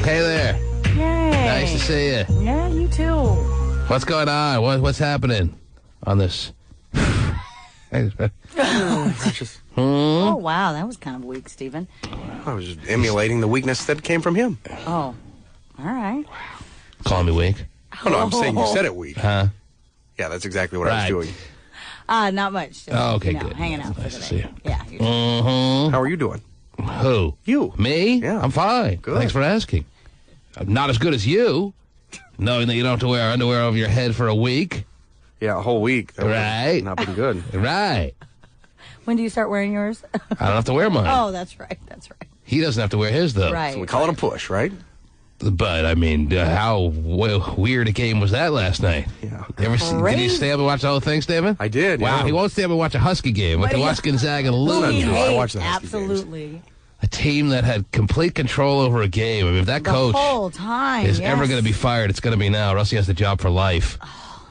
Hey there. Yay. Nice to see you. Yeah, you too. What's going on? What's happening on this? Oh, wow. That was kind of weak, Stephen. I was just emulating the weakness that came from him. Oh, all right. Call me weak? Oh, no, I'm saying you said it weak. Huh? Yeah, that's exactly what I was doing. Not much. Oh, okay, you know, good. Hanging out Nice for to the see day. you. Yeah. How are you doing? Who? You. Me? Yeah. I'm fine. Good. Thanks for asking. I'm not as good as you, knowing that you don't have to wear underwear over your head for a week. Yeah, a whole week. That Right. would not been good. Right. When do you start wearing yours? I don't have to wear mine. Oh, that's right. That's right. He doesn't have to wear his, though. Right. So we call it a push, right? But, I mean, how weird a game was that last night? Yeah. You ever see, did you stay up and watch the whole thing, Stephen? I did, Wow, yeah. he won't stay up and watch a Husky game. But to watch Gonzaga Who lose. he I hates, watch the Husky absolutely. A team that had complete control over a game. I mean, if that The coach whole time. is yes. ever going to be fired, it's going to be now, or else he has the job for life. Oh,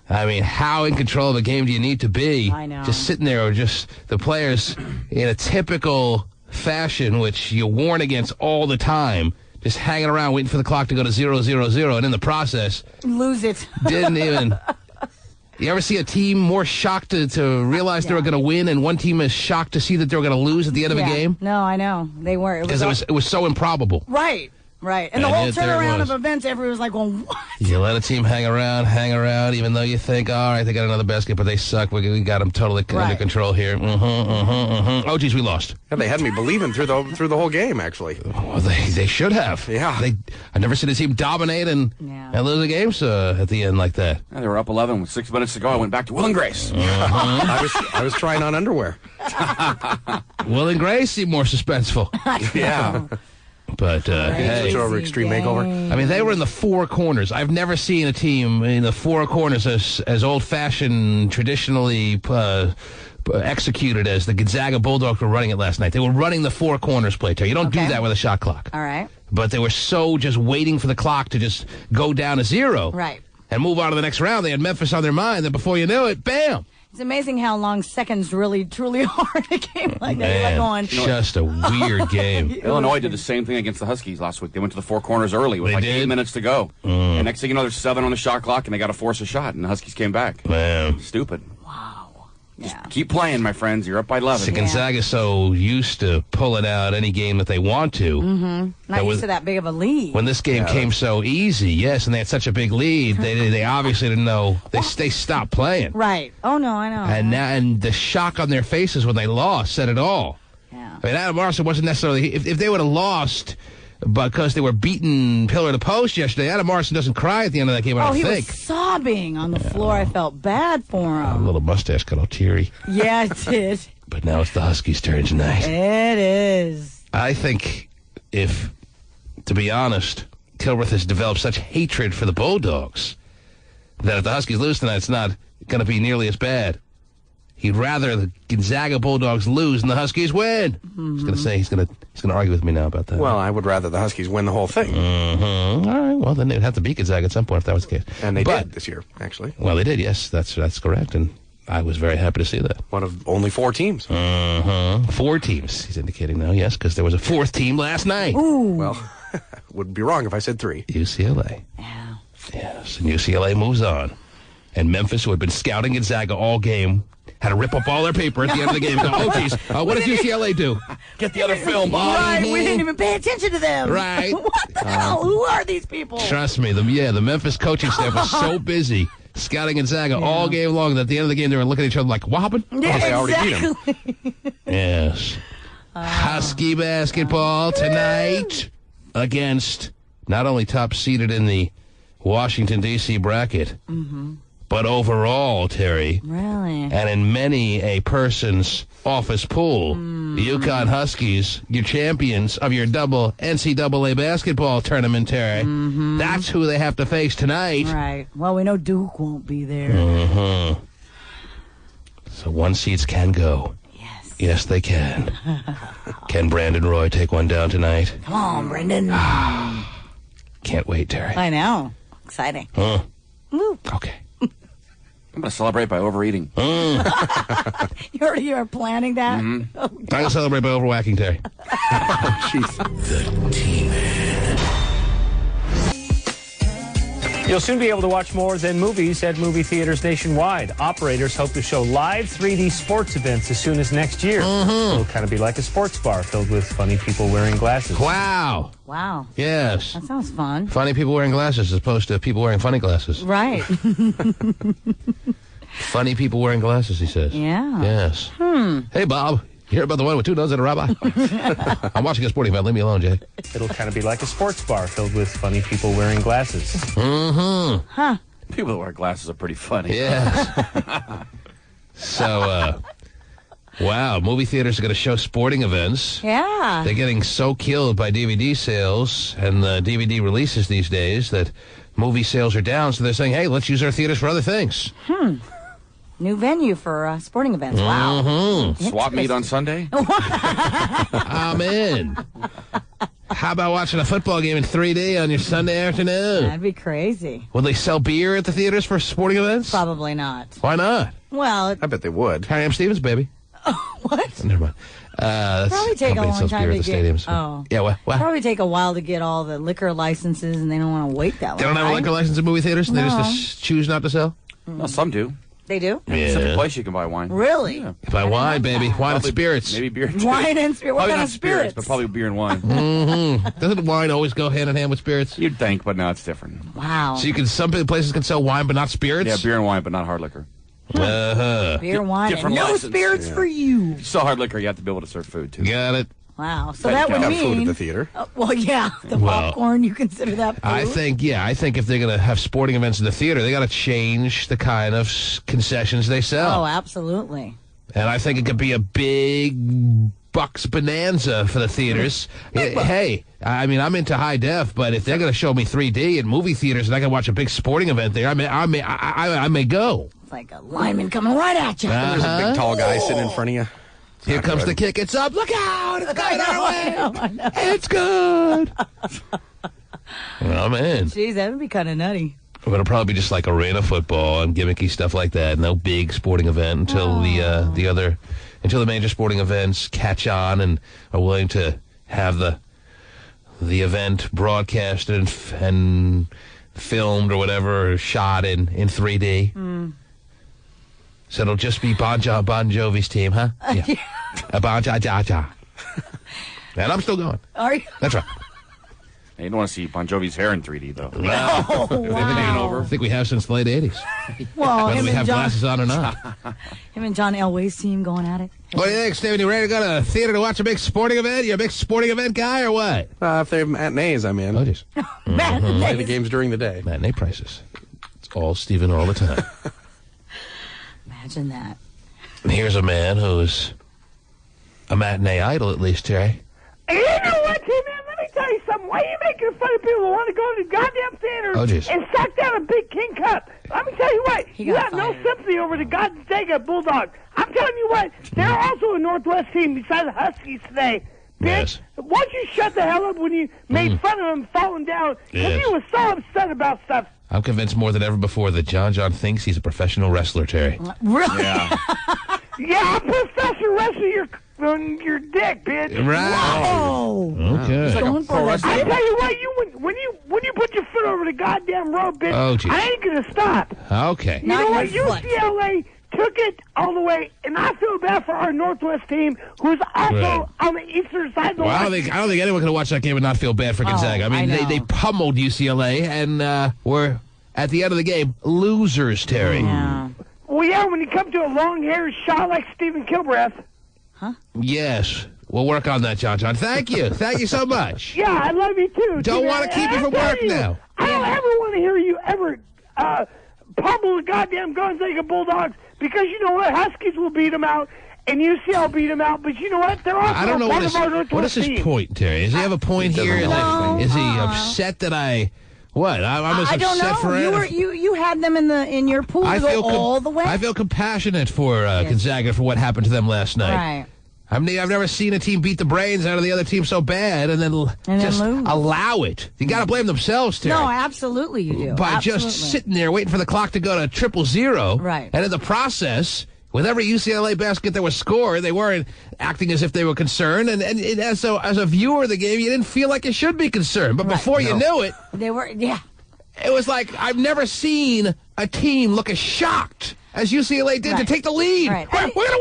man. I mean, how in control of a game do you need to be? I know. Just sitting there, or just the players in a typical fashion, which you warn against all the time, just hanging around waiting for the clock to go to 0-0-0, and in the process, Lose it. didn't even... You ever see a team more shocked to realize they were going to win, and one team is shocked to see that they were going to lose at the end of a game? No, I know. They were. Because it was so improbable. Right. Right. And the And whole yet there it turnaround was. of events, everyone was like, well, what? You let a team hang around, even though you think, all right, they got another basket, but they suck. We got them totally under Right. control here. Oh, geez, we lost. Yeah, they had me believing through the whole game, actually. Well, they should have. Yeah. I've never seen a team dominate and lose a game at the end like that. Yeah, they were up 11 with 6 minutes to go. I went back to Will and Grace. I was trying on underwear. Will and Grace seem more suspenseful. Yeah. But, hey. Switch over extreme makeover. I mean, they were in the four corners. I've never seen a team in the four corners as old-fashioned, traditionally executed as the Gonzaga Bulldogs were running it last night. They were running the four corners play, Terry. You don't do that with a shot clock. All right. But they were so just waiting for the clock to just go down to 0. Right. And move on to the next round. They had Memphis on their mind. That before you knew it, bam! It's amazing how long seconds really, truly are in a game like that. You're like Man, going, just a weird game. Illinois did the same thing against the Huskies last week. They went to the four corners early with They like did? 8 minutes to go. And next thing you know, there's 7 on the shot clock, and they got to force a shot, and the Huskies came back. Man. Stupid. wow. Yeah. Keep playing, my friends. You're up by 11. So Gonzaga's so used to pulling out any game that they want to. Not used to that big of a lead. When this game came so easy, yes, and they had such a big lead, they obviously didn't know. They stopped playing. Right. Oh, no, I know. And the shock on their faces when they lost said it all. Yeah. I mean, Adam Morrison wasn't necessarily... If they would have lost because they were beaten pillar to post yesterday, Adam Morrison doesn't cry at the end of that game, I don't he think. was sobbing on the floor. I felt bad for A him. little mustache got all teary. Yeah, it did. But now it's the Huskies' turn tonight. It is. I think to be honest, Kilworth has developed such hatred for the Bulldogs that if the Huskies lose tonight, it's not going to be nearly as bad. He'd rather the Gonzaga Bulldogs lose than the Huskies win. He's going to say he's going to argue with me now about that. Well, I would rather the Huskies win the whole thing. All right. Well, then they'd have to beat Gonzaga at some point if that was the case. And they did this year, actually. Well, they did. Yes, that's correct, and I was very happy to see that. One of only 4 teams. 4 teams. He's indicating now. Yes, because there was a 4th team last night. Well, would be wrong if I said 3. UCLA. Yeah. Yes, and UCLA moves on. And Memphis, who had been scouting Gonzaga all game, had to rip up all their paper at the end of the game. Go, oh, geez, what does UCLA do? Get the other film, Bob. Right, we didn't even pay attention to them. Right. What the hell? Who are these people? Trust me, the Memphis coaching staff was so busy scouting Gonzaga all game long that at the end of the game they were looking at each other like, what happened? Yeah, they already beat 'em. exactly. Yes. Husky basketball tonight against not only top seeded in the Washington, D.C. bracket, but overall, Terry, Really? and in many a person's office pool, the UConn Huskies, your champions of your double NCAA basketball tournament, Terry. That's who they have to face tonight. Right. Well, we know Duke won't be there. So 1 seeds can go. Yes. Yes, they can. Can Brandon Roy take one down tonight? Come on, Brendan. Can't wait, Terry. I know. Exciting. Huh? Woo. Okay. I'm going to celebrate by overeating. You're planning that? Mm-hmm. Oh, I'm going to celebrate by overwhacking, Terry. Jeez. The T-Man. You'll soon be able to watch more than movies at movie theaters nationwide. Operators hope to show live 3D sports events as soon as next year. It'll kind of be like a sports bar filled with funny people wearing glasses. Wow. wow. Yes. That sounds fun. Funny people wearing glasses as opposed to people wearing funny glasses. Right. Funny people wearing glasses, he says. Yeah. Yes. Hey, Bob. You hear about the one with two noses and a rabbi? I'm watching a sporting event. Leave me alone, Jay. It'll kind of be like a sports bar filled with funny people wearing glasses. People that wear glasses are pretty funny. Yes. So, wow, movie theaters are going to show sporting events. Yeah. They're getting so killed by DVD sales and the DVD releases these days that movie sales are down. So they're saying, hey, let's use our theaters for other things. New venue for sporting events. Wow. Swap meet on Sunday? I'm in. How about watching a football game in 3D on your Sunday afternoon? That'd be crazy. Will they sell beer at the theaters for sporting events? Probably not. Why not? Well, I bet they would. Harry M. Stevens, baby. what? Never mind. That's Probably take a company that long sells time beer to at the get. stadiums. Oh. Yeah, what? Probably take a while to get all the liquor licenses, and they don't want to wait that long. They don't have a right? liquor license in movie theaters? And No. they just choose not to sell? No, some do. They do? It's a place you can buy wine. Really? Yeah. Buy wine, baby. Wine and Probably- spirits. Maybe beer. too. Wine and spirit. What Probably kind not of spirits? but probably beer and wine. Doesn't wine always go hand in hand with spirits? You'd think, but no, it's different. Wow. So you can, some places can sell wine but not spirits? Yeah, beer and wine, but not hard liquor. Uh-huh. Beer, wine, and different no license. spirits for you. If you sell hard liquor, you have to be able to serve food, too. Got it. Wow. So Right, that would got Got food at mean. the theater. Well, yeah. The Well, popcorn, you consider that food? I think if they're going to have sporting events in the theater, they got to change the kind of concessions they sell. Oh, absolutely. And I think it could be a big bucks bonanza for the theaters. Hey, I mean, I'm into high def, but if they're going to show me 3D in movie theaters and I can watch a big sporting event there, I may go. It's like a lineman coming right at you. There's a big tall guy sitting in front of you. Here not comes good. the kick. It's up. Look out. It's going our I know. way. It's good. Oh, man. Jeez, that would be kind of nutty. It'll probably be just like arena football and gimmicky stuff like that. No big sporting event until until the major sporting events catch on and are willing to have the event broadcasted and filmed or whatever, or shot in 3D. So it'll just be Bon Jovi's team, huh? Yeah. Bon Ja. And I'm still going. Are you? That's right. You don't want to see Bon Jovi's hair in 3D, though. Oh, wow. I think we have since the late 80s. Well, Whether him we and, have John, glasses on or not. him and John Elway's team going at it. What do you think, Steven? You ready to go to the theater to watch a big sporting event? You a big sporting event guy or what? If they're matinees, I'm in. Oh, jeez. Man, Play the games during the day. Matinee prices. It's all Steven all the time. imagine that. And here's a man who's a matinee idol, at least, Terry. And you know what, T-Man? Let me tell you something. Why are you making fun of people who want to go to the goddamn theater Oh, jeez. and suck down a Big King Cup? Let me tell you what. He You got have no fired. sympathy over the Gonzaga Bulldogs. I'm telling you what. They're also a Northwest team besides the Huskies today. Bitch, Yes. why don't you shut the hell up when you made fun of them falling down? Because Yes. you were so upset about stuff. I'm convinced more than ever before that John thinks he's a professional wrestler, Terry. Really? Yeah. Yeah, I'll professor wrestle your dick, bitch. Right. Oh. Okay. Going for that. I tell you what, when you put your foot over the goddamn road, bitch, Oh, geez. I ain't gonna stop. Okay. You know Not what? your foot. UCLA took it all the way, and I feel bad for our Northwest team, who's also Right. on the eastern side of the Well, I line. don't think anyone could watch that game and not feel bad for Gonzaga. I mean, I know. they pummeled UCLA and were, at the end of the game, losers, Terry. Yeah. Well, yeah, when you come to a long-haired shot like Stephen Kilbreth. Yes. We'll work on that, John. Thank you. Thank you so much. Yeah, I love you too. Don't T-Man. wanna keep you And from I tell work you, now. I don't ever want to hear you ever pummel the goddamn Gonzaga Bulldogs, because you know what? Huskies will beat them out, and UCL will beat them out. But you know what? They're also I don't know part what of our is Northwest his team. point, Terry. Does he have a point here? Is he upset that I... What? I'm as I don't upset for know. it. You had them in your pool to go all the way. I feel compassionate for Gonzaga for what happened to them last night. Right. I've never seen a team beat the brains out of the other team so bad and then just lose. allow it. You got to blame themselves, Terry. No, absolutely you do. By Absolutely. just sitting there waiting for the clock to go to 0-0. Right. And in the process, with every UCLA basket that was scored, they weren't acting as if they were concerned. And as a viewer of the game, you didn't feel like you should be concerned. But before you knew it, They were, yeah. it was like I've never seen a team look as shocked as UCLA did to Right. take the lead. Right. We're going to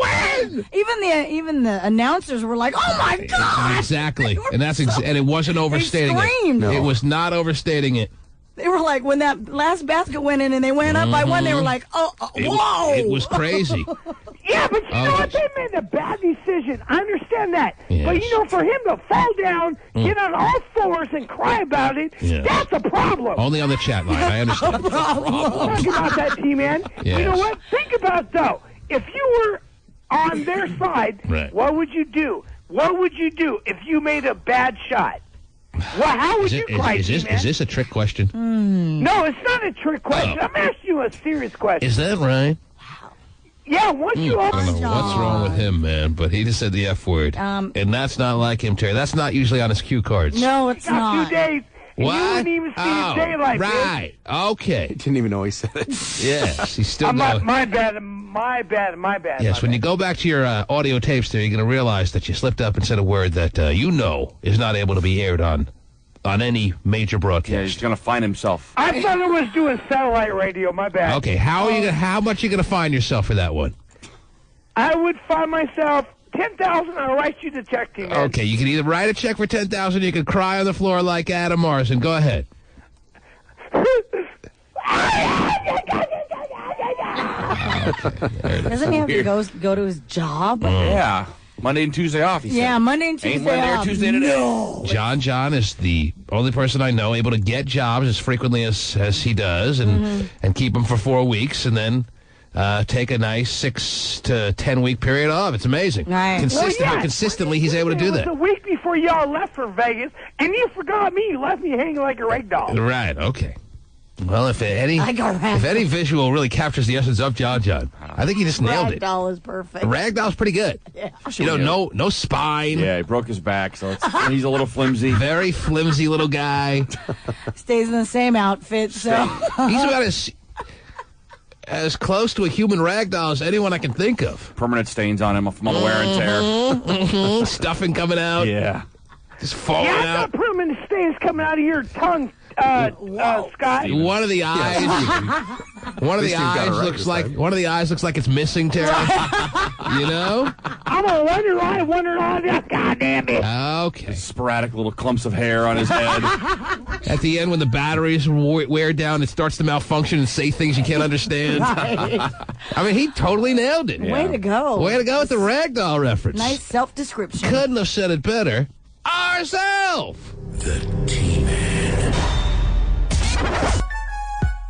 win! Even the announcers were like, "Oh my God!" Exactly. They were And that's and it wasn't overstating screamed. it. No. It was not overstating it. They were like, when that last basket went in and they went up by one, they were like, "Whoa!" It was crazy. Yeah, but you know what? They made a bad decision. I understand that. But, you know, for him to fall down, get on all fours, and cry about it, that's a problem. Only on the chat line. I understand. Talk about that team, man. Yes. You know what? Think about it, though. If you were on their side, Right. what would you do? What would you do if you made a bad shot? Well, how would you cry, Is man? this a trick question? No, it's not a trick question. Oh. I'm asking you a serious question. Is that right? Yeah, once you I don't open know what's wrong with him, man, but he just said the F word. And that's not like him, Terry. That's not usually on his cue cards. No, it's got not. 2 days, and What? you wouldn't even see his daylight. right. Okay. Didn't even know he said it. Yes, he's still My going. bad. Yes, when you go back to your audio tapes there, you're going to realize that you slipped up and said a word that is not able to be aired on any major Yeah, broadcast. he's going to find himself. I thought it was doing satellite radio. My bad. Okay, how much are you going to find yourself for that one? I would find myself 10,000. I'll write you the check, team. Man. Okay, you can either write a check for 10,000 or you can cry on the floor like Adam Morrison. Go ahead. Doesn't he have to go to his job? Yeah. Monday and Tuesday off, he said. Yeah, Monday and Tuesday Ain't Monday or off. Tuesday today. John is the only person I know able to get jobs as frequently as he does and keep them for 4 weeks and then take a nice 6 to 10 week period off. It's amazing. Right. Consistently, he's able to do It that. was a week before y'all left for Vegas, and you forgot me. You left me hanging like a rag doll. Right, okay. Well, if any Ragdoll. visual really captures the essence of John, I think he just nailed it. Ragdoll is perfect. Ragdoll's pretty good. Yeah. No spine. Yeah, he broke his back, so he's a little flimsy. Very flimsy little guy. Stays in the same outfit, so. He's about as close to a human ragdoll as anyone I can think of. Permanent stains on him from all the wear and tear. Stuffing coming out. Yeah. Just falling Yeah, I out. got permanent stains coming out of your tongue, Scott. One of the eyes. One of the At least you got it eyes right looks this like time. one of the eyes looks like it's missing, Terry. You know? I'm a wonder on. God damn it. Okay. Sporadic little clumps of hair on his head. At the end, when the batteries wear down, it starts to malfunction and say things you can't understand. Right. I mean, he totally nailed it. Way to go. Way to go with the ragdoll reference. Nice self-description. Couldn't have said it better. Ourself. The T-Man.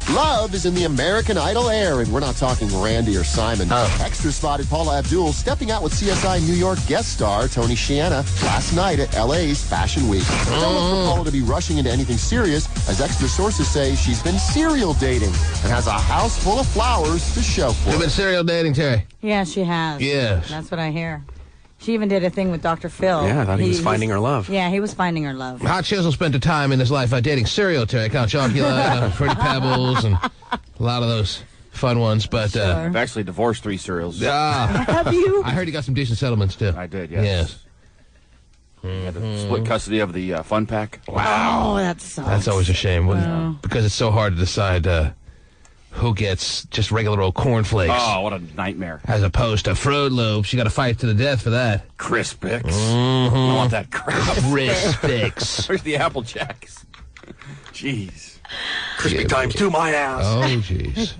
Love is in the American Idol air, and we're not talking Randy or Simon. Extra spotted Paula Abdul stepping out with CSI New York guest star Tony Shiana last night at LA's Fashion Week. Don't look for Paula to be rushing into anything serious, as extra sources say she's been serial dating and has a house full of flowers to show for You've it. been serial dating, Terry. Yeah, she has. Yes. That's what I hear. She even did a thing with Dr. Phil. Yeah, I thought he was finding her love. Yeah, he was finding her love. Hot Chisel spent a time in his life dating cereal, Terry. Count Chocula, Fruity Pebbles, and a lot of those fun ones. But Sure. I've actually divorced 3 cereals. Have you? I heard he got some decent settlements, too. I did, yes. Had to split custody of the fun pack. Oh, that sucks. That's always a shame because it's so hard to decide who gets just regular old cornflakes Oh, what a nightmare. as opposed to Fruit Loops. You got to fight to the death for that. Crispix. I don't want that crap. Crispix. Where's the Apple Jacks? Jeez. Crispy times 2, my ass. Oh, jeez.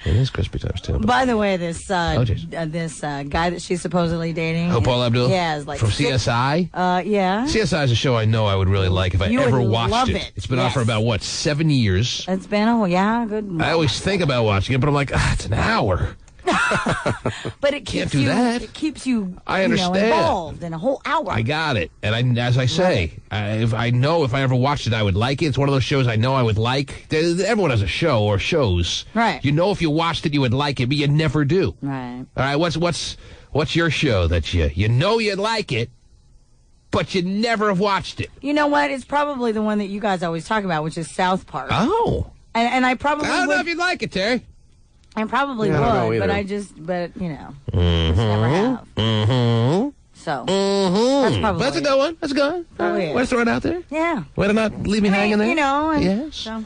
It is crispy times too. By the way, this jeez. this guy that she's supposedly dating. Oh, Paul Abdul? Yeah, is like from six- CSI. Yeah. CSI is a show I know I would really like if I You ever would watched love it. it. It's been on for Yes. about 7 years. It's been good. I always think about watching it, but I'm like, it's an hour. But it keeps do you. that. It keeps you. I understand. Involved in a whole hour. I got it, and as I say, if I ever watched it, I would like it. It's one of those shows I know I would like. Everyone has a show or shows, Right. You know, if you watched it, you would like it, but you never do. Right. All right, what's What's your show that you know you'd like it, but you never have watched it? You know what? It's probably the one that you guys always talk about, which is South Park. Oh. And I probably I don't know would. if you'd like it, Terry. I probably Yeah, I don't know would, but either. just never have. Mm-hmm. So, that's probably That's a good one. That's a good one. Oh, yeah. Way to throw it out there. Yeah. Way to not leave me hanging there. You know. And Yes. So,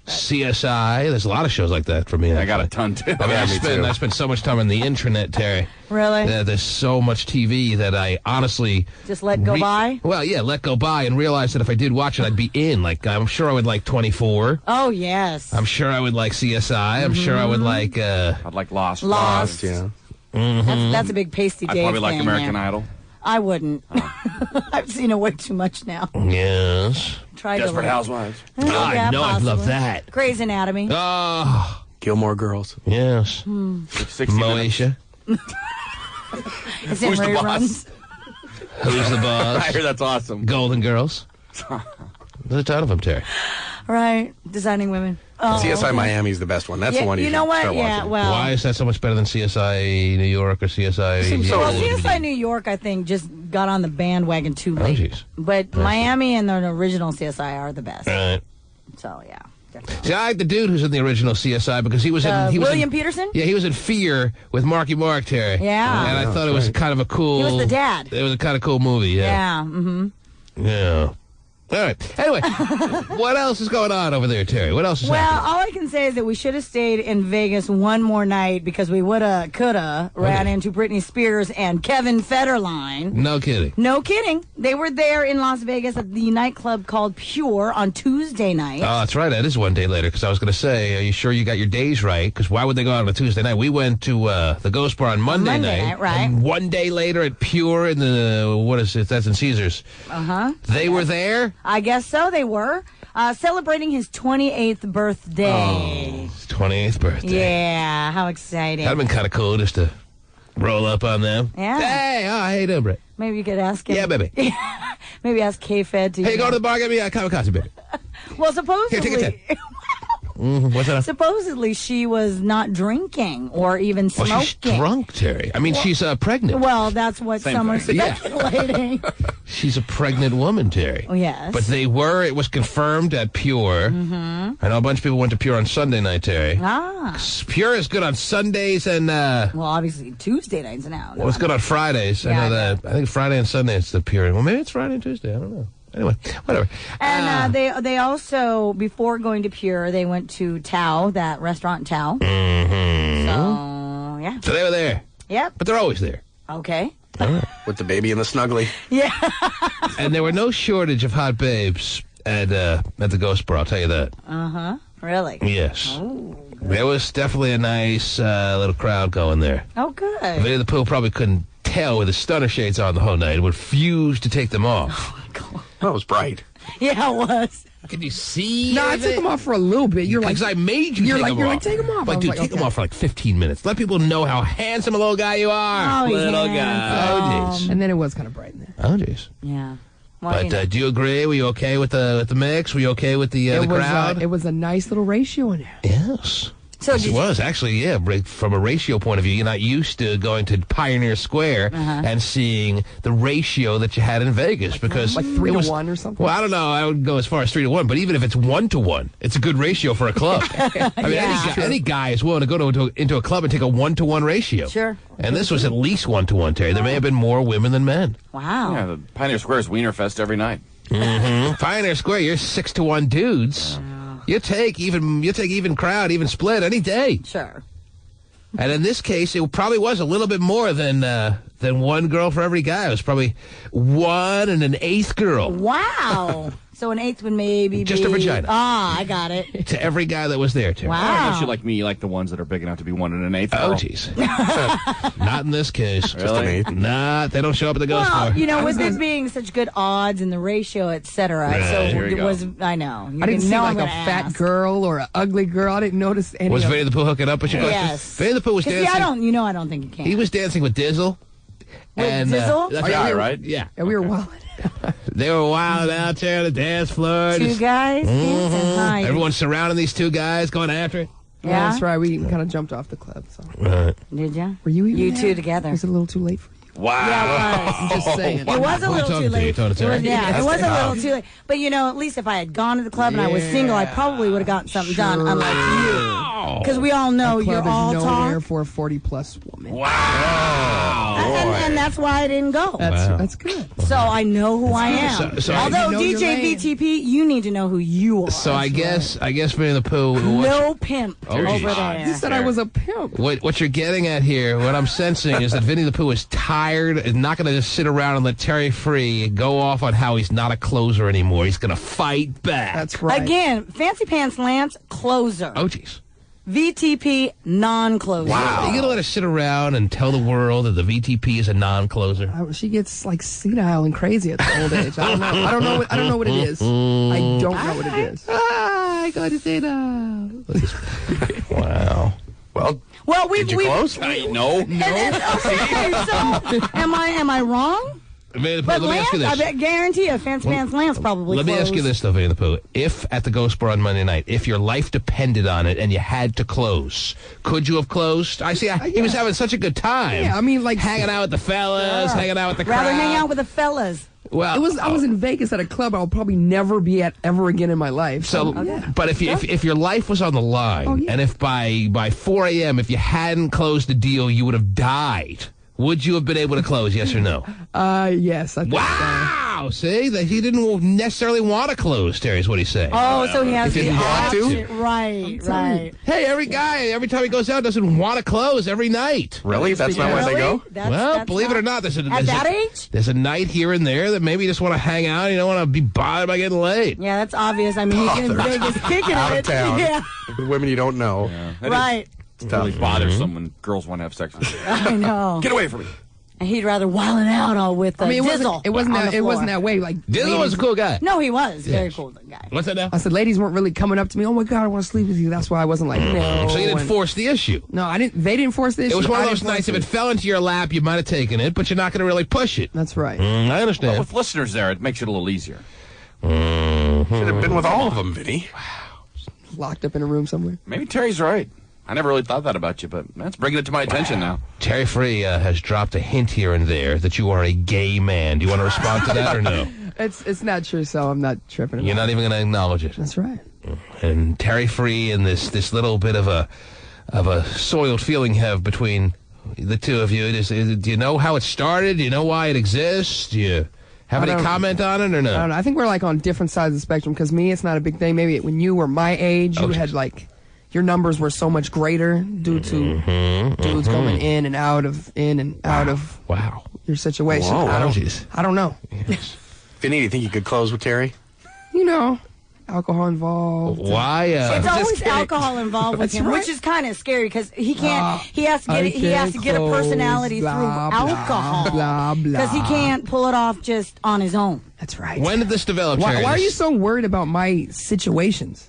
CSI. There's a lot of shows like that for me. I got a actually. ton, too. I mean, me I too. spend so much time on the internet, Terry. really? There's so much TV that I honestly... Just let go by? Well, yeah, let go by and realize that if I did watch it, I'd be in. Like, I'm sure I would like 24. Oh, yes. I'm sure I would like CSI. I'm sure I would like... I'd like Lost. Lost. Yeah. That's a big pasty I'd Dave probably like fan American there. Idol. I wouldn't. I've seen it way too much now. Yes. Tried Desperate to Housewives. I know I'd love possibly. that. Grey's Anatomy. Oh, Gilmore Girls. yes. 60 minutes. Moesha. It's in Who's the boss? reruns. Who's the I boss? hear that's awesome. Golden Girls. There's a ton of them, Terry. Right. Designing Women. Oh, CSI okay. Miami's the best one. That's Yeah, the one you know should what? start Yeah, watching. well. Why is that so much better than CSI New York or CSI... Well, CSI New York, I think, just got on the bandwagon too late. jeez. But Miami and the original CSI are the best. Right. So, yeah. See, I like the dude who's in the original CSI because he was in... He was William in, Peterson? Yeah, he was in Fear with Marky Mark, Terry. Yeah. And I thought it was kind of a cool... He was the dad. It was a kind of cool movie, yeah. Yeah. Mm-hmm. Yeah. All right. Anyway, what else is going on over there, Terry? What else is Well, happening? all I can say is that we should have stayed in Vegas one more night because we woulda, coulda ran into Britney Spears and Kevin Federline. No kidding. No kidding. They were there in Las Vegas at the nightclub called Pure on Tuesday night. Oh, that's right. That is one day later because I was going to say, are you sure you got your days right? Because why would they go out on a Tuesday night? We went to the Ghost Bar on Monday night. Right. And one day later at Pure in the, what is it? That's in Caesars. Uh-huh. They were there? I guess so, they were. Celebrating his 28th birthday. His 28th birthday. Yeah, how exciting. That'd have been kind of cool just to roll up on them. Yeah. Hey, how you doing, Brett? Maybe you could ask him. Yeah, baby. Maybe ask K-Fed to... Hey, go to the bar, get me a kamikaze, baby. Well, Here, supposedly... take a 10. What's that? Supposedly she was not drinking or even smoking. Well, she's drunk, Terry. I mean, she's pregnant. Well, that's what Same some are thing. Yeah. speculating. She's a pregnant woman, Terry. Oh, yes. But it was confirmed at Pure. Mm-hmm. I know a bunch of people went to Pure on Sunday night, Terry. Ah. Pure is good on Sundays and, Well, obviously Tuesday nights now. well, it's good on Fridays. I Yeah, know that. I think Friday and Sunday it's the Pure. Well, maybe it's Friday and Tuesday. I don't know. Anyway, whatever. And they also, before going to Pure, they went to Tao, that restaurant Tao. Mm-hmm. So, yeah. So they were there. Yep. But they're always there. Okay. With the baby and the snuggly. Yeah. And there were no shortage of hot babes at the Ghost Bar, I'll tell you that. Uh-huh. Really? Yes. Oh. There was definitely a nice little crowd going there. Oh, good. Vinny the Pooh probably couldn't tell with his stunner shades on the whole night and refused to take them off. That was bright. Yeah, it was. Can you see? No, I took them off for a little bit. You're like, Because I made you you're take like, them you're off. like, take them off. I Like, was dude, like, take them okay. off for like 15 minutes. Let people know how handsome a little guy you are. Oh, he's Little guy. handsome. Oh, And then it was kind of bright in there. Oh, jeez. Yeah. Well, But you know. do you agree? Were you okay with the mix? Were you okay with the crowd? It was a nice little ratio in there. Yes. So Yes, did it you- was actually, yeah. From a ratio point of view, you're not used to going to Pioneer Square and seeing the ratio that you had in Vegas because Like 3 it to was- 1 or something? Well, I don't know. I would go as far as 3 to 1, but even if it's 1 to 1, it's a good ratio for a club. I mean, Yeah. any guy is willing to go into a club and take a 1 to 1 ratio. Sure. And this was at least 1 to 1, Terry. There may have been more women than men. Wow. Yeah, the Pioneer Square is Wiener Fest every night. Pioneer Square, you're 6 to 1 dudes. You take even crowd, even split any day. Sure. And in this case, it probably was a little bit more than one girl for every guy. It was probably 1 and an 8th girl Wow. So an 8th would maybe Just be... a vagina. Ah, I got it. to every guy that was there, Terry. I Wow. thought you like me, like the ones that are big enough to be 1 and an 8th. Oh, girl. jeez. Not in this case. Just an 8th. Nah, they don't show up at the Ghost Well, Bar. you know, with it being such good odds and the ratio, et cetera, Right. so Here you it go. was, I know. You I didn't see know like I'm a gonna fat ask. girl or an ugly girl. I didn't notice any Was of Vinny the Pooh hooking up with you? Yes. Vinny the Pooh was 'Cause, dancing. see, I don't think you can. He was dancing with Dizzle. With and, Dizzle? that's Oh, yeah, right. right? Yeah. Yeah, we were wild. They were wild out there on the dance floor. Two just- guys dancing. Hi. Everyone's surrounding these two guys, going after it. Yeah? That's right. We kind of jumped off the club. So. Right. Did ya? Were you even You there? two together. Was it a little too late for you? Wow. Yeah, it was. I'm just saying. It was a Who little talking too to you? late. Talking to It was, Terry? yeah, it was a little too late. But at least if I had gone to the club and I was single, I probably would have gotten something done, unlike you. Because we all know Club you're all is nowhere talk. for a 40-plus woman. And that's why I didn't go. That's good. So I know who I am. So Although you know your DJ lane. VTP, you need to know who you are. So I guess Vinny the Pooh. No pimp over geez. there. You said I was a pimp. What you're getting at here, what I'm sensing is that Vinny the Pooh is tired, is not going to just sit around and let Terry Free go off on how he's not a closer anymore. He's going to fight back. That's right. Again, Fancy Pants Lance, closer. Oh, jeez. VTP, non-closer. Wow. You're going to let us sit around and tell the world that the VTP is a non-closer? She gets like senile and crazy at the old age. I don't know. I don't know what it is. I don't know what it is. I got to say no. Wow. Well, did you close? No. Okay, so am I wrong? Vinny the Pooh, But let me ask you Lance, this. I guarantee you, Fancy Pants Lance probably Let me ask you closed. this, though, Vinny the Pooh. If at the Ghost Bar on Monday night, if your life depended on it and you had to close, could you have closed? I see. He was having such a good time. Yeah, I mean, like hanging out with the fellas, hanging out with the crowd. Rather hang out with the fellas. Well, I was in Vegas at a club I'll probably never be at ever again in my life. So, but if your life was on the line, and if by 4 a.m. if you hadn't closed the deal, you would have died. Would you have been able to close? Yes or no? Yes. I think Wow! See, that he didn't necessarily want to close. Terry's what he's saying. Oh, so he has If he the didn't want to? option. Right. Hey, every guy, every time he goes out, doesn't want to close every night. Really? That's not where they go? Well, believe it or not, there's age? There's a night here and there that maybe you just want to hang out. You don't want to be bothered by getting laid. Yeah, that's obvious. I mean, he's in Vegas kicking Out it. of town. Yeah, With women you don't know. right. It's really bothersome when girls want to have sex with you. I know. Get away from me. And he'd rather wilding out all with I mean, Dizzle. it wasn't on that. the It floor. wasn't that way. Like Dizzle was a cool guy. No, he was very cool guy. What's that now? I said, ladies weren't really coming up to me. Oh my God, I want to sleep with you. That's why I wasn't like, no. So you didn't And- force the issue. No, I didn't. They didn't force this. It was one of those nights, if it fell into your lap, you might have taken it, but you're not going to really push it. That's right. I understand. But with listeners there, it makes it a little easier. Should have been with all of them, Vinny. Locked up in a room somewhere. Maybe Terry's right. I never really thought that about you, but that's bringing it to my attention now. Terry Free has dropped a hint here and there that you are a gay man. Do you want to respond to that or no? It's not true, so I'm not tripping. You're not even going to acknowledge it. That's right. And Terry Free and this little bit of a soiled feeling you have between the two of you. Do you know how it started? Do you know why it exists? Do you have any comment on it or no? I don't know. I think we're like on different sides of the spectrum. Because me, it's not a big thing. Maybe when you were my age, you had like your numbers were so much greater due to dudes going in and out of your situation. Whoa. I don't know. Vinny, do you think you could close with Terry? You know, alcohol involved. Why? It's always kidding. alcohol involved with That's him, right. which is kind of scary because he can't. He has to I get. He has to can't get a close, personality blah, through blah, alcohol blah, blah. because he can't pull it off just on his own. That's right. When did this develop, Why Terry? are you so worried about my situations?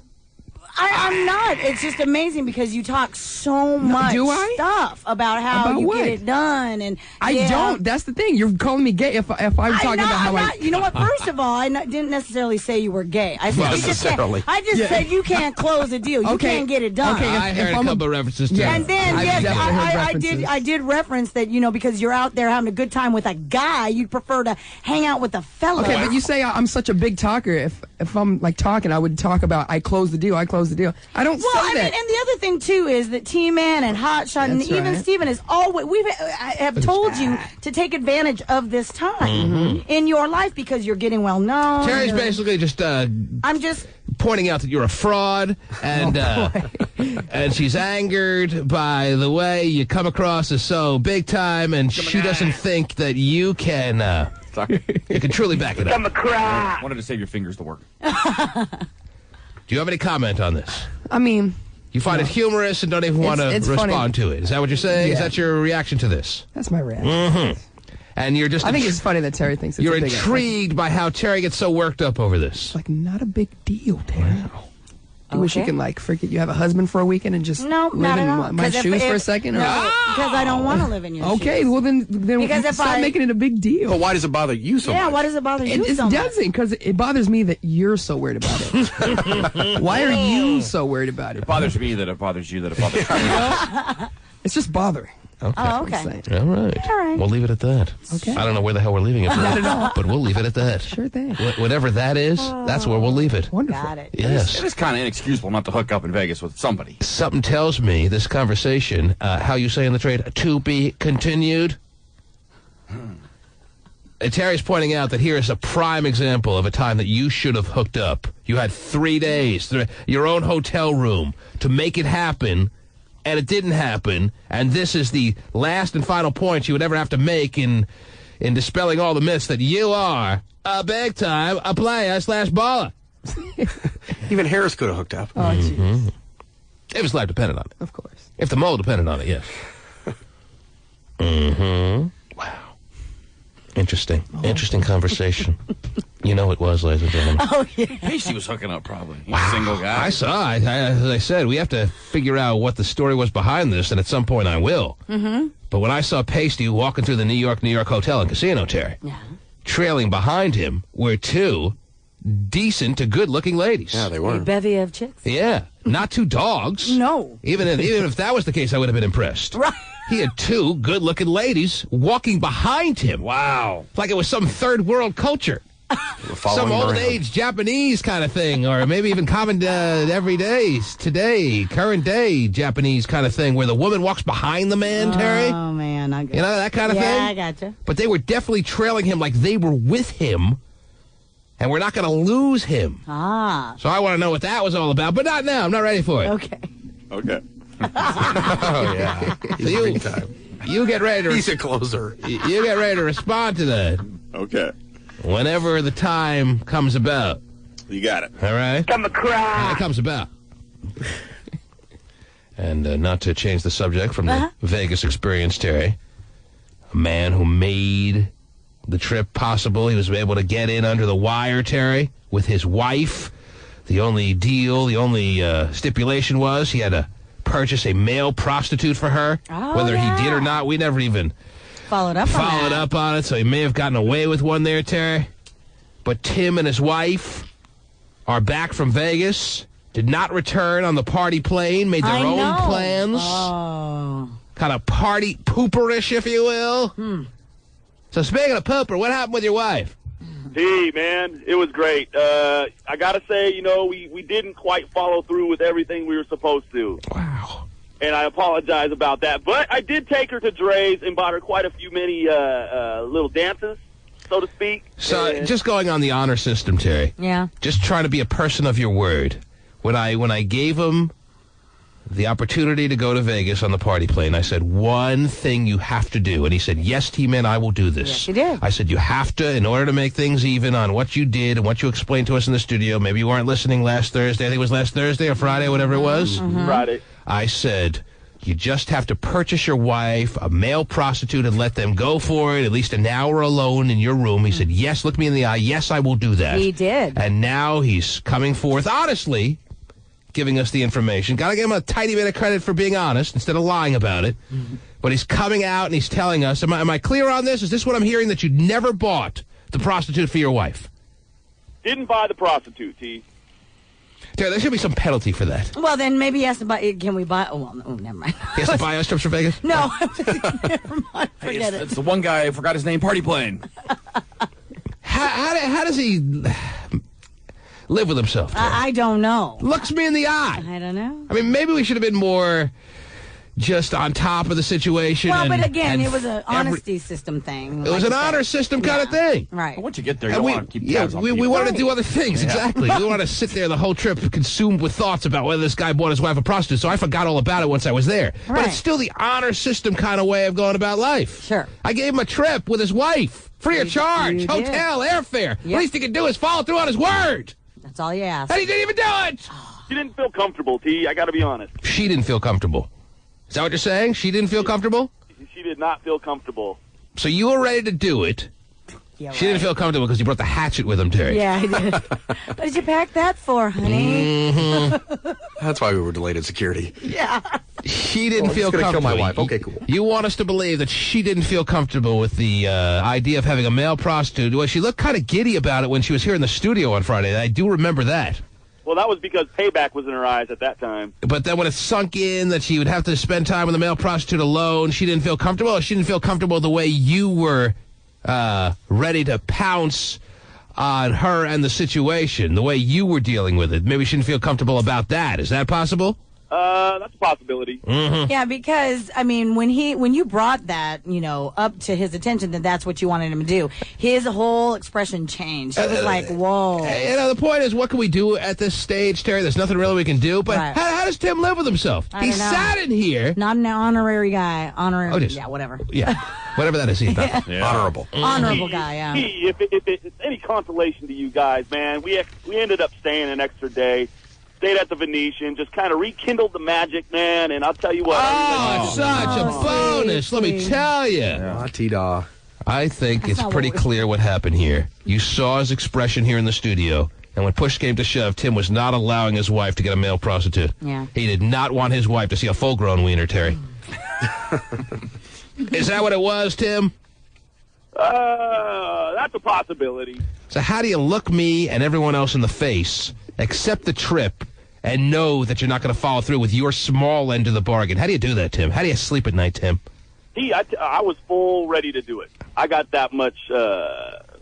I'm not. It's just amazing because you talk so much do I? stuff about how About you what? get it done, and I don't. That's the thing. You're calling me gay if I'm talking about how I. You know what? First of all, didn't necessarily say you were gay. I said you just can't. necessarily. I just said you can't close a deal. You Okay. can't get it done. Okay, I heard a I'm a- couple of references to Yeah. it. And then, I've yes, definitely heard I references. did reference that, because you're out there having a good time with a guy, you'd prefer to hang out with a fella. Okay, but you say I'm such a big talker. If I'm like talking, I would talk about I closed the deal. I closed the deal. I don't Well, say I mean, that. and the other thing too is that T-Man and Hotshot and That's even right. Steven is always I have told you to take advantage of this time in your life because you're getting well known. Terry's basically just I'm just pointing out that you're a fraud, and and she's angered by the way you come across as so big time, and she doesn't think that you can Sorry. you can truly back it up. Wanted to save your fingers to work. Do you have any comment on this? I mean, You find it humorous and don't even want to it's respond funny. to it. Is that what you're saying? Is Yeah. that your reaction to this? that's my reaction. And you're just I think it's funny that Terry thinks it's you're a big intrigued by how Terry gets so worked up over this. Like, not a big deal, Terry. You wish you can, like, forget you have a husband for a weekend and just No, live not in at all. my 'Cause shoes if- for a second? Or, No, because I don't want to live in your shoes. okay, well, then Because if stop making it a big deal. But why does it bother you so Yeah, much? why does it bother you It so much? doesn't, because it bothers me that you're so worried about it. Why are you so worried about it? It bothers me that it bothers you that it bothers me. It's just bothering. Okay. Oh, okay. I'm saying. All right. All right. We'll leave it at that. Okay. I don't know where the hell we're leaving it, but we'll leave it at that. Sure thing. Whatever that is, that's where we'll leave it. Wonderful. Got it. Yes. It is kind of inexcusable not to hook up in Vegas with somebody. Something tells me this conversation, how you say in the trade, to be continued. Terry's pointing out that here is a prime example of a time that you should have hooked up. You had 3 days, your own hotel room, to make it happen, and it didn't happen. And this is the last and final point you would ever have to make in dispelling all the myths that you are a big-time a player/baller. Even Harris could have hooked up. Oh, jeez. If his life depended on it. Of course. If the mole depended on it, yes. Wow. Interesting. Interesting conversation. You know it was, ladies and gentlemen. Oh, yeah. Pasty was hooking up, probably. He's a single guy. I saw. As I said, we have to figure out what the story was behind this, and at some point I will. Mm-hmm. But when I saw Pasty walking through the New York Hotel and Casino, Terry, trailing behind him were 2 decent to good-looking ladies. Yeah, they A were. bevy of chicks. Yeah, not 2 dogs. No. Even if that was the case, I would have been impressed. Right. He had 2 good-looking ladies walking behind him. Wow. Like it was some third world culture. Some old-age Japanese kind of thing, or maybe even common everyday, today, current day Japanese kind of thing, where the woman walks behind the man, Terry. Oh, man. I got You know, that kind of thing? Yeah, I gotcha. But they were definitely trailing him like they were with him, and we're not going to lose him. Ah. So I want to know what that was all about, but not now. I'm not ready for it. Okay. Okay. Oh, yeah. He's You- big time. You get ready to He's a closer. you get ready to respond to that Okay. whenever the time comes about. You got it. All right? Come a cry. It comes about. And not to change the subject from the Vegas experience, Terry, a man who made the trip possible. He was able to get in under the wire, Terry, with his wife. The only deal, the only stipulation was he had to purchase a male prostitute for her. Oh, Whether yeah. he did or not, we never even Followed up on that. so he may have gotten away with one there, Terry. But Tim and his wife are back from Vegas, did not return on the party plane, made their I own know. plans. Oh. Kind of party pooperish, if you will. So speaking of pooper, what happened with your wife? Hey, man, it was great. I got to say, we didn't quite follow through with everything we were supposed to. Wow. And I apologize about that. But I did take her to Dre's and bought her quite a few many little dances, so to speak. So And- just going on the honor system, Terry. Yeah. Just trying to be a person of your word. When I gave him the opportunity to go to Vegas on the party plane, I said, one thing you have to do. And he said, yes, T-Man, I will do this. Yes, he did. I said, you have to, in order to make things even on what you did and what you explained to us in the studio. Maybe you weren't listening last Thursday. I think it was last Thursday or Friday, whatever it was. Friday. I said, you just have to purchase your wife a male prostitute and let them go for it, at least an hour alone in your room. He said, yes, look me in the eye. Yes, I will do that. He did. And now he's coming forth, honestly, giving us the information. Got to give him a tiny bit of credit for being honest instead of lying about it. But he's coming out and he's telling us, am I clear on this? Is this what I'm hearing, that you never bought the prostitute for your wife? Didn't buy the prostitute, T. There should be some penalty for that. Well, then maybe he has to buy. Can we buy? Oh, well, no, never mind. He has to buy us trips for Vegas? No, never mind. Forget it. It's the one guy who forgot his name, Party Plane. How does he live with himself? Terry? I don't know. Looks me in the eye. I don't know. I mean, maybe we should have been more just on top of the situation. Well, and, but again, and it was an honesty system thing. It was an honor system kind of thing. Right. But once you get there, you And don't want to keep tabs on we people. wanted to do other things, exactly. We wanted to sit there the whole trip consumed with thoughts about whether this guy bought his wife a prostitute, so I forgot all about it once I was there. But Right. it's still the honor system kind of way of going about life. Sure. I gave him a trip with his wife, free of charge, you did. hotel, airfare. Yep. Least he could do is follow through on his word. That's all you ask. And he didn't even do it. She didn't feel comfortable, T. I got to be honest. She didn't feel comfortable. Is that what you're saying? She didn't feel comfortable? She did not feel comfortable. So you were ready to do it, Yeah, She didn't feel comfortable because you brought the hatchet with him, Terry. Yeah, I did. What did you pack that for, honey? That's why we were delayed at security. Yeah. She didn't I'm feel just gonna comfortable. kill my wife. Okay, cool. You want us to believe that she didn't feel comfortable with the idea of having a male prostitute. Well, she looked kind of giddy about it when she was here in the studio on Friday. I do remember that. Well, that was because payback was in her eyes at that time. But then when it sunk in that she would have to spend time with a male prostitute alone, she didn't feel comfortable. Or she didn't feel comfortable the way you were ready to pounce on her and the situation, the way you were dealing with it. Maybe she didn't feel comfortable about that. Is that possible? That's a possibility. Mm-hmm. Yeah, because I mean, when you brought that, up to his attention that that's what you wanted him to do, his whole expression changed. It was like, whoa. The point is, what can we do at this stage, Terry? There's nothing really we can do. But Right. how does Tim live with himself? I He don't know. sat in here. Not an honorary guy. Honorary. Oh, just- yeah, whatever. Yeah, whatever that is. He's not. Honorable. Honorable guy. Yeah. If it's any consolation to you guys, man, we ended up staying an extra day. Stayed at the Venetian, just kind of rekindled the magic, man. And I'll tell you what. Oh, such a bonus. Let me tell you. La-ti-da. I think That's it's not pretty what we- clear what happened here. You saw his expression here in the studio, and when push came to shove, Tim was not allowing his wife to get a male prostitute. Yeah. He did not want his wife to see a full-grown wiener, Terry. Is that what it was, Tim? That's a possibility. So how do you look me and everyone else in the face, accept the trip, and know that you're not going to follow through with your small end of the bargain? How do you do that, Tim? How do you sleep at night, Tim? I was full ready to do it. I got that much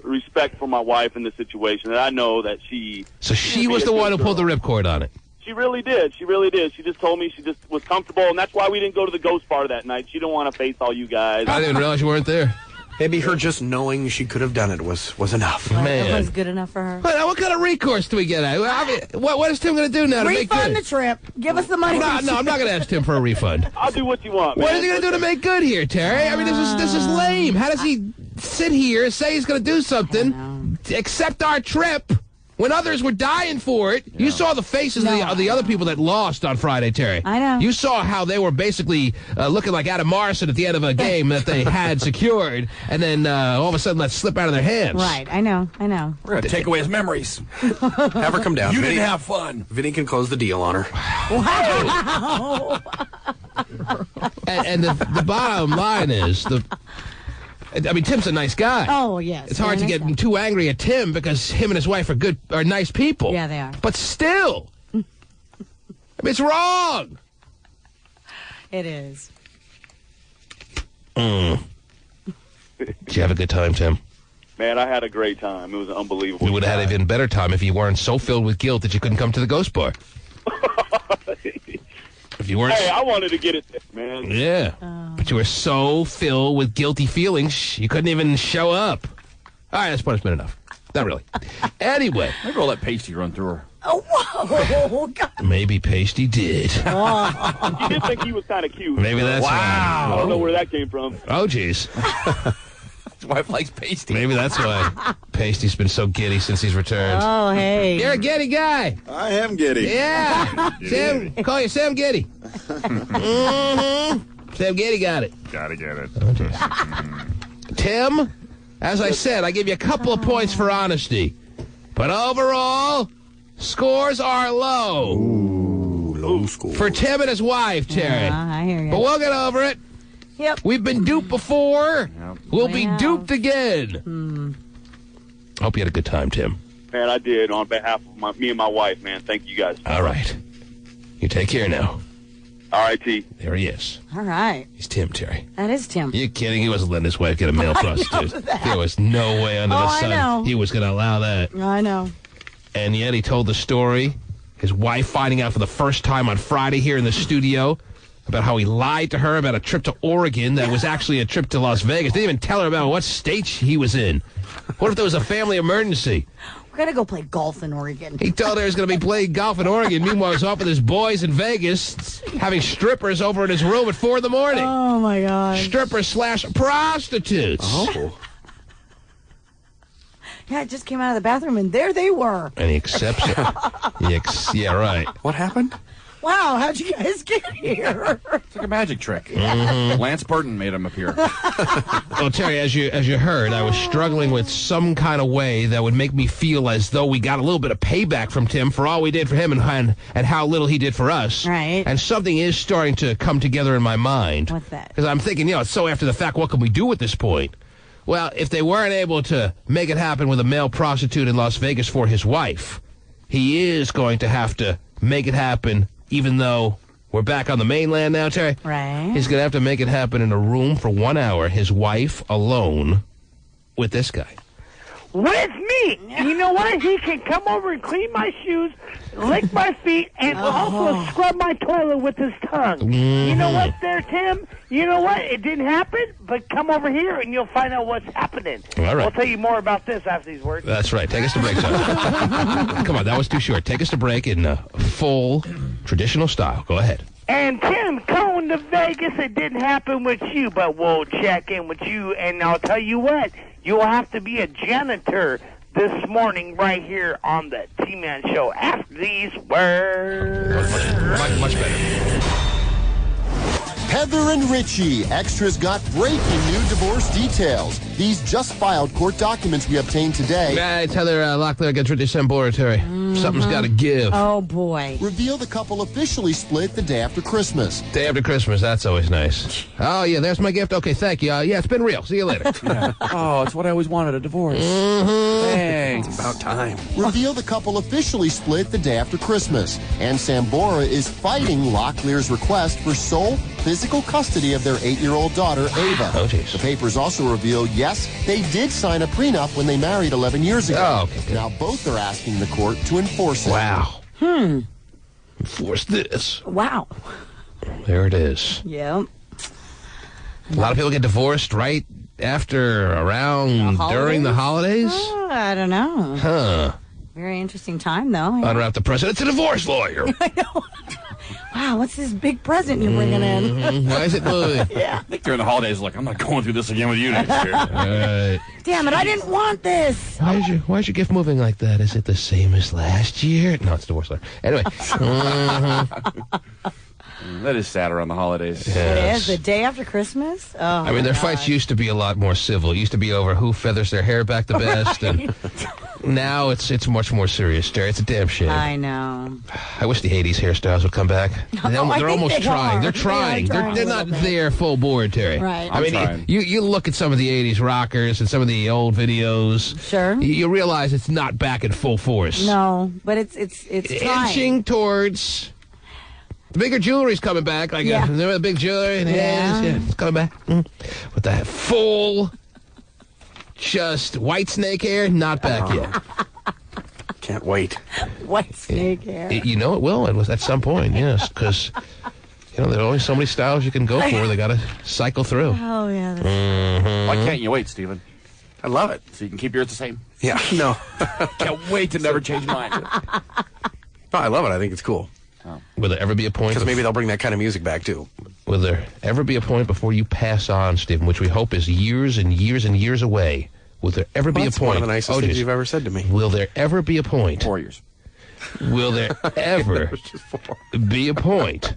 respect for my wife in this situation, and I know that she... So she was the one who pulled the ripcord on it. She really did. She really did. She just told me she just was comfortable, and that's why we didn't go to the ghost bar that night. She didn't want to face all you guys. I didn't realize you weren't there. Maybe her just knowing she could have done it was enough. That Man. was good enough for her. What kind of recourse do we get at? I mean, what is Tim going to do now to make Refund good? the trip. Give us the money. No, I'm not going to ask Tim for a refund. I'll do what you want, man. What is he going to do to make good here, Terry? I mean, this is lame. How does he sit here, say he's going to do something, accept our trip, when others were dying for it? You saw the faces of the other people that lost on Friday, Terry. I know. You saw how they were basically looking like Adam Morrison at the end of a game that they had secured, and then all of a sudden let slip out of their hands. Right. I know. We're going to take away his memories. Have her come down. You Vinny, didn't have fun. Vinny can close the deal on her. Wow. And the bottom line is, I mean, Tim's a nice guy. Oh, yes. It's hard to Very get nice guy. too angry at Tim because him and his wife are nice people. Yeah, they are. But still, I mean, it's wrong. It is. Did you have a good time, Tim? Man, I had a great time. It was unbelievable. We would have had an even better time if you weren't so filled with guilt that you couldn't come to the ghost bar. If you weren't... Hey, I wanted to get it there, man. Yeah. But you were so filled with guilty feelings, you couldn't even show up. All right, that's punishment enough. Not really. Anyway. Maybe all that pasty run through her. Oh, whoa. God. Maybe Pasty did. You did think he was kind of cute. Maybe that's I don't know why. where that came from. Oh, jeez. His wife likes pasty. Maybe that's why Pasty's been so giddy since he's returned. Oh, hey. You're a giddy guy. I am giddy. Yeah. Sam, call you Sam Giddy. Sam Giddy got it. Gotta get it. Tim, as I said, I give you a couple of points for honesty. But overall, scores are low. Ooh, low score. For Tim and his wife, Terry. Yeah, I hear you. But we'll get over it. Yep. We've been duped before. We'll be have. duped again. Hope you had a good time, Tim. Man, I did on behalf of me and my wife, man. Thank you guys. All right. You take care now. All right, T. There he is. All right. He's Tim, Terry. That is Tim. You kidding? He wasn't letting his wife get a male prostitute. There was no way under the I sun know. he was going to allow that. I know. And yet he told the story, his wife finding out for the first time on Friday here in the studio about how he lied to her about a trip to Oregon that was actually a trip to Las Vegas. Didn't even tell her about what state he was in. What if there was a family emergency? We're going to go play golf in Oregon. He told her he was going to be playing golf in Oregon. Meanwhile, he's off with his boys in Vegas, having strippers over in his room at 4 in the morning. Oh, my God. Strippers/prostitutes. Oh. Yeah, I just came out of the bathroom, and there they were. And he accepts it. Yeah, right. What happened? Wow, how'd you guys get here? It's like a magic trick. Mm-hmm. Lance Burton made him appear. Well, Terry, as you heard, I was struggling with some kind of way that would make me feel as though we got a little bit of payback from Tim for all we did for him and how little he did for us. Right. And something is starting to come together in my mind. What's that? Because I'm thinking, it's so after the fact, what can we do at this point? Well, if they weren't able to make it happen with a male prostitute in Las Vegas for his wife, he is going to have to make it happen, even though we're back on the mainland now, Terry. Right. He's going to have to make it happen in a room for 1 hour, his wife alone, with this guy. With me. You know what? He can come over and clean my shoes, lick my feet, and also scrub my toilet with his tongue. You know what there, Tim? You know what? It didn't happen, but come over here and you'll find out what's happening. All right. I'll tell you more about this after these words. That's right. Take us to break, son. Come on, that was too short. Take us to break in full traditional style. Go ahead. And Tim, going to Vegas, it didn't happen with you, but we'll check in with you, and I'll tell you what, you'll have to be a janitor this morning right here on the T-Man Show after these words. Much better. Heather and Richie, Extras got breaking new divorce details. These just filed court documents we obtained today. Yeah, it's Heather Locklear gets rid of December, Terry. Something's got to give. Oh, boy. Reveal the couple officially split the day after Christmas. Day after Christmas, that's always nice. Oh, yeah, there's my gift. Okay, thank you. Yeah, it's been real. See you later. Oh, it's what I always wanted, a divorce. Thanks. It's about time. Reveal the couple officially split the day after Christmas. And Sambora is fighting Locklear's request for sole physical custody of their 8-year-old daughter, Ava. Oh, jeez. The papers also reveal, yes, they did sign a prenup when they married 11 years ago. Oh, okay, good. Now both are asking the court to enforce it. Wow. Enforce this. Wow. There it is. Yeah. A lot of people get divorced right after, around, during the holidays. Oh, I don't know. Huh. Very interesting time, though. Yeah. Unwrap the president's a divorce lawyer. I know. Wow, what's this big present you're bringing in? Why is it moving? Yeah. I think during the holidays, like, I'm not going through this again with you next year. Damn it, I didn't want this. Why is your gift moving like that? Is it the same as last year? No, it's divorce lawyer. Anyway. That is sadder on the holidays. It is the day after Christmas. Oh, I mean, their fights used to be a lot more civil. It used to be over who feathers their hair back the best, and now it's much more serious, Terry. It's a damn shame. I know. I wish the 80s hairstyles would come back. They're almost trying. They're trying. They're not there full board, Terry. Right. I mean, you look at some of the 80s rockers and some of the old videos. Sure. You realize it's not back in full force. No, but it's trying. Inching towards. The bigger jewelry's coming back. Like remember the big jewelry? Yeah, it's coming back. With that full, just white snake hair, not back yet. Can't wait. White snake hair. It will. It was at some point, yes, because there are only so many styles you can go for. They got to cycle through. Oh yeah. Why can't you wait, Stephen? I love it. So you can keep yours the same. Yeah, no. Can't wait to never change mine. No, I love it. I think it's cool. Will there ever be a point? Because maybe they'll bring that kind of music back, too. Will there ever be a point before you pass on, Stephen, which we hope is years and years and years away? Will there ever be a That's point? one of the nicest things you've ever said to me. Will there ever be a point? 4 years. Will there ever be a point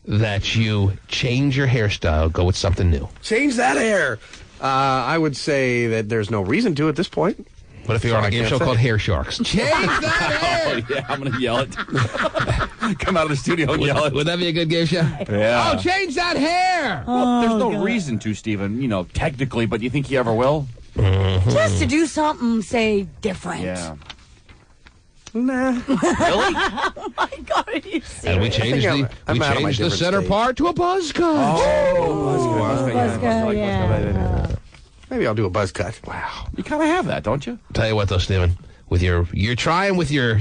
that you change your hairstyle, go with something new? Change that hair. I would say that there's no reason to at this point. What if you're on a game show called Hair Sharks? Change that hair! Oh, yeah, I'm going to yell it. Come out of the studio and yell it. Would that be a good game show? Yeah. Oh, change that hair! Well, there's no reason to, Stephen, technically, but you think he ever will? Just to do something, say, different. Yeah. Nah. Really? Oh my God, are you serious? And we changed the center part to a buzz cut. Buzz cut, yeah. Maybe I'll do a buzz cut. Wow. You kind of have that, don't you? Tell you what, though, Stephen, you're trying with your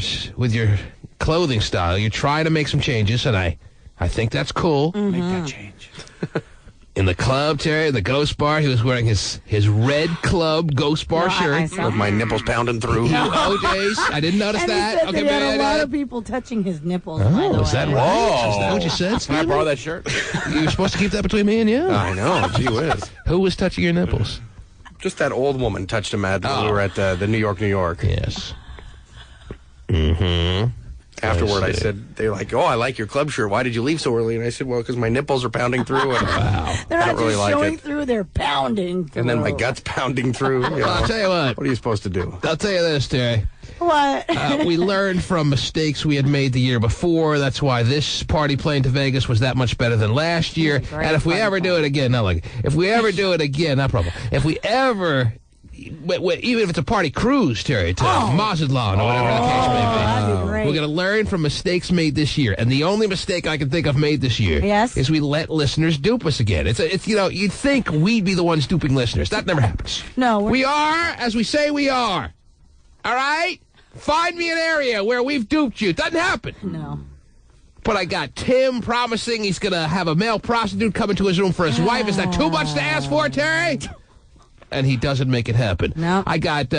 clothing style. You're trying to make some changes, and I think that's cool. Mm-hmm. Make that change. In the club, Terry, the Ghost Bar, he was wearing his red club Ghost Bar shirt. With my nipples pounding through. OJ's. I didn't notice And that. he said that he had a lot of people touching his nipples, by the way. Is that right? Is that what you said, Can I Stephen? borrow that shirt? You were supposed to keep that between me and you. I know. Gee whiz. Who was touching your nipples? Just that old woman touched him when we were at the New York. Yes. Mm-hmm. Afterward, I said, they're like, oh, I like your club shirt. Why did you leave so early? And I said, well, because my nipples are pounding through. And They're I not don't really just like showing it. through, they're pounding through. And then my gut's pounding through. You know. I'll tell you what. What are you supposed to do? I'll tell you this, Terry. What? We learned from mistakes we had made the year before. That's why this party plane to Vegas was that much better than last year. And if we ever do it again, if we ever do it again, no problem. If we ever, even if it's a party cruise, Terry, to Mazatlan or whatever the case may be, that'd be great. we're going to learn from mistakes made this year. And the only mistake I can think of made this year is we let listeners dupe us again. It's you'd think we'd be the ones duping listeners. That never happens. No. We are, as we say we are. All right? Find me an area where we've duped you. Doesn't happen. No. But I got Tim promising he's going to have a male prostitute come into his room for his wife. Is that too much to ask for, Terry? And he doesn't make it happen. No. I got,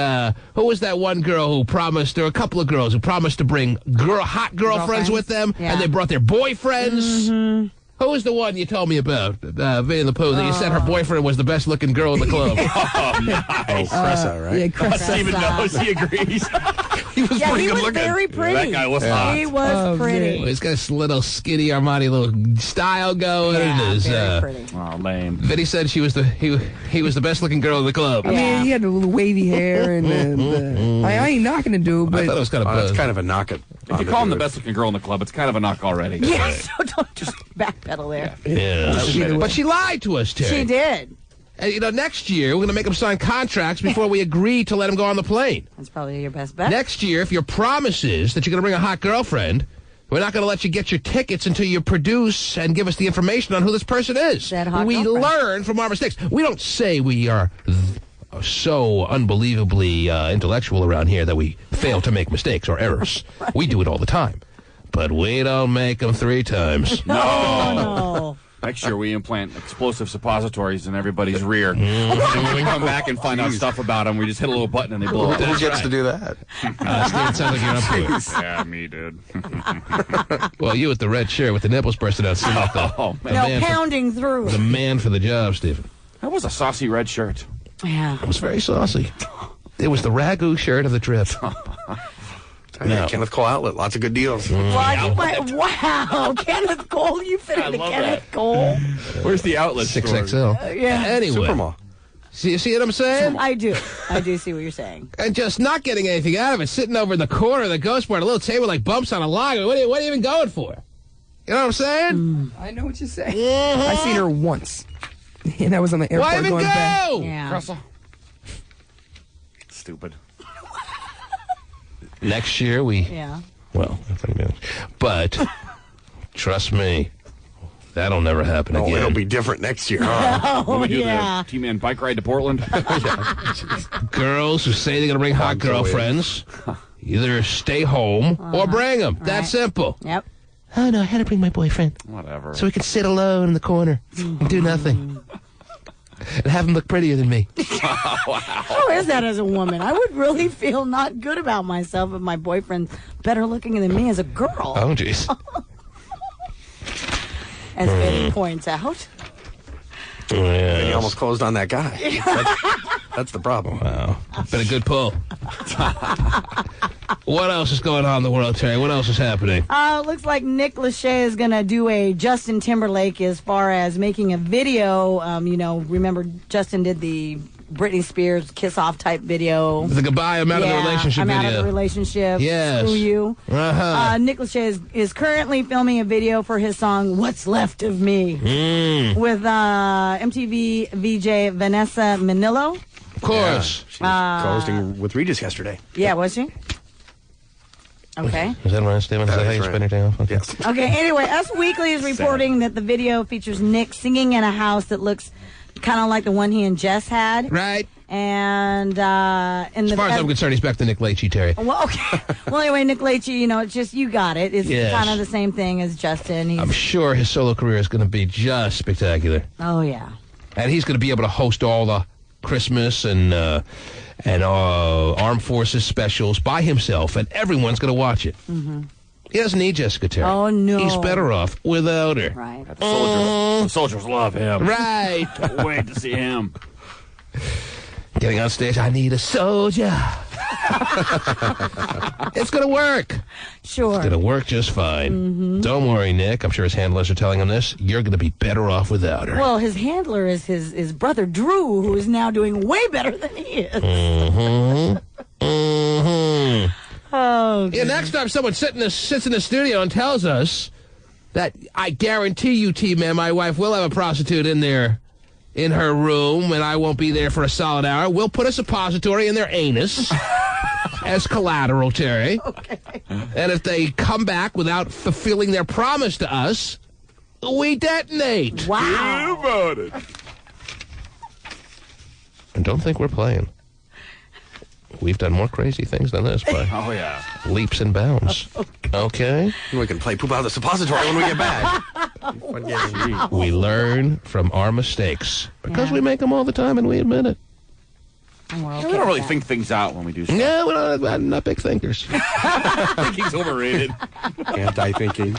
who was that one girl who promised, or a couple of girls who promised to bring hot girlfriends with them, and they brought their boyfriends? Mm-hmm. Who was the one you told me about, Vinny the Pooh, that you said her boyfriend was the best-looking girl in the club? Oh, nice. Cressa, right? Yeah, Cressa. Steven knows. He agrees. He was pretty good looking. Very pretty. That guy was hot. He was pretty. Well, he's got this little skinny Armani little style going. Yeah, and very pretty. Oh, lame. Vinny said she was he was the best-looking girl in the club. I mean, he had the little wavy hair and I ain't knocking the dude, I but thought it was kind of That's kind of a knock it. If you call him the best-looking girl in the club, it's kind of a knock already. Yeah, so don't just backpedal there. Yeah. But she lied to us, Terry. She did. And, next year, we're going to make them sign contracts before we agree to let them go on the plane. That's probably your best bet. Next year, if your promise is that you're going to bring a hot girlfriend, we're not going to let you get your tickets until you produce and give us the information on who this person is. That hot We girlfriend. learn from our mistakes. We don't say we are so unbelievably intellectual around here that we fail to make mistakes or errors. Right. We do it all the time. But we don't make them 3 times. No. Next year, we implant explosive suppositories in everybody's rear. And when we come back and find out stuff about them, we just hit a little button and they blow up. Who gets to do that? Steven, sounds like you're up to it. Yeah, me, dude. Well, you with the red shirt with the nipples bursting out. Seem like the Pounding through. The man for the job, Stephen. That was a saucy red shirt. Yeah. It was very saucy. It was the ragu shirt of the trip. No. Kenneth Cole outlet, lots of good deals. Wow, Kenneth Cole, you fit into Kenneth Cole. Where's the outlet 6XL. Yeah. Anyway. Supermall. See what I'm saying? I do see what you're saying. And just not getting anything out of it, sitting over in the corner of the ghost bar, a little table like bumps on a log. What are you even going for? You know what I'm saying? I know what you're saying. I seen her once. And that was on the airport Why even going back. go? Yeah. Stupid. Next year but trust me, that'll never happen again. It'll be different next year. When we do the T-Man bike ride to Portland. Girls who say they're going to bring hot girlfriends, either stay home or bring them. That's simple. Yep. Oh, no, I had to bring my boyfriend. Whatever. So we could sit alone in the corner and do nothing. And have him look prettier than me. How is that as a woman? I would really feel not good about myself if my boyfriend's better looking than me as a girl. Oh, jeez. As Betty points out. And he almost closed on that guy. That's the problem. Wow. Been a good pull. What else is going on in the world, Terry? What else is happening? Looks like Nick Lachey is going to do a Justin Timberlake as far as making a video. Remember Justin did the Britney Spears kiss off type video. The goodbye, I'm out of the relationship video. I'm out of the relationship. Yes. Screw you. Uh-huh. Nick Lachey is currently filming a video for his song What's Left of Me with MTV VJ Vanessa Manillo. Of course. She was co-hosting with Regis yesterday. Yeah, was she? Okay. Is that right, Stephen? Is that how you spend your day off? Okay. Yes. Okay, anyway, Us Weekly is reporting that the video features Nick singing in a house that looks kind of like the one he and Jess had. Right. And as far as I'm concerned, he's back to Nick Lachey, Terry. Well, okay. Well, anyway, Nick Lachey, it's just, you got it. It's kind of the same thing as Justin. I'm sure his solo career is going to be just spectacular. Oh, yeah. And he's going to be able to host all the Christmas and Armed Forces specials by himself, and everyone's going to watch it. Mm-hmm. He doesn't need Jessica Terry. Oh, no. He's better off without her. Right. The soldiers love him. Right. Can't wait to see him. Getting on stage, I need a soldier. It's going to work. Sure. It's going to work just fine. Don't worry, Nick. I'm sure his handlers are telling him this. You're going to be better off without her. Well, his handler is his brother Drew, who is now doing way better than he is. Oh, yeah, next time someone sits in the studio and tells us that I guarantee you, T-Man, my wife will have a prostitute in there in her room and I won't be there for a solid hour, we'll put a suppository in their anus as collateral, Terry. Okay. And if they come back without fulfilling their promise to us, we detonate. Wow. You about it. And don't think we're playing. We've done more crazy things than this by Oh, yeah. leaps and bounds. Okay? We can play poop out of the suppository when we get back. We learn from our mistakes because we make them all the time and we admit it. And we're okay We don't with really that. think things out when we do stuff. No, we're not big thinkers. Thinking's overrated. Anti-thinking.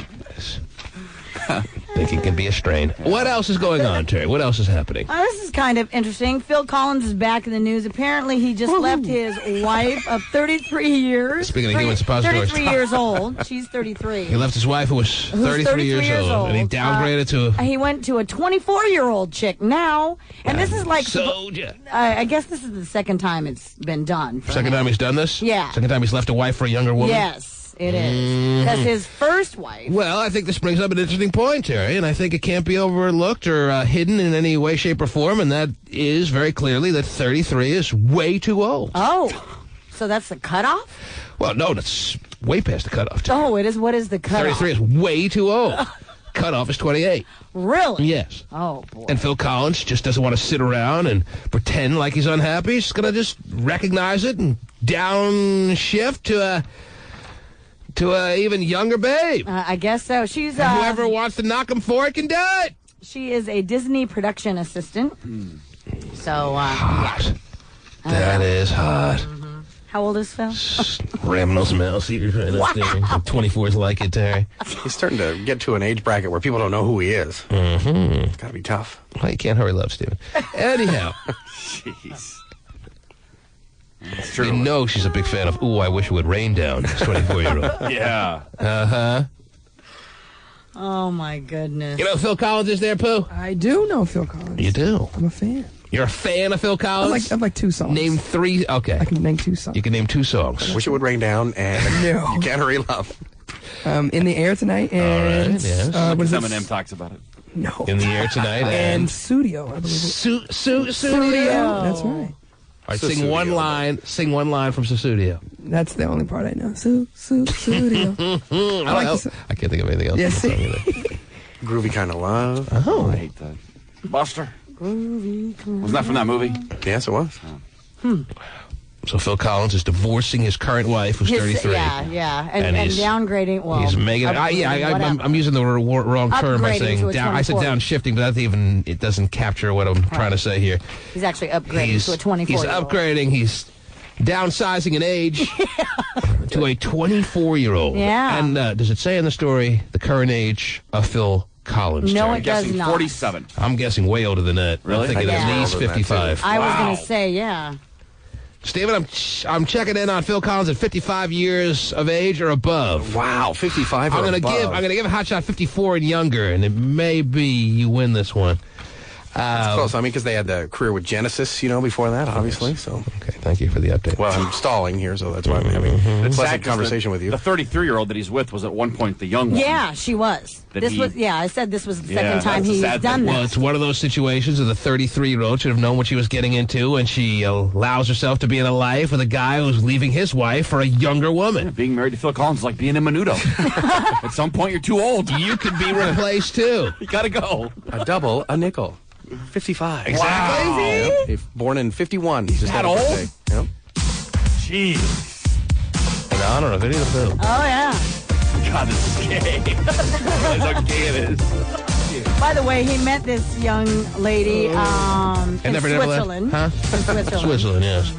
Thinking can be a strain. What else is going on, Terry? What else is happening? This is kind of interesting. Phil Collins is back in the news. Apparently, he just left his wife of 33 years. Speaking of human suppositories. 33 years old. She's 33. He left his wife who was 33 years old, and he downgraded to He went to a 24-year-old chick now, and this is like... Soldier. I guess this is the second time it's been done. for Second him. time he's done this? Yeah. Second time he's left a wife for a younger woman? Yes, it is. Because his first wife... Well, I think this brings up an interesting point, Terry, and I think it can't be overlooked or hidden in any way, shape, or form, and that is very clearly that 33 is way too old. Oh, so that's the cutoff? Well, no, that's way past the cutoff, Terry. Oh, it is. What is the cutoff? 33 is way too old. Cutoff is 28. Really? Yes. Oh, boy. And Phil Collins just doesn't want to sit around and pretend like he's unhappy. He's going to just recognize it and downshift to a even younger babe. I guess so. She's And whoever wants to knock him for it can do it. She is a Disney production assistant. So, Hot. That is hot. how old is Phil? Ramming those mouse eaters right up there. 24s like it, Terry. He's starting to get to an age bracket where people don't know who he is. It's got to be tough. Well, you can't hurry love, Steven. Anyhow. Jeez. You know she's a big fan of, ooh, I wish it would rain down, this 24-year-old. Yeah. Uh-huh. Oh, my goodness. You know Phil Collins is there, Pooh? I do know Phil Collins. You do? I'm a fan. You're a fan of Phil I Collins? like 2 songs. Name 3. Okay. I can name 2 songs. You can name 2 songs. Wish it would rain down and No. You Can't Hurry Love. In the Air Tonight and All right, yes. what is it? Eminem talks about it. No. In the Air Tonight and Studio, I believe. Studio. That's right. All right, sing one line from Susudio. That's the only part I know. Studio. I can't think of anything else. Yes. Groovy Kind of Love. Oh. I hate that. Buster. Wasn't that from that movie? Yes, it was. So Phil Collins is divorcing his current wife, who's 33. Yeah. And And he's- downgrading, well... He's making it. I'm using the wrong term by Upgrading saying to a down. I said 24. downshifting, but it doesn't capture what I'm trying to say here. He's actually upgrading to a 24-year-old. He's upgrading. He's downsizing in age to a 24-year-old. Yeah. And does it say in the story the current age of Phil Collins? No, Terry? it does Guessing not. 47. I'm guessing way older than that. Really? I'm thinking I at guess least older than that, 55. I was Wow. going to say, yeah. Stephen, I'm checking in on Phil Collins at 55 years of age or above. Wow, 55 I'm or gonna above. give a hot shot 54 and younger, and it may be you win this one. It's close. I mean, because they had the career with Genesis, before that, obviously. So, Okay, thank you for the update. well, I'm stalling here, so that's why I'm having a Sad pleasant 'cause conversation with you. The 33-year-old that he's with was at one point the young one. Yeah, she was. That he- I said this was the Yeah, second time that's a he's sad done thing. that. Well, it's one of those situations where the 33-year-old should have known what she was getting into, and she allows herself to be in a life with a guy who's leaving his wife for a younger woman. Being married to Phil Collins is like being in Menudo. At some point, you're too old. You could be replaced, too. You gotta go. A double, a nickel. 55. Exactly. Yep. He's born in 51. He's just That had a old? birthday. Yep. Jeez. In honor of Vinny the Pooh. Oh, yeah. God, this is gay. Realize how gay it is. By the way, he met this young lady in Never left. Switzerland. Huh? In Switzerland. Switzerland, yes.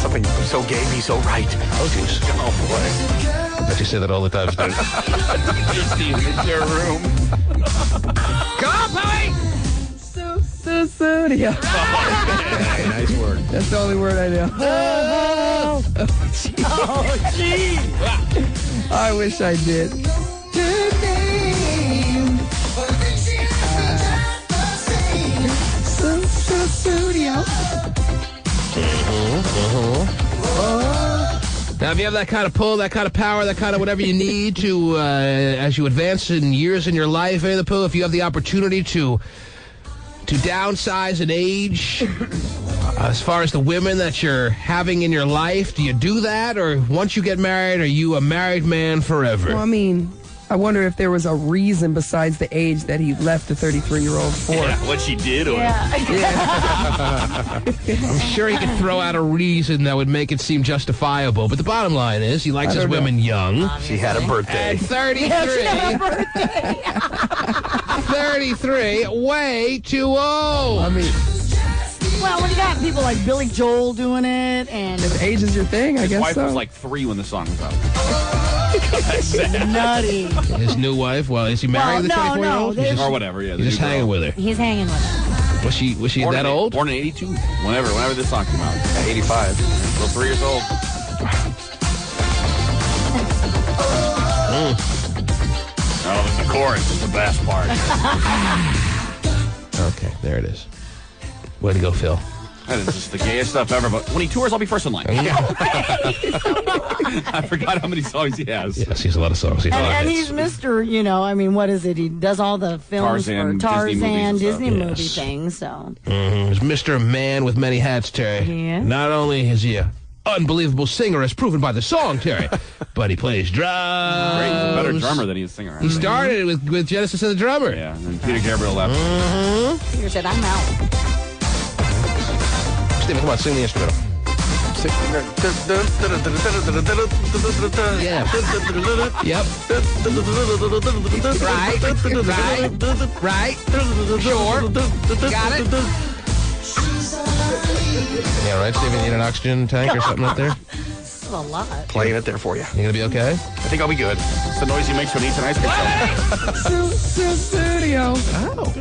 Something so gay be so right. Oh, jeez. Oh, boy. I bet you say that all the time, Steve. Steve, it's your room. Come on, Pooey! Studio. Hey, nice word. That's the only word I know. Oh, gee. I wish I did. Studio. Now, if you have that kind of pull, that kind of power, that kind of whatever you need to, as you advance in years in your life, the Pooh, if you have the opportunity to downsize and age, as far as the women that you're having in your life, do you do that? Or once you get married, are you a married man forever? Well, I mean, I wonder if there was a reason besides the age that he left the 33-year-old for. Yeah, what she did. Or I'm sure he could throw out a reason that would make it seem justifiable. But the bottom line is, he likes his women young. She had a birthday. At 33. Yeah, she had a birthday. 33, way too old. I mean, Well, when you got people like Billy Joel doing it, and if age is your thing, I His guess wife so. was like 3 when the song was out. nutty. His new wife, well, is he married to the 24-year-old? there's- Or whatever, yeah. He's just hanging with her. He's hanging with him. Was she that old? Born in 82. Whenever this song came out. 85. Still 3 years old. Oh, the chorus is the best part. Okay, there it is. Way to go, Phil. That is just the gayest stuff ever. But when he tours, I'll be first in line. I forgot how many songs he has. Yes, he has a lot of songs. He has a lot of And hits. he's Mr., I mean, what is it? He does all the films Tarzan, for Disney movies Tarzan, and stuff. Disney movie Yes. things, so. He's Mr. Man with many hats, Terry. Yeah. Not only is he an unbelievable singer, as proven by the song, Terry, but he plays drums. Great, he's a better drummer than he is a singer. He started with Genesis and the drummer. Yeah, and then Peter Gabriel left. Peter said, I'm out. Steven, come on, sing the instrumental. Yeah. Yep. Right. Sure. Got it. Yeah, right, Steven? You need an oxygen tank or something up there? This is a lot. Playing it there for you. You gonna be okay? I think I'll be good. It's the noise he makes when he eats an ice cream cone. Studio. Oh.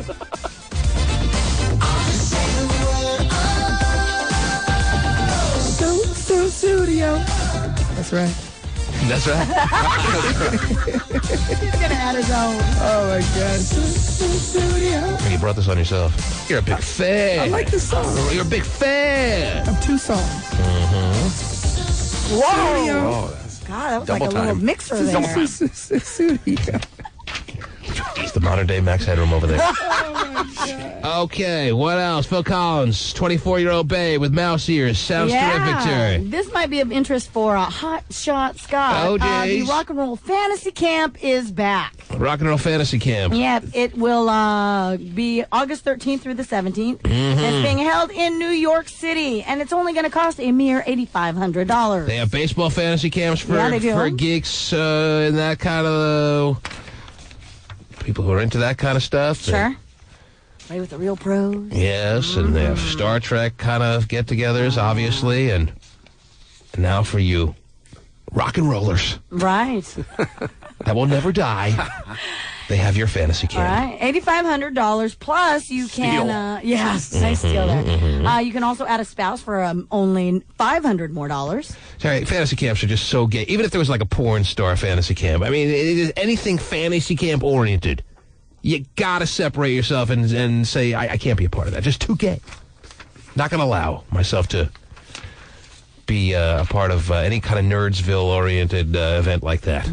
Studio. That's right. That's right. He's going to add his own. Oh, my God. Studio. You brought this on yourself. You're a big fan. I like this song. You're a big fan. Of 2 songs. Whoa. Oh, that's God, that was Double like a little time. mixer there. Studio. He's the modern day Max Headroom over there. Okay, what else? Phil Collins, 24-year-old babe with mouse ears. Sounds terrific, Terry. This might be of interest for Hot Shot Scott. Oh, the geez. Rock and Roll Fantasy Camp is back. Rock and Roll Fantasy Camp. Yeah, it will be August 13th through the 17th. It's being held in New York City, and it's only going to cost a mere $8,500. They have baseball fantasy camps for, Yeah, they do. for geeks and that kind of people who are into that kind of stuff. Sure. Play with the real pros. Yes, and they have Star Trek kind of get-togethers, obviously, and now for you, rock and rollers Right. that will never die. They have your fantasy All camp. right. $8,500 plus you can, yes, nice steal there. You can also add a spouse for only $500 more. Sorry, fantasy camps are just so gay. Even if there was like a porn star fantasy camp, I mean, it is anything fantasy camp oriented. You gotta separate yourself and say, I can't be a part of that. Just too gay. Not gonna allow myself to be a part of any kind of Nerdsville-oriented event like that.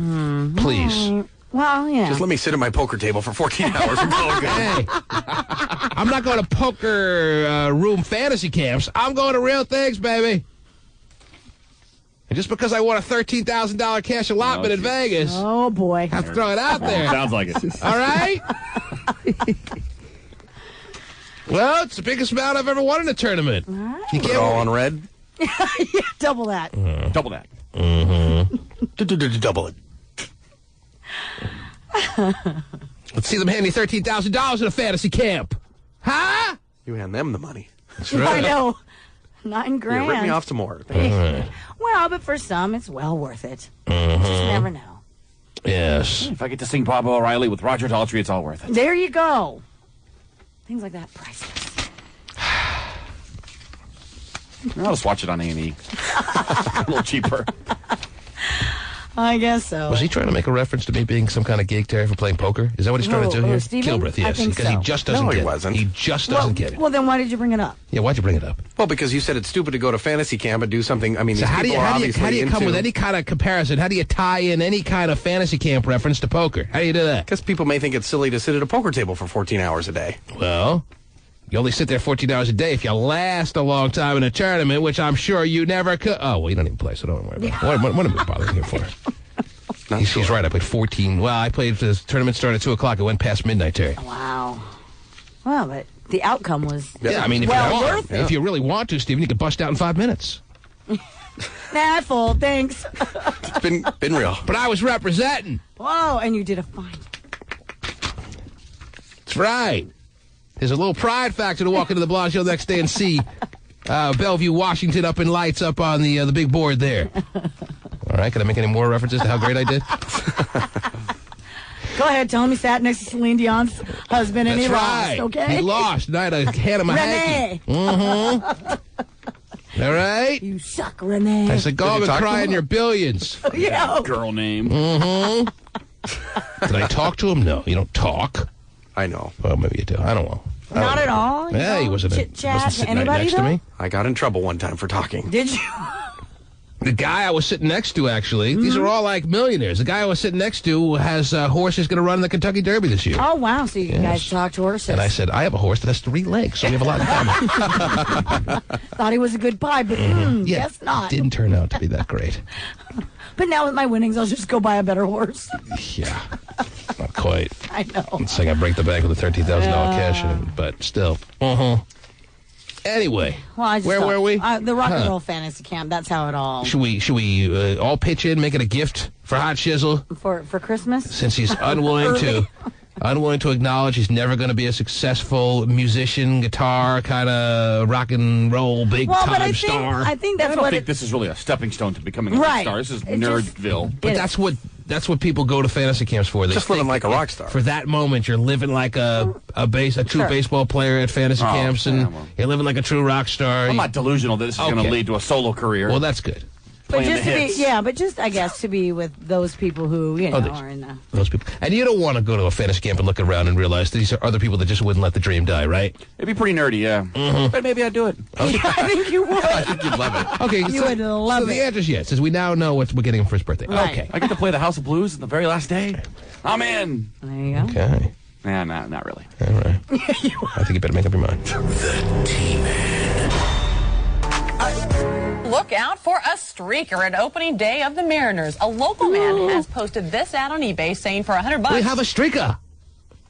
Please. Well, yeah. Just let me sit at my poker table for 14 hours and call it good. Hey, I'm not going to poker room fantasy camps. I'm going to real things, baby. And just because I won a $13,000 cash allotment in Vegas, Oh, boy. I have to throw it out there. Sounds like it. All right? Well, it's the biggest amount I've ever won in a tournament. You Put it all on red. Yeah, double that. Double that. Double it. Let's see them hand you $13,000 in a fantasy camp. Huh? You hand them the money. That's I know. $9 grand. Here, rip me off some more. Well, but for some, it's well worth it. You just never know. Yes. If I get to sing Bob O'Reilly with Roger Daltrey, it's all worth it. There you go. Things like that, priceless. I'll just watch it on A&E. little cheaper. I guess so. Was he trying to make a reference to me being some kind of geek, Terry, for playing poker? Is that what he's trying to do here? Steven? Kilbreth, yes. I think Because so. he just doesn't No, get he it. wasn't. He just doesn't get it. Well, then why did you bring it up? Yeah, why'd you bring it up? Well, because you said it's stupid to go to fantasy camp and do something. I mean, So these how do people you are come obviously with any kind of comparison? How do you tie in any kind of fantasy camp reference to poker? How do you do that? Because people may think it's silly to sit at a poker table for 14 hours a day. Well, you only sit there 14 hours a day if you last a long time in a tournament, which I'm sure you never could. Oh, well, you don't even play, so don't worry about it. What am I bothering you for? He's right. I played 14. Well, I played, the tournament started at 2 o'clock. It went past midnight, Terry. Wow. Well, but the outcome was Yeah, I mean, if you really want to, Stephen, you could bust out in 5 minutes. Nah, full. Thanks. It's been real. But I was representing. Whoa, and you did a fine. That's right. There's a little pride factor to walk into the Bellagio the next day and see Bellevue, Washington up in lights up on the big board there. All right, can I make any more references to how great I did? Go ahead, tell him he sat next to Celine Dion's husband and That's he right. lost, okay? He lost, and I had a hand in my Renee. Mm-hmm. All right? You suck, Renee. I said, go and cry in your billions. Yeah. Girl name. Mm-hmm. Did I talk to him? No, you don't talk. I know. Well, maybe you do. I don't know. Not at all. You Yeah, he wasn't chit-chat to sitting right anybody, next to though? me. I got in trouble one time for talking. Did you? The guy I was sitting next to, actually, these are all like millionaires. The guy I was sitting next to has a horse that's going to run in the Kentucky Derby this year. Oh, wow. So you guys talked horses. And I said, I have a horse that has 3 legs, so we have a lot in common. Thought he was a good buy, but guess not. Didn't turn out to be that great. But now with my winnings, I'll just go buy a better horse. Yeah, not quite. I know. It's like I break the bank with a $13,000 cash in it, but still. Anyway, Well, I just where thought- were we? The rock and roll fantasy camp. That's how it all. Should we all pitch in, make it a gift for Hot Shizzle? For Christmas? Since he's unwilling to acknowledge he's never going to be a successful musician, guitar, kind of rock and roll, big time star. I think that's I don't what think this is really a stepping stone to becoming a Right. rock star. This is It just- Nerdville. But that's what people go to fantasy camps for. They Just living think like a rock star. For that moment, you're living like a true baseball player at fantasy camps, and yeah, well. you're living like a true rock star. I'm not delusional that this is going to lead to a solo career. Well, that's good. But Playing just the to hits. be, but just I guess to be with those people who are in the. Those people, and you don't want to go to a fantasy camp and look around and realize these are other people that just wouldn't let the dream die, right? It'd be pretty nerdy, yeah. But maybe I'd do it. Yeah, I think you would. I think you'd love it. Okay, You would love so it. the answer is yes, since we now know what we're getting him for his birthday. Right. Okay. I get to play the House of Blues on the very last day. I'm in. There you go. Okay. Nah, not really. All right. I think you better make up your mind. The T-Man. Look out for a streaker at opening day of the Mariners. A local man has posted this ad on eBay saying for $100. We have a streaker.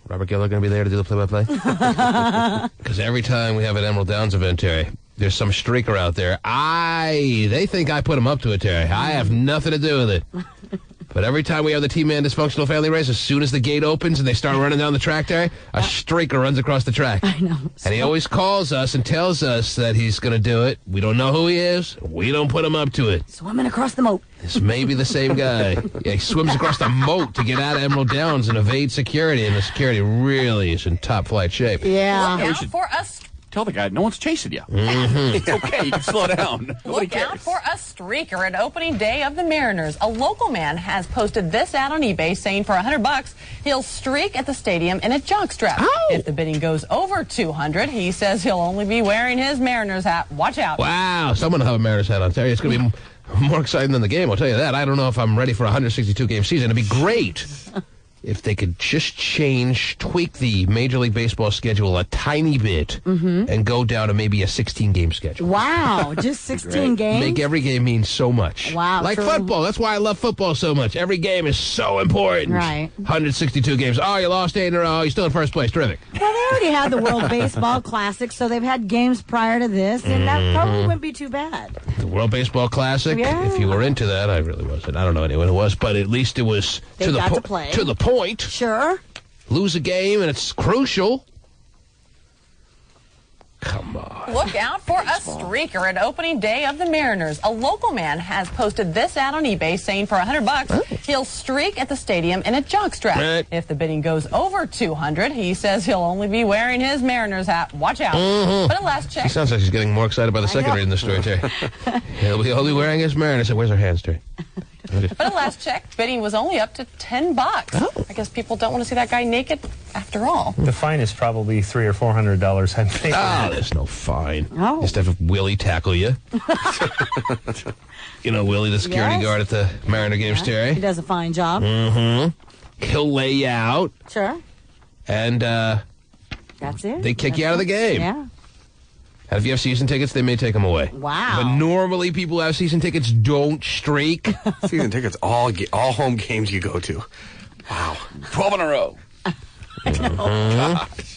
Robert Geller going to be there to do the play-by-play? Because every time we have an Emerald Downs event, Terry, there's some streaker out there. They think I put him up to it, Terry. I have nothing to do with it. But every time we have the T-Man Dysfunctional Family Race, as soon as the gate opens and they start running down the track, Terry, a streaker runs across the track. I know. And he always calls us and tells us that he's going to do it. We don't know who he is. We don't put him up to it. Swimming across the moat. This may be the same guy. Yeah, he swims across the moat to get out of Emerald Downs and evade security, and the security really is in top-flight shape. Yeah. Look out for a Tell the guy, no one's chasing you. It's okay, you can slow down. Nobody Look out cares. for a streaker at opening day of the Mariners. A local man has posted this ad on eBay saying for $100 he'll streak at the stadium in a jockstrap. Oh. If the bidding goes over $200, he says he'll only be wearing his Mariners hat. Watch out. Wow, someone will have a Mariners hat on. Terry, it's going to be more exciting than the game, I'll tell you that. I don't know if I'm ready for a 162-game season. It'd be great if they could just tweak the Major League Baseball schedule a tiny bit and go down to maybe a 16-game schedule. Wow, just 16 games? Make every game mean so much. Wow, like true. football. That's why I love football so much. Every game is so important. Right. 162 games. Oh, you lost 8 in a row. You're still in first place. Terrific. Well, they already had the World Baseball Classic, so they've had games prior to this, and that probably wouldn't be too bad. The World Baseball Classic. Yeah. If you were into that, I really wasn't. I don't know anyone who was, but at least it was They to the got to play. to the point. Sure. Lose a game, and it's crucial. Come on. Look out for a streaker at opening day of the Mariners. A local man has posted this ad on eBay saying for $100, he'll streak at the stadium in a jockstrap. Right. If the bidding goes over $200, he says he'll only be wearing his Mariners hat. Watch out. But at last check. He sounds like he's getting more excited by the second reading the story, Terry. He'll be only wearing his Mariners. Where's our hands, Terry? But at last check, bidding was only up to $10. Oh. I guess people don't want to see that guy naked after all. The fine is probably $300 or $400, I think. There's no fine. Oh. Just have Willie tackle you. You know, Willie, the security guard at the Mariner games, He Terry. does a fine job. He'll lay you out, Sure. and That's it. they kick you out of the game. Yeah. And if you have season tickets, they may take them away. Wow. But normally, people who have season tickets don't streak. Season tickets, all home games you go to. Wow. 12 in a row.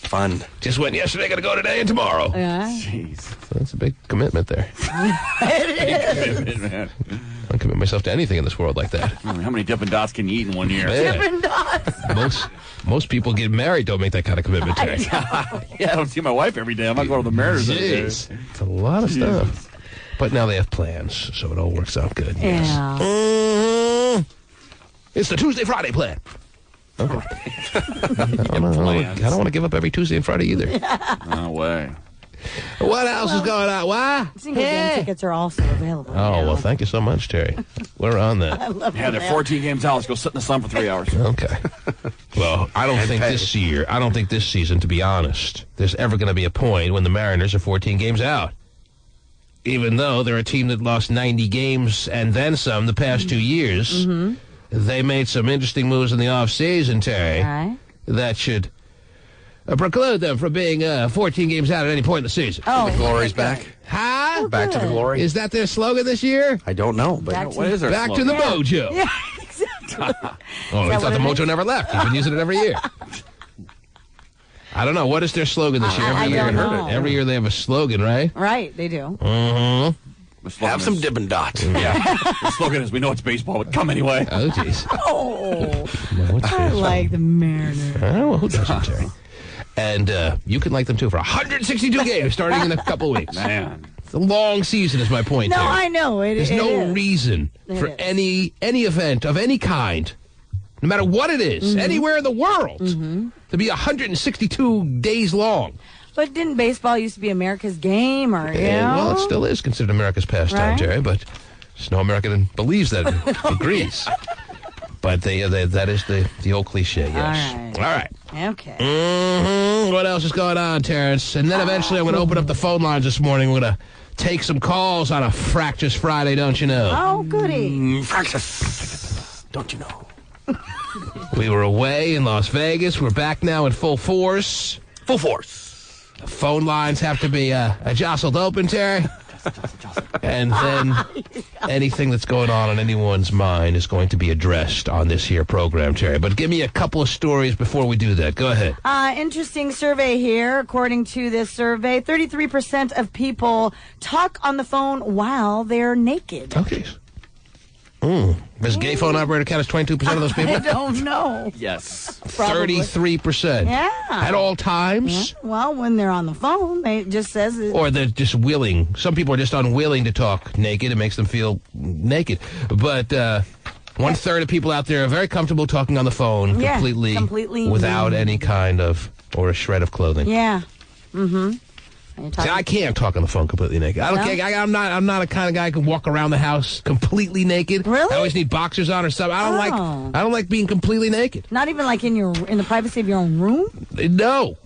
Fun. Just went yesterday, got to go today and tomorrow. Yeah. Jeez. So that's a big commitment there. Man. I don't commit myself to anything in this world like that. How many Dippin' Dots can you eat in 1 year? Man. Most people get married don't make that kind of commitment, Terry. Yeah, I don't see my wife every day. I'm not going to the Mariners every day. Jeez. It's a lot of stuff. But now they have plans, so it all works out good. Yes. Yeah. It's the Tuesday-Friday plan. Okay. I don't want to give up every Tuesday and Friday either. No way. What else is going on? What? Single game tickets are also available. Oh, well, thank you so much, Terry. We're on that. Yeah, they're 14 games out. Let's go sit in the sun for 3 hours. Okay. Well, I don't think this season, to be honest, there's ever going to be a point when the Mariners are 14 games out. Even though they're a team that lost 90 games and then some the past 2 years, they made some interesting moves in the offseason, Terry, that should preclude them from being 14 games out at any point in the season. Oh, The glory's back. Huh? Back to the glory. Is that their slogan this year? I don't know, but What is their Back to slogan? the mojo. Yeah, exactly. Oh, he thought the mojo never left. He's been using it every year. I don't know. What is their slogan this year? I don't know. Every year they have a slogan, right? Right, they do. Mm-hmm. The slogan have some is- Dippin' Dots. Yeah. The slogan is, we know it's baseball, but come anyway. Oh, jeez. Oh, What's I this? like the Mariners. Oh, who doesn't, Terry? And you can like them, too, for 162 games starting in a couple weeks. Man. It's a long season is my point, No, Terry. I know. There's no is. reason for is. any event of any kind, no matter what it is, anywhere in the world, to be 162 days long. But didn't baseball used to be America's game, or you know? Well, it still is considered America's pastime, Right. Jerry, but there's no American believes that, agrees. But that is the old cliche, yes. All right. Okay. What else is going on, Terrence? And then eventually I'm going to open up the phone lines this morning. We're going to take some calls on a Fractious Friday, don't you know? Oh, goody. Fractious. Don't you know? We were away in Las Vegas. We're back now in full force. Full force. The phone lines have to be jostled open, Terry. And then anything that's going on in anyone's mind is going to be addressed on this here program, Terry. But give me a couple of stories before we do that. Go ahead. Interesting survey here. According to this survey, 33% of people talk on the phone while they're naked. Okay. Does gay phone operator count as 22% of those people? I don't know. Yes. Probably. 33%. Yeah. At all times? Yeah. Well, when they're on the phone, it just says it. Or they're just willing. Some people are just unwilling to talk naked. It makes them feel naked. But 1/3 of people out there are very comfortable talking on the phone completely without any kind of, or a shred of clothing. Yeah. See, I can't talk on the phone completely naked. I don't. I'm not a kind of guy who can walk around the house completely naked. Really? I always need boxers on or something. I don't like being completely naked. Not even like in the privacy of your own room? No.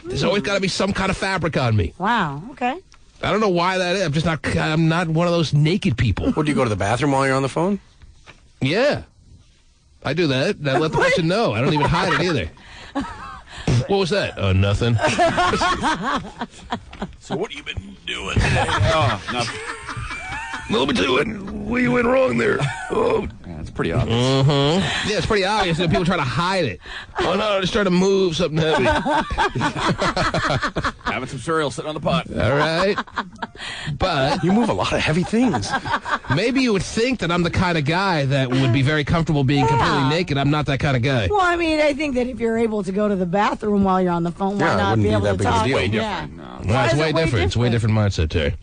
There's always got to be some kind of fabric on me. Wow. Okay. I don't know why that is. I'm not one of those naked people. What, do you go to the bathroom while you're on the phone? Yeah. I do that. I let the person know. I don't even hide it either. What was that? Oh, nothing. So what have you been doing today? Oh, nothing. Let me tell you what you went wrong there. Oh. Yeah, it's pretty obvious. Yeah, it's pretty obvious that people try to hide it. Oh, no, I just trying to move something heavy. Having some cereal sitting on the pot. All right. But you move a lot of heavy things. Maybe you would think that I'm the kind of guy that would be very comfortable being completely naked. I'm not that kind of guy. Well, I mean, I think that if you're able to go to the bathroom while you're on the phone, why not be able to talk? Way Yeah. different. No. No, it's way different. It's way different mindset, Terry.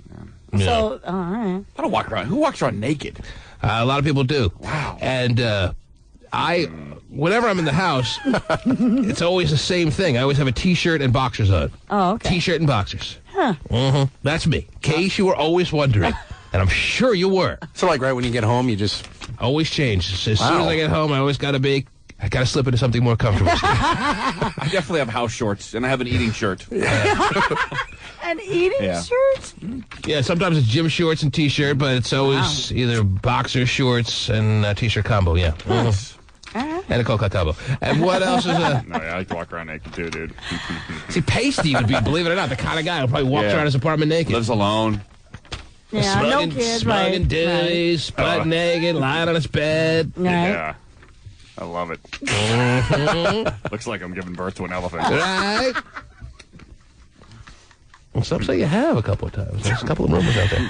Yeah. So, all right. I don't walk around. Who walks around naked? A lot of people do. Wow. And whenever I'm in the house, it's always the same thing. I always have a T-shirt and boxers on. Oh, okay. T-shirt and boxers. Huh. Mm-hmm. That's me. In case you were always wondering. And I'm sure you were. So, like, right when you get home, you just... Always change. As soon as I get home, I always got to slip into something more comfortable. I definitely have house shorts, and I have an eating shirt. An eating shirt? Yeah, sometimes it's gym shorts and T-shirt, but it's always either boxer shorts and a T-shirt combo, yeah. And a Coca combo. And what else is a... No, I like to walk around naked, too, dude. See, Pasty would be, believe it or not, the kind of guy who probably walks around his apartment naked. Lives alone. Yeah, smugging, no kids, smugging right. dillies, butt naked, lying on his bed. Right. Yeah. I love it. Looks like I'm giving birth to an elephant. Right? Well, some say you have a couple of times. There's a couple of rumors out there.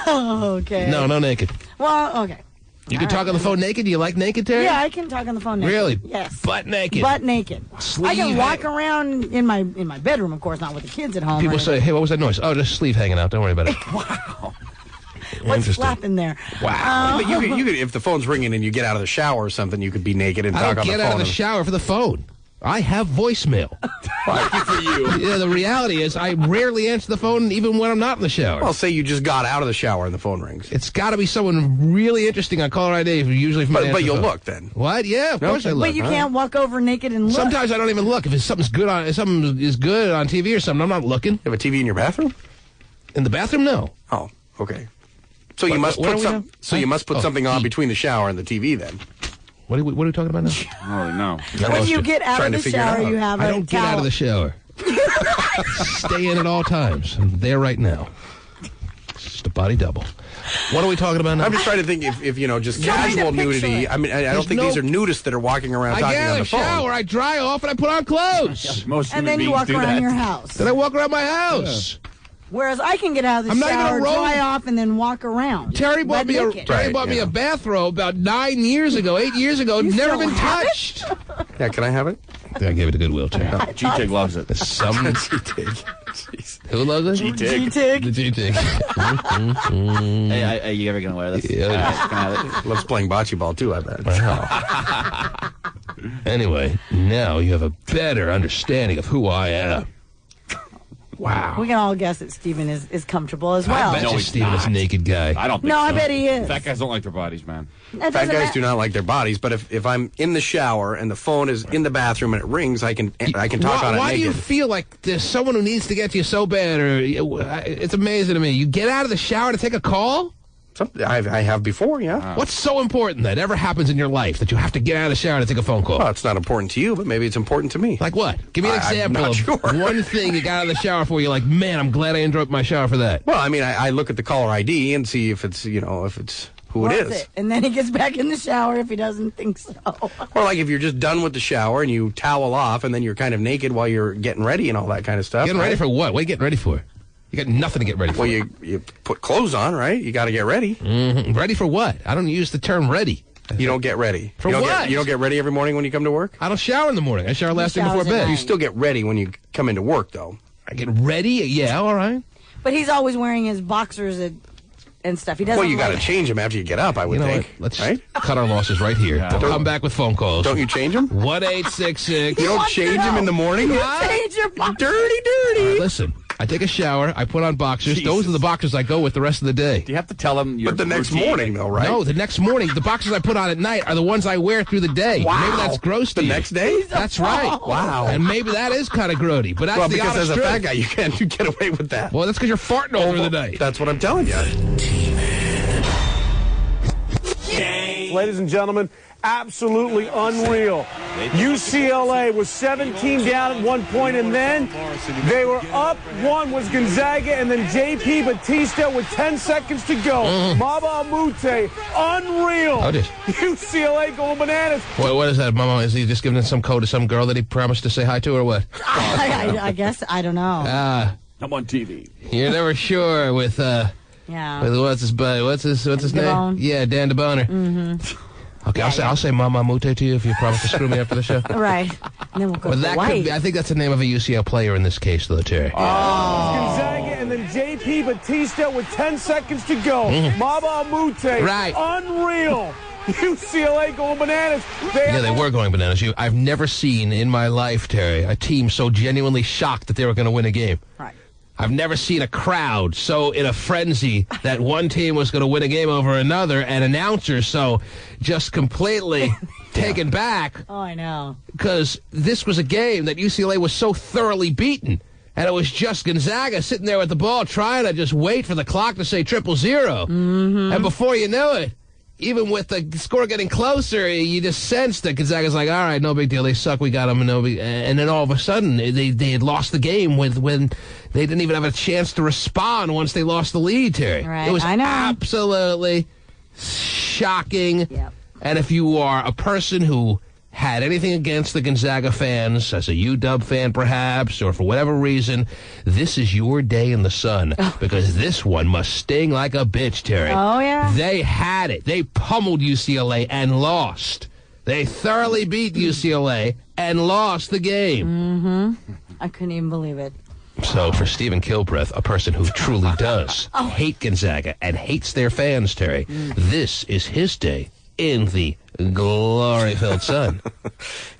Oh, okay. No naked. Well, okay. You can talk on the phone naked? Do you like naked, Terry? Yeah, I can talk on the phone naked. Really? Yes. Butt naked? Butt naked. Sleeve I can walk around in my bedroom, of course, not with the kids at home. People say, hey, what was that noise? Oh, just sleeve hanging out. Don't worry about it. Wow. What's flapping there? Wow. But you could, if the phone's ringing and you get out of the shower or something, you could be naked and I talk don't on the phone. get out of the shower for the phone. I have voicemail. Lucky for you. Yeah, the reality is I rarely answer the phone even when I'm not in the shower. Well, say you just got out of the shower and the phone rings. It's got to be someone really interesting on caller ID, usually from But you'll look then. What? Yeah, of course I look. But you can't walk over naked and look. Sometimes I don't even look. If something is good on TV or something, I'm not looking. You have a TV in your bathroom? In the bathroom, no. Oh, okay. So you must put something on between the shower and the TV then. What are we talking about now? Oh, no. When you get out of the shower, you have I don't get out of the shower. Stay in at all times. I'm there right now. It's just a body double. What are we talking about now? I'm just trying to think if just casual nudity. I mean, I don't think these are nudists that are walking around talking on the phone. I get out of the shower, I dry off, and I put on clothes. And then you walk around your house. Then I walk around my house. Whereas I can get out of the shower, dry off, and then walk around. Terry bought me a bathrobe about 8 years ago. It's never been touched. Yeah, can I have it? I gave it to Goodwill, Terry. G-Tig loves it. Some G-Tig. Who loves it? G-Tig. The G-Tig. Hey, are you ever going to wear this? Yeah. Can I have it? Loves playing bocce ball, too, I bet. Wow. Anyway, now you have a better understanding of who I am. Wow. We can all guess that Steven is comfortable as well. I bet you Steven is a naked guy. I don't think No, so. I bet he is. Fat guys don't like their bodies, man. Fat guys do not like their bodies, but if I'm in the shower and the phone is in the bathroom and it rings, I can talk on it naked. Why do you feel like there's someone who needs to get to you so bad? It's amazing to me. You get out of the shower to take a call? I have before, yeah. What's so important that ever happens in your life that you have to get out of the shower to take a phone call? Well, it's not important to you, but maybe it's important to me. Like what? Give me an example of one thing you got out of the shower for. You're like, man, I'm glad I enjoyed my shower for that. Well, I mean, I look at the caller ID and see if it's who it is. And then he gets back in the shower if he doesn't think so. Or like if you're just done with the shower and you towel off and then you're kind of naked while you're getting ready and all that kind of stuff. Getting ready for what? What are you getting ready for? You got nothing to get ready for. Well, you put clothes on, right? You got to get ready. Mm-hmm. Ready for what? I don't use the term ready. You don't get ready. For what? You don't get ready every morning when you come to work? I don't shower in the morning. I shower last thing before bed. You still get ready when you come into work, though. I get ready? Yeah, all right. But he's always wearing his boxers and stuff. He doesn't. Well, you got to change them after you get up, I would think. Let's right? cut our losses right here. Yeah. We'll come back with phone calls. Don't you change them? 1-866. You don't change them in the morning? You change your boxers. Dirty. Listen, I take a shower. I put on boxers. Jesus. Those are the boxers I go with the rest of the day. Do you have to tell them your But the next routine? morning, though, right? No, the next morning. The boxers I put on at night are the ones I wear through the day. Wow. Maybe that's gross to The you. next day? That's right. Wow. And maybe that is kind of grody, but that's Well, the because honest as a truth. fat guy, you can't get away with that. Well, that's because you're farting all through the day. That's what I'm telling you. Ladies and gentlemen, absolutely unreal. UCLA was 17 down at one point, and then they were up. One was Gonzaga, and then J.P. Batista with 10 seconds to go. Mama Mute, unreal. Oh, this. UCLA going bananas. What is that, Mama? Is he just giving some code to some girl that he promised to say hi to, or what? I guess I don't know. I'm on TV. You're never sure with with what's his name? Yeah, Dan DeBoner. Mm-hmm. Okay, I'll say Mama Mute to you if you promise to screw me up for the show. Right. And then we'll go But that could be, I think that's the name of a UCL player in this case, though, Terry. Gonzaga and then J.P. Batista with 10 seconds to go. Mama Mute. Right. Unreal. UCLA going bananas. They were going bananas. I've never seen in my life, Terry, a team so genuinely shocked that they were going to win a game. Right. I've never seen a crowd so in a frenzy that one team was going to win a game over another, and announcers so just completely taken back. Oh, I know. Because this was a game that UCLA was so thoroughly beaten, and it was just Gonzaga sitting there with the ball trying to just wait for the clock to say 0-0. And before you knew it, even with the score getting closer, you just sensed that Gonzaga's like, all right, no big deal. They suck. We got them. And then all of a sudden, they had lost the game when they didn't even have a chance to respond once they lost the lead, Terry. Right. It was I know. absolutely shocking. Yep. And if you are a person who had anything against the Gonzaga fans, as a UW fan perhaps, or for whatever reason, this is your day in the sun, because this one must sting like a bitch, Terry. Oh, yeah? They had it. They pummeled UCLA and lost. They thoroughly beat UCLA and lost the game. I couldn't even believe it. So for Stephen Kilbreth, a person who truly does hate Gonzaga and hates their fans, Terry, this is his day in the glory-filled sun.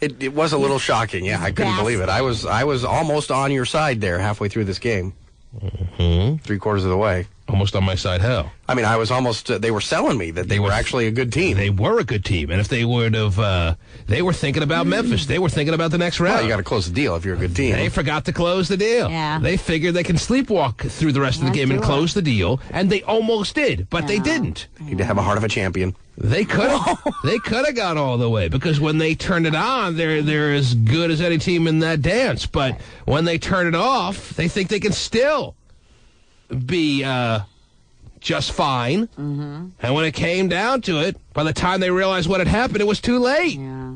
It was a little shocking. Yeah, I couldn't believe it. I was almost on your side there halfway through this game. 3/4 of the way. Almost on my side, how? I mean, I was almost, they were selling me that they were actually a good team. They were a good team, and if they would have, they were thinking about Memphis. They were thinking about the next round. Well, you got to close the deal if you're a good team. They forgot to close the deal. Yeah. They figured they can sleepwalk through the rest of the game and close the deal, and they almost did, but they didn't. Need to have a heart of a champion. They could have got all the way, because when they turned it on, they're as good as any team in that dance. But when they turn it off, they think they can still be just fine. And when it came down to it, by the time they realized what had happened, it was too late. Yeah.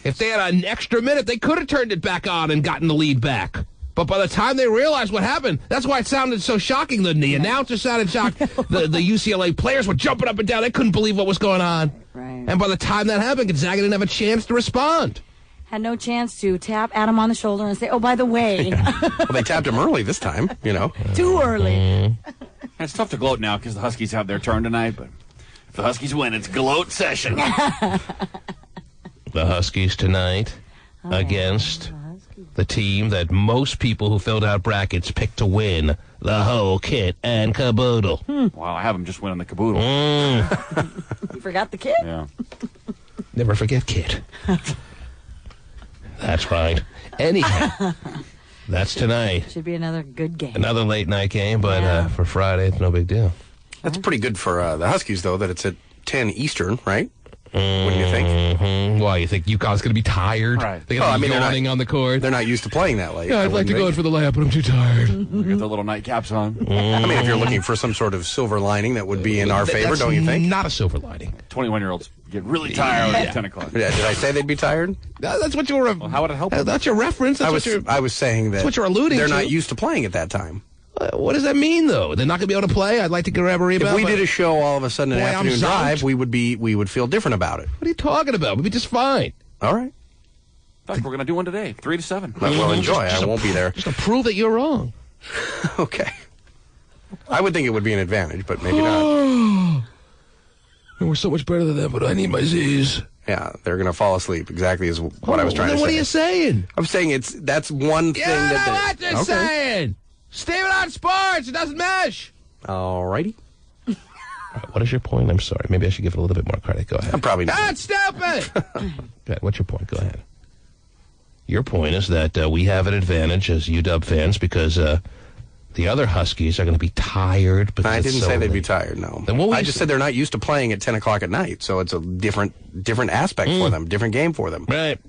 If they had an extra minute, they could have turned it back on and gotten the lead back. But by the time they realized what happened, that's why it sounded so shocking. The announcer sounded shocked. The UCLA players were jumping up and down. They couldn't believe what was going on. Right. And by the time that happened, Gonzaga didn't have a chance to respond. Had no chance to tap Adam on the shoulder and say, oh, by the way. Well, they tapped him early this time, you know. Too early. It's tough to gloat now because the Huskies have their turn tonight, but if the Huskies win, it's gloat session. The Huskies tonight against the team that most people who filled out brackets picked to win the whole kit and caboodle. Wow, I have them just winning the caboodle. You forgot the kid? Yeah. Never forget kid. That's right. Anyhow, that's tonight. Should be another good game. Another late night game, but for Friday, it's no big deal. That's pretty good for the Huskies, though, that it's at 10 Eastern, right? Wouldn't you think? Why, you think UConn's going to be tired? Right. They're going to be yawning on the court? They're not used to playing that late. Yeah, I'd like to go in for the layup, but I'm too tired. Get the little nightcaps on. I mean, if you're looking for some sort of silver lining that would be in our favor, don't you think? Not a silver lining. 21-year-olds get really tired at 10 o'clock. Yeah, did I say they'd be tired? That's what you were... Well, how would it help? That's your reference. That's I was saying that that's what you're alluding they're to. not used to playing at that time. What does that mean, though? They're not going to be able to play? I'd like to grab a rebound. If we did a show all of a sudden, an Boy, I'm afternoon zonked. drive, we would feel different about it. What are you talking about? We'd be just fine. All right. In fact, we're going to do one today, 3 to 7. Well, enjoy. I won't be there. Just to prove that you're wrong. Okay. I would think it would be an advantage, but maybe not. We're so much better than them, but I need my Z's. Yeah, they're going to fall asleep, exactly as what I was trying to say. What are you saying? I'm saying that's one thing that what you're saying. Steven on sports. It doesn't mesh. All righty. What is your point? I'm sorry. Maybe I should give it a little bit more credit. Go ahead. I'm probably not. That's stupid. Go ahead. What's your point? Go ahead. Your point is that we have an advantage as UW fans because the other Huskies are going to be tired. I didn't say they'd be tired, no. Then what I just said they're not used to playing at 10 o'clock at night, so it's a different aspect for them, different game for them. Right.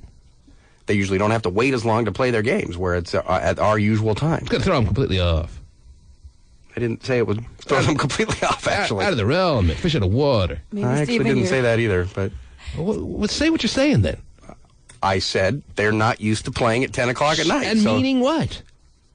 They usually don't have to wait as long to play their games, where it's at our usual time. It's going to throw them completely off. I didn't say it would throw them completely off, actually. Out of their element. Fish out of water. Maybe I actually didn't say that either, but... Well, say what you're saying, then. I said they're not used to playing at 10 o'clock at night. And meaning what?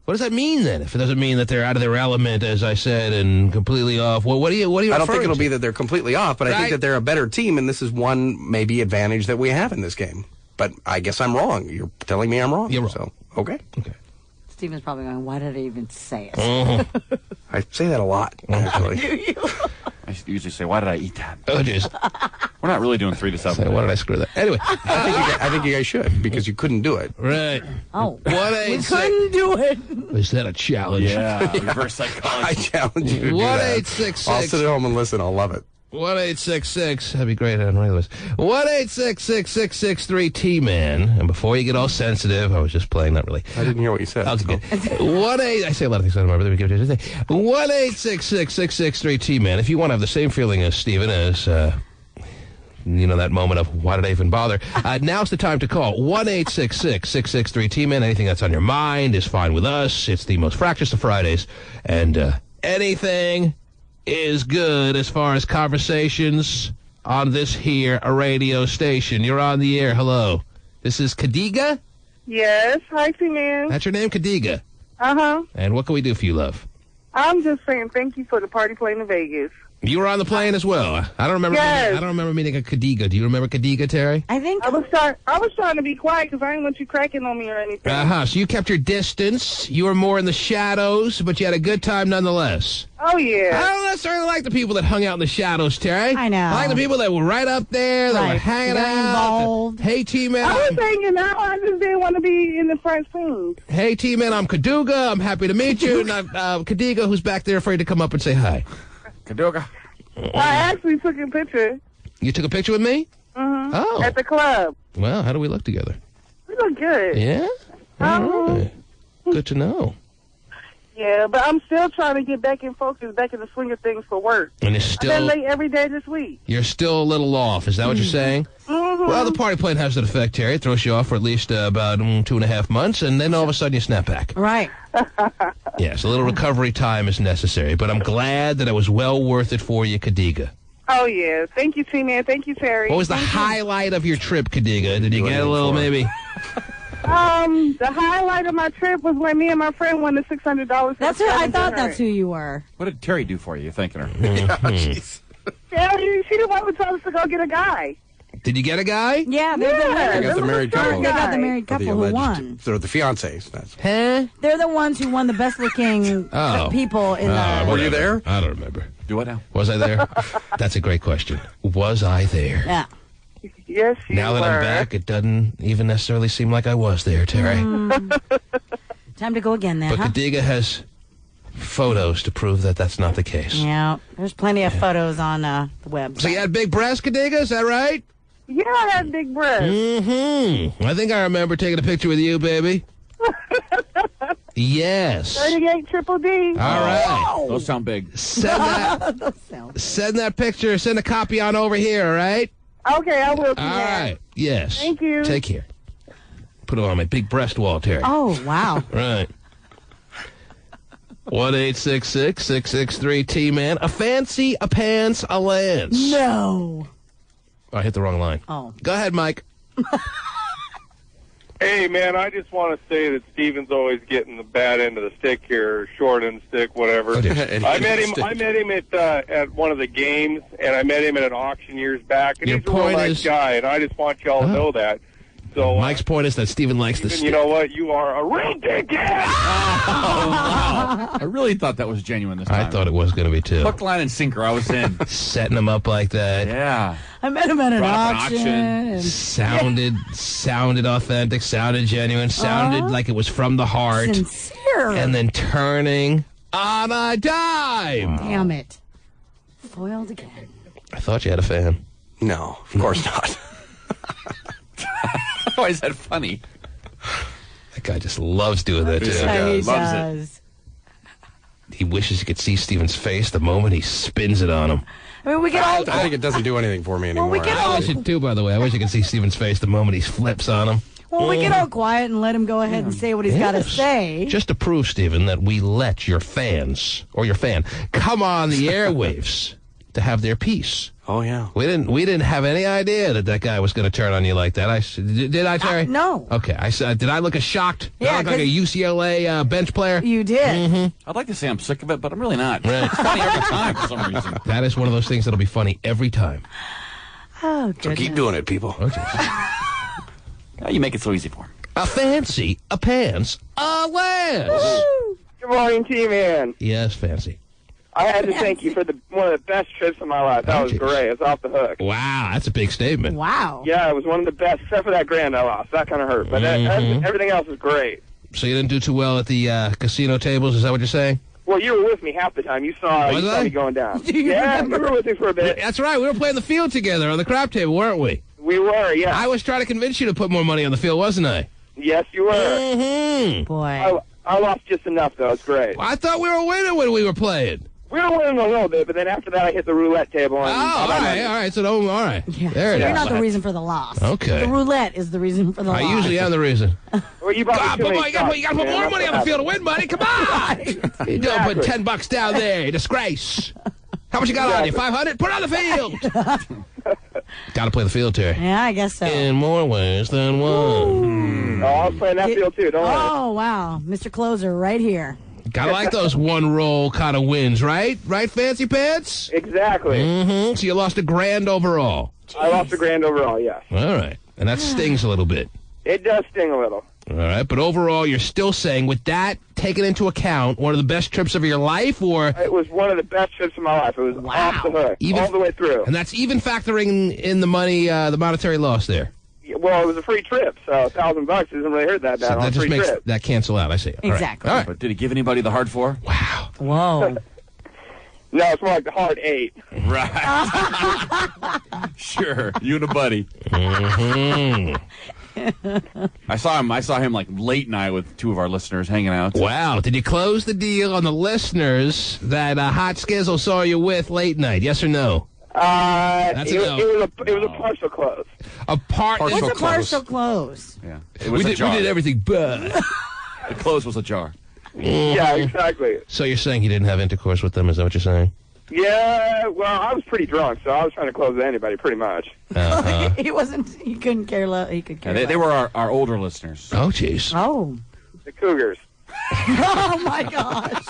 What does that mean then? If it doesn't mean that they're out of their element, as I said, and completely off, what do you? I don't think it'll be that they're completely off, but I think that they're a better team, and this is one maybe advantage that we have in this game. But I guess I'm wrong. You're telling me I'm wrong. You're wrong. So okay. Steven's probably going, why did I even say it? I say that a lot, actually. Do you? I usually say, why did I eat that? Oh, jeez. We're not really doing 3 to 7. Why did I screw that? Anyway, I think you guys should, because you couldn't do it. Right. Oh, we couldn't do it. Is that a challenge? Yeah, reverse psychology. I challenge you to do that. 1-866. I'll sit at home and listen. I'll love it. 1-866. That'd be great on regulars. 1-866-663-T-Man. And before you get all sensitive, I was just playing, not really. I didn't hear what you said. Okay, good. 1-8. I say a lot of things I don't remember. Let me give it to you. 1-866-663-T-Man. If you want to have the same feeling as Steven, as that moment of why did I even bother? Now's the time to call. 1-866-663-T-Man. Anything that's on your mind is fine with us. It's the most fractious of Fridays, and anything is good as far as conversations on this here radio station. You're on the air. Hello. This is Kadiga? Yes. Hi, T-Man. That's your name, Kadiga? Uh-huh. And what can we do for you, love? I'm just saying thank you for the party plane to Vegas. You were on the plane as well. I don't remember. Yes. I don't remember meeting a Kadiga. Do you remember Kadiga, Terry? I think I was trying to be quiet because I didn't want you cracking on me or anything. So you kept your distance. You were more in the shadows, but you had a good time nonetheless. Oh, yeah. I don't necessarily like the people that hung out in the shadows, Terry. I know. I like the people that were right up there, that were hanging Very out. involved. Hey, T-Man. I was hanging out. I just didn't want to be in the front scenes. Hey, T-Man, I'm Kaduga. I'm happy to meet you. And Kadiga, who's back there afraid to come up and say hi. Kaduga. I actually took a picture. You took a picture with me? Mm-hmm. Oh. At the club. Well, how do we look together? We look good. Yeah? All right. Good to know. Yeah, but I'm still trying to get back in focus, back in the swing of things for work. And I've been late every day this week. You're still a little off. Is that what you're saying? Mm-hmm. Well, the party plane has an effect, Terry. It throws you off for at least about 2.5 months, and then all of a sudden you snap back. Right. Yes, a little recovery time is necessary, but I'm glad that it was well worth it for you, Kadiga. Oh, yeah. Thank you, T-Man. Thank you, Terry. What was the highlight of your trip, Kadiga? Did you get a little, maybe? The highlight of my trip was when me and my friend won the $600. That's who I thought that's who you were. What did Terry do for you? You're thanking her. Terry, she the one who told us to go get a guy. Did you get a guy? Yeah, they're the I got the married couple. They got the married couple who won. They're the fiancés. That's. Huh? They're the ones who won the best looking people in the... Were you there? I don't remember. Do what now? Was I there? That's a great question. Was I there? Yeah. Yes, you Now that were. I'm back, it doesn't even necessarily seem like I was there, Terry. Time to go again then, But huh? Kadiga has photos to prove that that's not the case. Yeah, there's plenty of photos on the web. So you had big breasts, Kadiga? Is that right? Yeah, I had big breasts. Mm-hmm. I think I remember taking a picture with you, baby. Yes. 38 triple D. All right. Those sound big. Send that picture. Send a copy on over here, all right? Okay, I will. All right. Yes. Thank you. Take care. Put it on my big breast wall, Terry. Oh, wow. Right. 1-866-663-T-Man. A fancy, a pants, a lance. No. Oh, I hit the wrong line. Oh. Go ahead, Mike. Hey, man, I just want to say that Steven's always getting the bad end of the stick here, short end of the stick, whatever. I met him at one of the games, and I met him at an auction years back, and Your he's a real point nice is- guy, and I just want y'all to know that. So, Mike's point is that Steven likes the Steven, stick. you know what? You are a real dickhead! Wow. I really thought that was genuine this time. I thought it was going to be, too. Hook, line, and sinker. I was in. Setting him up like that. Yeah. I met him at an Brought up auction. and- Sounded authentic, sounded genuine, sounded like it was from the heart. Sincere. And then turning on a dime. Damn it. Foiled again. I thought you had a fan. No, of course not. Why is that funny? That guy just loves doing that, too. Yeah, he loves does. He wishes he could see Steven's face the moment he spins it on him. I mean, we get all... I think it doesn't do anything for me anymore. we get I wish it too, by the way. I wish I could see Steven's face the moment he flips on him. Well, we get all quiet and let him go ahead and say what he's got to Yes. say. Just to prove, Steven, that we let your fans, or your fan, come on the airwaves to have their piece Oh, yeah. We didn't have any idea that guy was going to turn on you like that. Did I, Terry? No. Okay. Did I look shocked? Did I Yeah, look like a 'cause- UCLA bench player? You did. I'd like to say I'm sick of it, but I'm really not. Right. It's funny every time for some reason. That is one of those things that'll be funny every time. Oh, So goodness. keep doing it, people. Yeah, you make it so easy for him. A fancy, a pants, a lance. Good morning, T-Man. Yes, fancy. I had to thank you for one of the best trips of my life. That was great. It was off the hook. Wow, that's a big statement. Wow. Yeah, it was one of the best, except for that grand I lost. That kind of hurt. But everything else was great. So you didn't do too well at the casino tables? Is that what you're saying? Well, you were with me half the time. You saw me going down. Yeah, you were with me for a bit. That's right. We were playing the field together on the crap table, weren't we? We were, yeah. I was trying to convince you to put more money on the field, wasn't I? Yes, you were. Mm-hmm. Boy. I lost just enough, though. It's great. I thought we were winning when we were playing. We were winning a little bit, but then after that, I hit the roulette table. And all right. So, all right. Yeah. There it So is. you're not the reason for the loss. Okay. The roulette is the reason for the loss. I usually am the reason. Well, you bought God, me too many you got to shots, put man. more That's money what on the field to happened. win money. Come on. You don't put $10 down there. Disgrace. How much you got on you? 500? Put it on the field. Got to play the field, Terry. Yeah, I guess so. In more ways than one. Oh, I was playing that field, too. Don't worry. Oh, wow. Mr. Closer right here. Gotta like those one-roll kind of wins, right? Right, Fancy Pants? Exactly. Mm-hmm. So you lost $1,000 overall. I lost $1,000 overall, yes. All right. And that stings a little bit. It does sting a little. All right. But overall, you're still saying, with that taken into account, one of the best trips of your life, or... It was one of the best trips of my life. It was off the hook, all the way through. And that's even factoring in the money, the monetary loss there. Well, it was a free trip, so $1,000 doesn't really hurt that bad So on that a just free makes trip. that cancel out. I see. All right. Exactly. All right. But did he give anybody the hard 4? Wow. Whoa. No, it's more like the hard 8. Right. Sure. You and a buddy. Mm-hmm. I saw him like late night with 2 of our listeners hanging out. Wow. Did you close the deal on the listeners that Hot Skizzle saw you with late night? Yes or no? That's a no. It was a partial close. A What's a partial close? Yeah. We did everything but. The close was ajar. Yeah, exactly. So you're saying you didn't have intercourse with them? Is that what you're saying? Yeah, well, I was pretty drunk, so I was trying to close with anybody, pretty much. Uh-huh. He wasn't. He couldn't care less. He could care. They were our older listeners. Oh, jeez. Oh. The Cougars. Oh my gosh.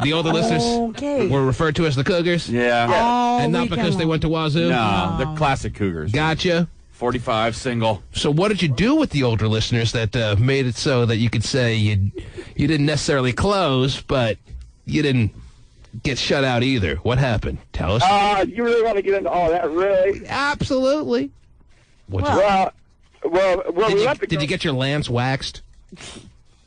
The older listeners Okay. were referred to as the Cougars? Yeah. All And not weekend because they long. went to Wazoo? No, they're classic Cougars. Gotcha. 45, single. So what did you do with the older listeners that made it so that you could say you didn't necessarily close, but you didn't get shut out either? What happened? Tell us. You really want to get into all that, really? Absolutely. Well, Did you get your lance waxed?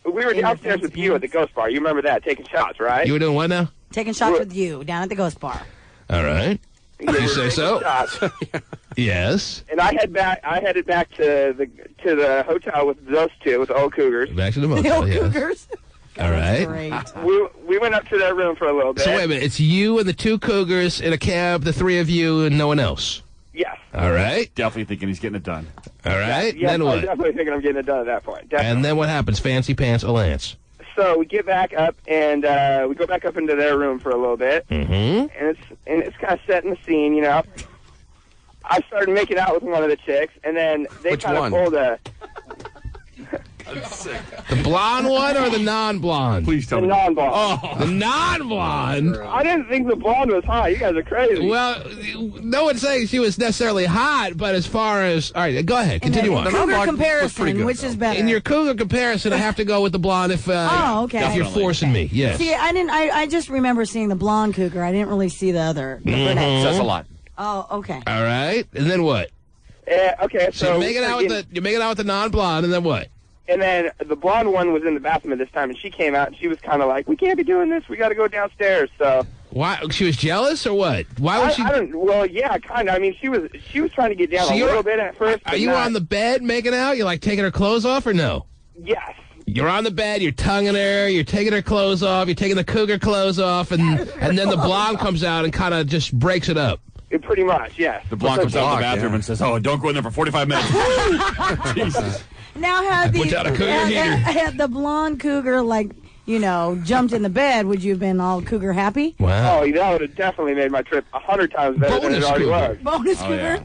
we were downstairs with you at the Ghost Bar. You remember that, taking shots, right? You were doing what now? Taking shots with you down at the Ghost Bar. All right. You say so? Shots. Yes. And I headed back to the hotel with those 2, with the old Cougars. Back to the motel, yes. Cougars. All right. We went up to their room for a little bit. So wait a minute. It's you and the 2 Cougars in a cab, the 3 of you, and no one else. Yes. All right. Definitely thinking he's getting it done. All right. Yes, Then I'm what? definitely thinking I'm getting it done at that point. Definitely. And then what happens? Fancy Pants a Lance. So we get back up, and we go back up into their room for a little bit. Mm-hmm. And it's kind of setting the scene, you know. I started making out with one of the chicks, and then they Which kind of one? pulled a... The blonde one or the non-blonde? Please tell The me. non-blonde. Oh, the non-blonde. I didn't think the blonde was hot. You guys are crazy. Well, no one's saying she was necessarily hot, but as far as... All right, go ahead. Continue on. Cougar comparison, which is better? In your cougar comparison, I have to go with the blonde if okay. if you're forcing me. Yes. See, I didn't. I just remember seeing the blonde cougar. I didn't really see the other. The brunette. Says a lot. Oh, okay. All right, and then what? Okay, So so... you're making out with the non-blonde, and then what? And then the blonde one was in the bathroom at this time, and she came out, and she was kind of like, we can't be doing this. We got to go downstairs, so... Why? She was jealous or what? Why was she... Well, yeah, kind of. I mean, she was trying to get down So a you're- little bit at first. Are you on the bed making out? You're like taking her clothes off or no? Yes. You're on the bed, you're tonguing her, you're taking her clothes off, you're taking the cougar clothes off, and then the blonde comes out and kind of just breaks it up. Pretty much, yes. The blonde comes out of the bathroom and says, "Oh, don't go in there for 45 minutes." Jesus. Now had Put down a cougar heater. had the blonde cougar like jumped in the bed, would you have been all Cougar happy? Wow. Oh, that would have definitely made my trip 100 times better than it already was. Bonus Cougar? Yeah.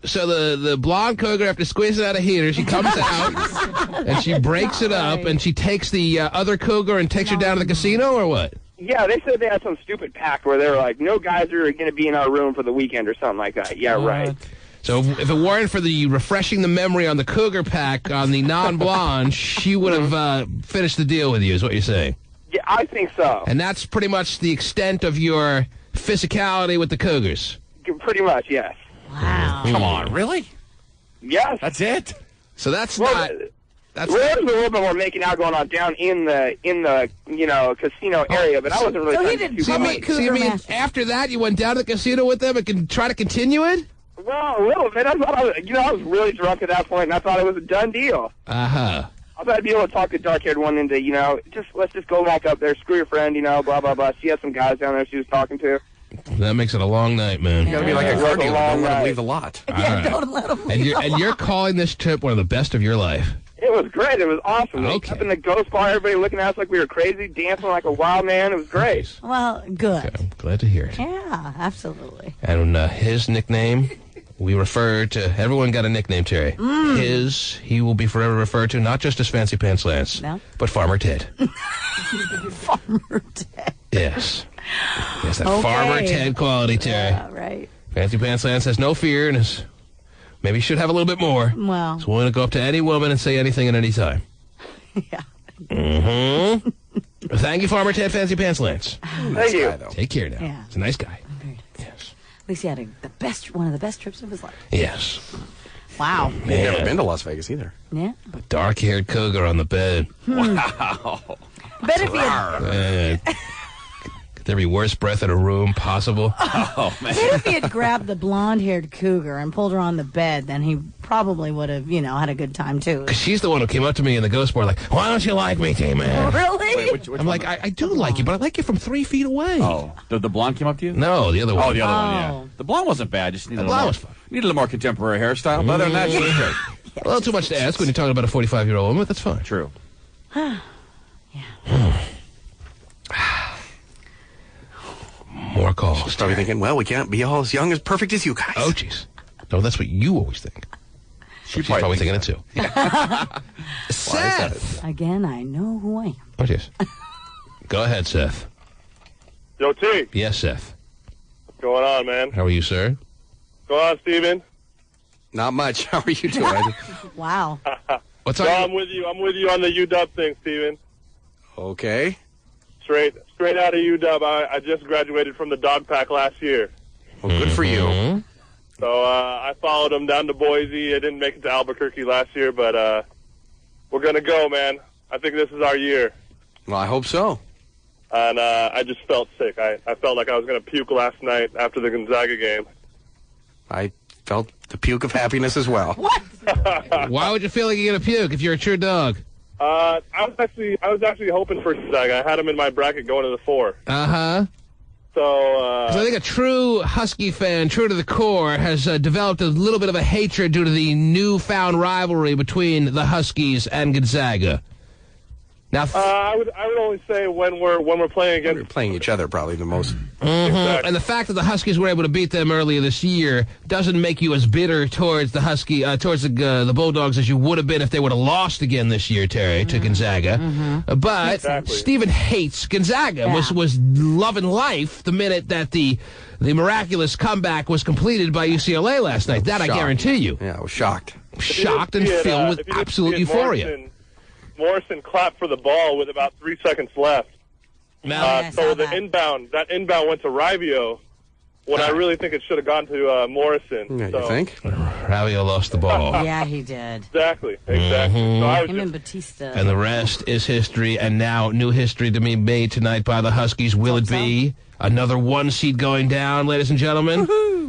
So the blonde Cougar, after squeezing out a heater, she comes out and she breaks it up and she takes the other Cougar and takes her down to the casino, or what? Yeah, they said they had some stupid pact where they were like, no guys are going to be in our room for the weekend or something like that. Yeah, right. So if it weren't for the refreshing the memory on the Cougar pack on the non-blonde, she would have finished the deal with you, is what you're saying. Yeah, I think so. And that's pretty much the extent of your physicality with the Cougars. Pretty much, yes. Wow. Come on, really? Yes. That's it? So that's not... That's there was a little bit more making out going on down in the casino area, but I wasn't really. So he did you mean after that you went down to the casino with them and can try to continue it? Well, a little bit. I thought I was really drunk at that point, and I thought it was a done deal. Uh-huh. I thought I'd be able to talk the dark-haired one into, let's just go back up there, screw your friend, blah blah blah. She had some guys down there she was talking to. That makes it a long night, man. You gotta be like a car dealer. Don't let him leave the lot. Don't let him leave and you're calling this trip one of the best of your life. It was great. It was awesome. Okay. Up in the ghost bar, everybody looking at us like we were crazy, dancing like a wild man. It was great. Well, good. Okay, I'm glad to hear it. Yeah, absolutely. And his nickname, we refer to, everyone got a nickname, Terry. He will be forever referred to not just as Fancy Pants Lance, but Farmer Ted. Farmer Ted. Yes. Yes, that Farmer Ted quality, Terry. Yeah, right. Fancy Pants Lance has no fear and is... Maybe he should have a little bit more. Well. He's willing to go up to any woman and say anything at any time. Yeah. Mm-hmm. Thank you, Farmer Ted Fancy Pants Lance. Thank you. Take care now. Yeah. He's a nice guy. Yes. At least he had one of the best trips of his life. Yes. Wow. He's never been to Las Vegas either. Yeah. A dark-haired cougar on the bed. Wow. Bet if he had... Could there be worse breath in a room possible? Oh, man. Bet if he had grabbed the blonde-haired cougar and pulled her on the bed, then he probably would have, had a good time, too. Because she's the one who came up to me in the ghost bar like, why don't you like me, T-Man? Really? Wait, which I'm like, I do like you, but I like you from 3 feet away. Oh, the blonde came up to you? No, the other one. Oh, the other one, yeah. The blonde wasn't bad. Just needed a little more contemporary hairstyle. But other than that, she was great. A little too much to ask when you're talking about a 45-year-old woman, but that's fine. True. More calls. She's probably thinking, well, we can't be all as young as perfect as you guys. Oh, jeez. No, that's what you always think. She's probably thinking it, too. Seth! Again, I know who I am. Oh, jeez. Go ahead, Seth. Yo, T. Yes, Seth. What's going on, man? How are you, sir? What's going on, Steven? Not much. How are you doing? Wow. What's up? I'm with you. I'm with you on the UW thing, Steven. Okay. Straight out of UW. I just graduated from the dog pack last year. Well, good for you. So I followed him down to Boise. I didn't make it to Albuquerque last year, but we're going to go, man. I think this is our year. Well, I hope so. And I just felt sick. I felt like I was going to puke last night after the Gonzaga game. I felt the puke of happiness as well. What? Why would you feel like you're going to puke if you're a true dog? I was actually hoping for Gonzaga. I had him in my bracket going to the 4. Uh-huh. So I think a true Husky fan, true to the core, has developed a little bit of a hatred due to the newfound rivalry between the Huskies and Gonzaga. Now, I would only say when we're playing against... We're playing each other probably the most. Exactly. And the fact that the Huskies were able to beat them earlier this year doesn't make you as bitter towards the the Bulldogs as you would have been if they would have lost again this year, Terry, to Gonzaga. But Stephen hates Gonzaga. Was loving life the minute that the miraculous comeback was completed by UCLA last night. That shocked. I guarantee you. Yeah, I was shocked. Shocked and filled with absolute euphoria. Morrison clapped for the ball with about 3 seconds left. So that inbound went to Rivio when I really think it should have gone to Morrison. Yeah, you think? Ravio lost the ball. Yeah, he did. Exactly. So Him and Batista. And the rest is history, and now new history to be made tonight by the Huskies. Will it be another 1 seed going down, ladies and gentlemen?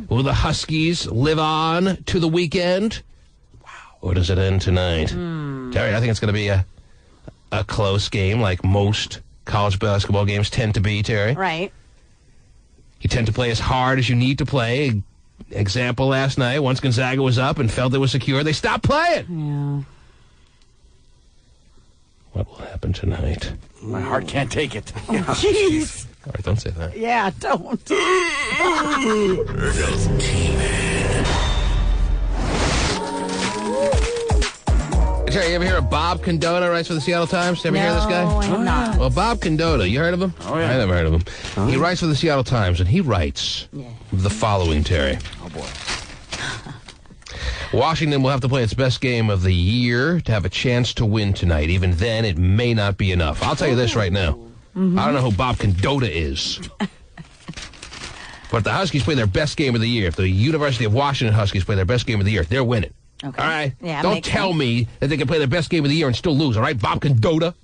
Will the Huskies live on to the weekend? Wow. Or does it end tonight? Terry, I think it's going to be a close game like most college basketball games tend to be, Terry. Right. You tend to play as hard as you need to play. Example last night, once Gonzaga was up and felt it was secure, they stopped playing. Yeah. What will happen tonight? My heart can't take it. Jeez. All right, don't say that. Yeah, don't. Jerry, you ever hear of Bob Condota, writes for the Seattle Times? Ever hear of this guy? No, I have not. Well, Bob Condota, you heard of him? Oh, yeah. I never heard of him. He writes for the Seattle Times, and he writes the following, Terry. Oh, boy. Washington will have to play its best game of the year to have a chance to win tonight. Even then, it may not be enough. I'll tell you this right now. I don't know who Bob Condota is. But if the Huskies play their best game of the year, if the University of Washington Huskies play their best game of the year, they're winning. Okay. All right? Yeah, don't tell me that they can play their best game of the year and still lose, all right, Bob Condota?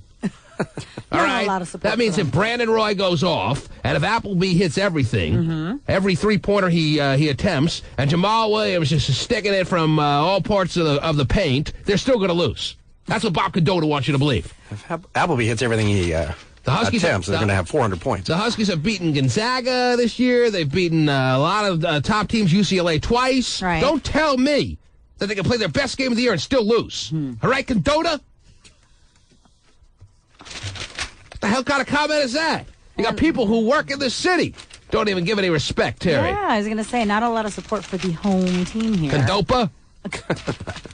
All right? That means if Brandon Roy goes off, and if Appleby hits everything, every three-pointer he attempts, and Jamal Williams is sticking it from all parts of the paint, they're still going to lose. That's what Bob Condota wants you to believe. If Appleby hits everything he attempts, they're going to have 400 points. The Huskies have beaten Gonzaga this year. They've beaten a lot of top teams, UCLA twice. Right. Don't tell me that they can play their best game of the year and still lose. All right, Condota? What the hell kind of comment is that? You got people who work in the city. Don't even give any respect, Terry. Yeah, I was going to say, not a lot of support for the home team here. Condopa?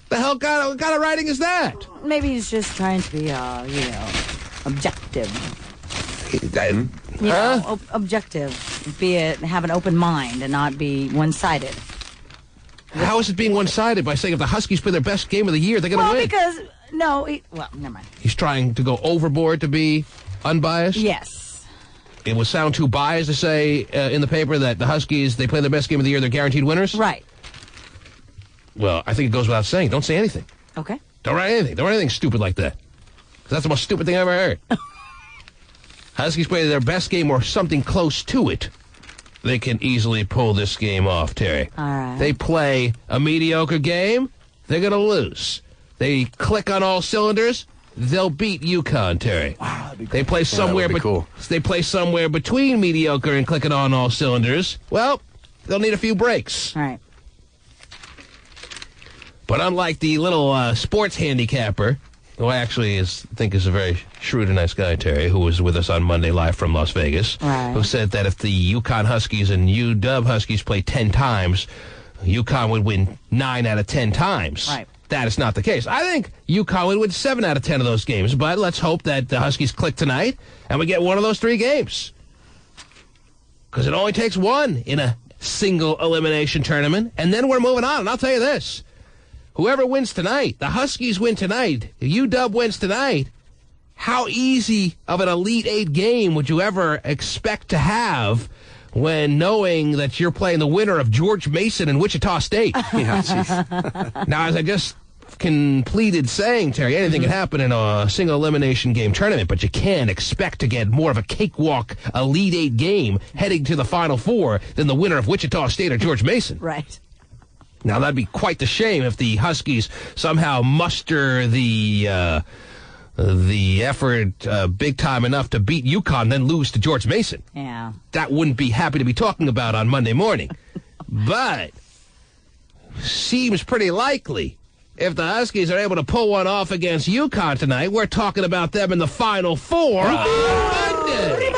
The hell what kind of writing is that? Maybe he's just trying to be, objective. Objective. Have an open mind and not be one-sided. How is it being one-sided by saying if the Huskies play their best game of the year, they're going to win? Because, never mind. He's trying to go overboard to be unbiased? Yes. It would sound too biased to say in the paper that the Huskies, they play their best game of the year, they're guaranteed winners? Right. Well, I think it goes without saying. Don't say anything. Okay. Don't write anything. Don't write anything stupid like that. 'Cause that's the most stupid thing I ever heard. Huskies play their best game or something close to it. They can easily pull this game off, Terry. All right. They play a mediocre game, they're going to lose. They click on all cylinders, they'll beat UConn, Terry. Wow, that'd be cool. They play somewhere, They play somewhere between mediocre and clicking on all cylinders. Well, they'll need a few breaks. All right. But unlike the little sports handicapper, who I actually think is a very shrewd and nice guy, Terry, who was with us on Monday live from Las Vegas, who said that if the UConn Huskies and UW Huskies play 10 times, UConn would win 9 out of 10 times. Right. That is not the case. I think UConn would win 7 out of 10 of those games, but let's hope that the Huskies click tonight and we get one of those 3 games. Because it only takes one in a single elimination tournament, and then we're moving on. And I'll tell you this. Whoever wins tonight, the Huskies win tonight, UW wins tonight, how easy of an Elite Eight game would you ever expect to have when knowing that you're playing the winner of George Mason and Wichita State? Now, as I just completed saying, Terry, anything can happen in a single elimination game tournament, but you can expect to get more of a cakewalk Elite Eight game heading to the Final Four than the winner of Wichita State or George Mason. Right. Now, that'd be quite the shame if the Huskies somehow muster the effort big time enough to beat UConn, then lose to George Mason. Yeah. That wouldn't be happy to be talking about on Monday morning. But seems pretty likely if the Huskies are able to pull one off against UConn tonight, we're talking about them in the Final Four on Monday.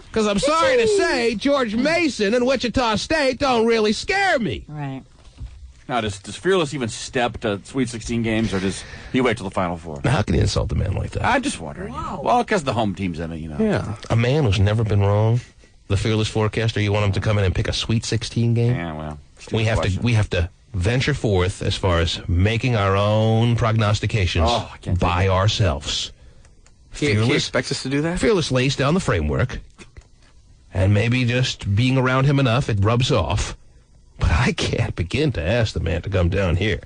Because I'm sorry to say, George Mason and Wichita State don't really scare me. Right. Now, does Fearless even step to Sweet 16 games, or does he wait till the Final Four? How can you insult a man like that? I'm just wondering. Well, because the home team's in it, Yeah. A man who's never been wrong, the Fearless forecaster, you want him to come in and pick a Sweet 16 game? Yeah, well. We have to venture forth as far as making our own prognostications by ourselves. He expects us to do that? Fearless lays down the framework. And maybe just being around him enough, it rubs off. But I can't begin to ask the man to come down here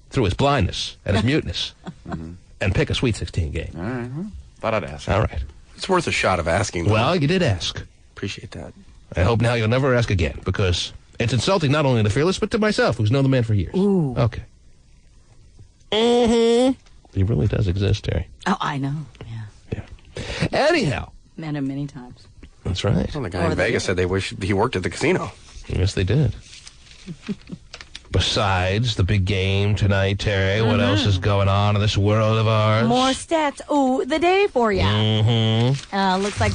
through his blindness and his muteness and pick a Sweet 16 game. All right. Well, thought I'd ask. All right. It's worth a shot of asking. Well, you did ask. Appreciate that. I hope now you'll never ask again, because it's insulting not only to Fearless, but to myself, who's known the man for years. Ooh. Okay. He really does exist, Terry. Oh, I know. Yeah. Anyhow. Met him many times. That's right. Well, the guy in Vegas said they wished he worked at the casino. Yes, they did. Besides the big game tonight, Terry, what else is going on in this world of ours? More stats. Ooh, the day for you. Mm-hmm. Looks like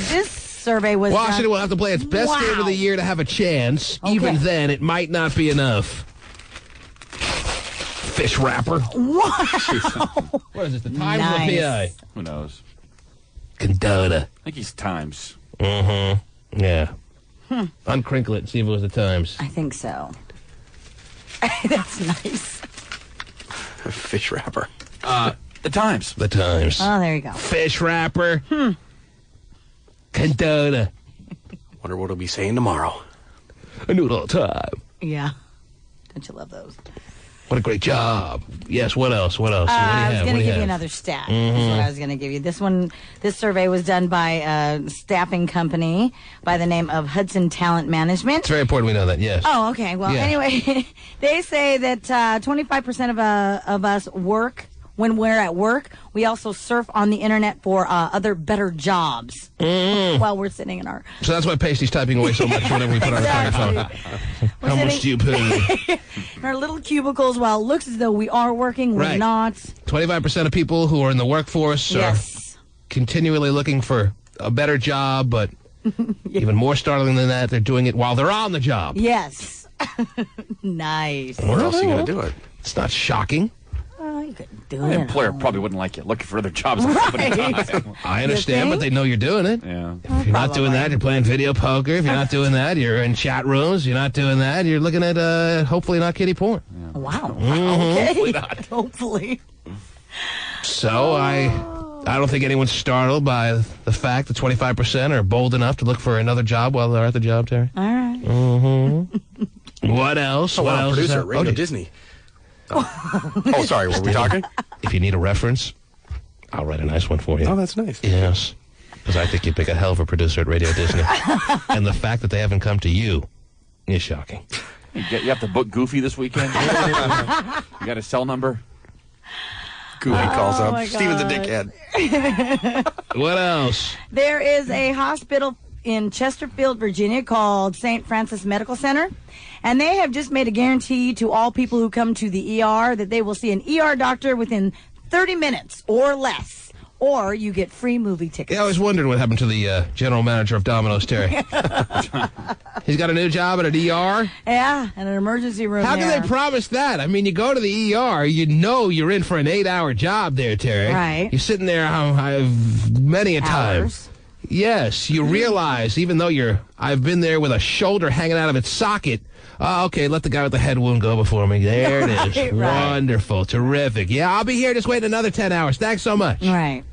this survey was Washington will have to play its best game of the year to have a chance. Okay. Even then, it might not be enough. Fish wrapper. Wow. What is this, the Times or the PI? Who knows? Condota. I think he's Times. Mm-hmm. Yeah. Uncrinkle it and see if it was the Times. I think so. That's nice. Fish wrapper. The Times. The Times. Oh, there you go. Fish wrapper. Condota. Wonder what he'll be saying tomorrow. I do it all the time. Yeah. Don't you love those? What a great job. Yes, what else? What else? I was going to give you another stat. That's what I was going to give you. This survey was done by a staffing company by the name of Hudson Talent Management. It's very important we know that, yes. Oh, okay. Well, anyway, they say that 25% of us work when we're at work. We also surf on the internet for other better jobs while we're sitting in our... So that's why Pasty's typing away so much whenever we put on the phone. How much do you pay? In our little cubicles, while it looks as though we are working, we're not. 25% of people who are in the workforce are continually looking for a better job, but even more startling than that, they're doing it while they're on the job. Yes. Nice. Where else are you going to do it? It's not shocking. Oh, you could do The it. employer probably wouldn't like you looking for other jobs. Time. I understand, but they know you're doing it. Yeah. If you're not doing that, you're playing video poker. If you're not doing that, you're in chat rooms. You're not doing that, you're looking at, hopefully not kiddie porn. Wow. Mhm. Okay. Hopefully. So I don't think anyone's startled by the fact that 25% are bold enough to look for another job while they're at the job, Terry. All right. Mm-hmm. What else? Oh, What wow, else? producer is at Radio Disney. Oh, sorry, were we talking? If you need a reference, I'll write a nice one for you. Oh, that's nice. Yes. Because I think you'd make a hell of a producer at Radio Disney. And the fact that they haven't come to you is shocking. You have to book Goofy this weekend? You got a cell number? Goofy calls up. my Steven's a God. dickhead. What else? There is a hospital in Chesterfield, Virginia called St. Francis Medical Center. And they have just made a guarantee to all people who come to the ER that they will see an ER doctor within 30 minutes or less. Or you get free movie tickets. Yeah, I was wondering what happened to the general manager of Domino's, Terry. He's got a new job at an ER? Yeah, and an emergency room. How can there. they promise that? I mean, you go to the ER, you know you're in for an 8-hour job there, Terry. Right. You're sitting there many a time. Hours. Yes, you realize, even though I've been there with a shoulder hanging out of its socket. Oh, okay, let the guy with the head wound go before me. There it is. Right. Wonderful. Terrific. Yeah, I'll be here just waiting another 10 hours. Thanks so much. Right.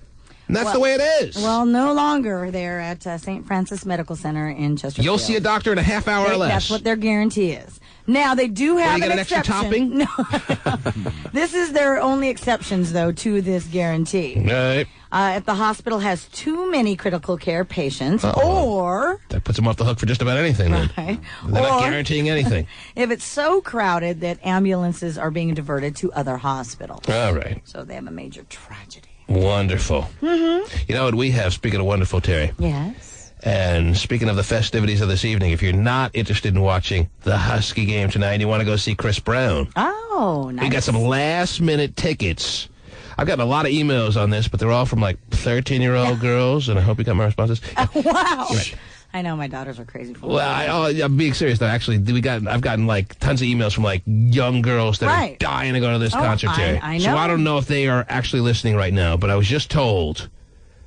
And that's the way it is. Well, no longer. They're at St. Francis Medical Center in Chesterfield. You'll see a doctor in a half hour or less. That's what their guarantee is. Now, they do have you get an extra exception. topping? No. This is their only exceptions, though, to this guarantee. Right. If the hospital has too many critical care patients, or... That puts them off the hook for just about anything, then. Right. They're not Or- guaranteeing anything. if it's so crowded that ambulances are being diverted to other hospitals. All right. So they have a major tragedy. Wonderful. Mm-hmm. You know what we have, speaking of wonderful, Terry? Yes. And speaking of the festivities of this evening, if you're not interested in watching the Husky game tonight and you want to go see Chris Brown, Oh, nice. we got some last-minute tickets. I've gotten a lot of emails on this, but they're all from, 13-year-old girls, and I hope you got my responses. Wow. Right. I know my daughters are crazy for Well, I'm being serious, though. Actually, I've gotten, tons of emails from, young girls that are dying to go to this concert, Terry. I So know. I don't know if they are actually listening right now, but I was just told